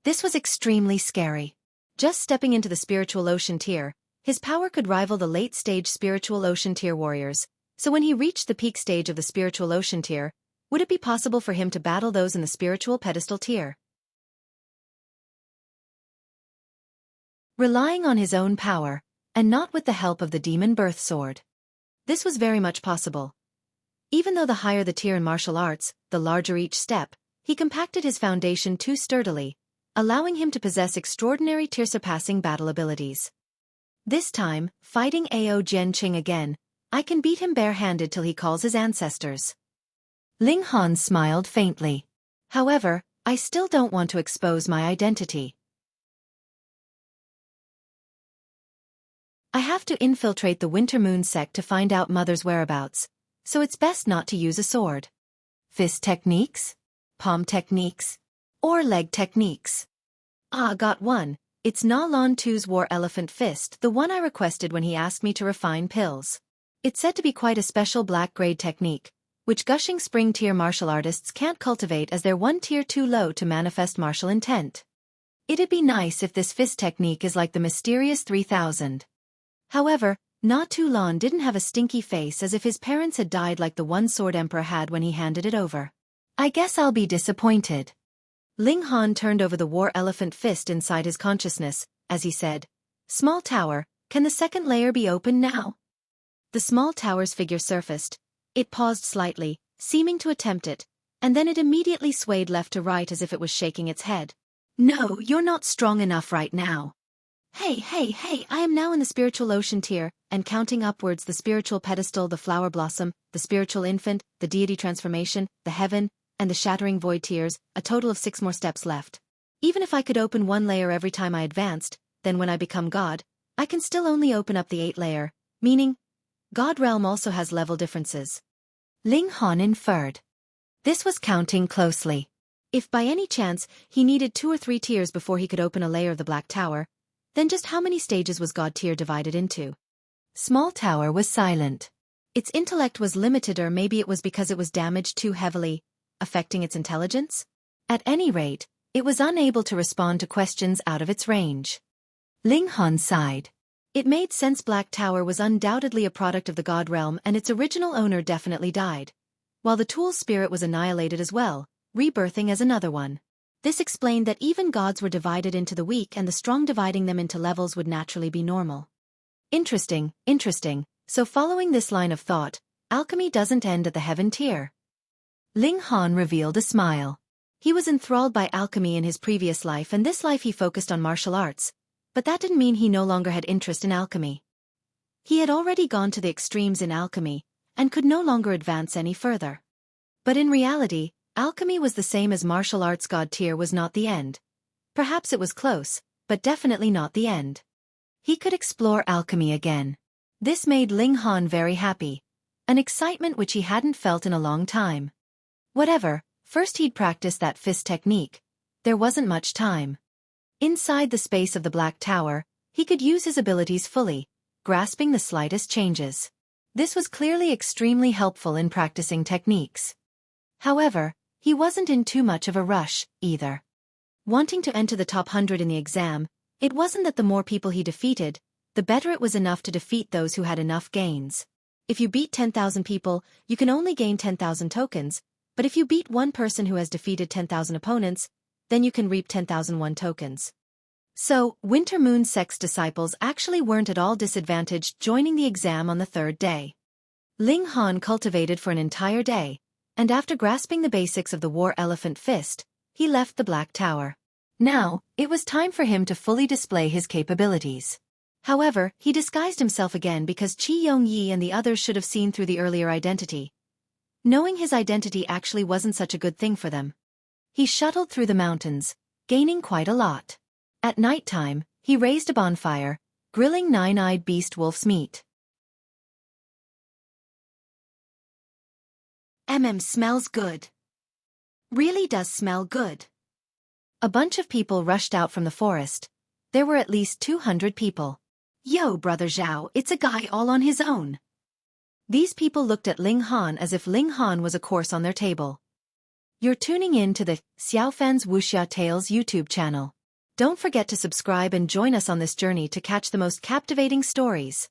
This was extremely scary. Just stepping into the spiritual ocean tier, his power could rival the late-stage spiritual ocean tier warriors, so when he reached the peak stage of the spiritual ocean tier, would it be possible for him to battle those in the spiritual pedestal tier? relying on his own power, and not with the help of the demon birth sword. This was very much possible. Even though the higher the tier in martial arts, the larger each step, he compacted his foundation too sturdily, allowing him to possess extraordinary tier-surpassing battle abilities. This time, fighting Ao Jianqing again, I can beat him bare-handed till he calls his ancestors. Ling Han smiled faintly. However, I still don't want to expose my identity. I have to infiltrate the Winter Moon sect to find out Mother's whereabouts, so it's best not to use a sword. Fist techniques? Palm techniques? Or leg techniques? Ah, got one. It's Na Lan Tu's War Elephant Fist, the one I requested when he asked me to refine pills. It's said to be quite a special black-grade technique, which gushing spring tier martial artists can't cultivate as they're one tier too low to manifest martial intent. It'd be nice if this fist technique is like the mysterious 3000. However, Na Tu Lan didn't have a stinky face as if his parents had died like the one-sword emperor had when he handed it over. I guess I'll be disappointed. Ling Han turned over the war elephant fist inside his consciousness, as he said, "Small tower, can the second layer be opened now?" The small tower's figure surfaced. It paused slightly, seeming to attempt it, and then it immediately swayed left to right as if it was shaking its head. "No, you're not strong enough right now. Hey, I am now in the spiritual ocean tier, and counting upwards the spiritual pedestal, the flower blossom, the spiritual infant, the deity transformation, the heaven, and the shattering void tiers, a total of 6 more steps left. Even if I could open 1 layer every time I advanced, then when I become God, I can still only open up the 8th layer, meaning, God realm also has level differences." Ling Han inferred. This was counting closely. If by any chance he needed 2 or 3 tiers before he could open a layer of the Black Tower, then just how many stages was God tier divided into? Small Tower was silent. Its intellect was limited, or maybe it was because it was damaged too heavily, affecting its intelligence? At any rate, it was unable to respond to questions out of its range. Ling Han sighed. It made sense. Black Tower was undoubtedly a product of the God realm, and its original owner definitely died, while the tool's spirit was annihilated as well, rebirthing as another one. This explained that even gods were divided into the weak, and the strong dividing them into levels would naturally be normal. Interesting. So following this line of thought, alchemy doesn't end at the heaven tier. Ling Han revealed a smile. He was enthralled by alchemy in his previous life, and this life he focused on martial arts, but that didn't mean he no longer had interest in alchemy. He had already gone to the extremes in alchemy, and could no longer advance any further. But in reality, alchemy was the same as martial arts. God tier was not the end. Perhaps it was close, but definitely not the end. He could explore alchemy again. This made Ling Han very happy, an excitement which he hadn't felt in a long time. Whatever, first he'd practice that fist technique. There wasn't much time. Inside the space of the Black Tower, he could use his abilities fully, grasping the slightest changes. This was clearly extremely helpful in practicing techniques. However, he wasn't in too much of a rush, either. Wanting to enter the top 100 in the exam, it wasn't that the more people he defeated, the better. It was enough to defeat those who had enough gains. If you beat 10,000 people, you can only gain 10,000 tokens, but if you beat one person who has defeated 10,000 opponents, then you can reap 10,001 tokens. So, Winter Moon sect's disciples actually weren't at all disadvantaged joining the exam on the 3rd day. Ling Han cultivated for an entire day, and after grasping the basics of the War Elephant Fist, he left the Black Tower. Now, it was time for him to fully display his capabilities. However, he disguised himself again because Qi Yongyi and the others should have seen through the earlier identity. Knowing his identity actually wasn't such a good thing for them. He shuttled through the mountains, gaining quite a lot. At nighttime, he raised a bonfire, grilling 9-eyed beast wolf's meat. Smells good. Really does smell good. A bunch of people rushed out from the forest. There were at least 200 people. Yo, Brother Zhao, it's a guy all on his own. These people looked at Ling Han as if Ling Han was a course on their table. You're tuning in to the Xiaofan's Wuxia Tales YouTube channel. Don't forget to subscribe and join us on this journey to catch the most captivating stories.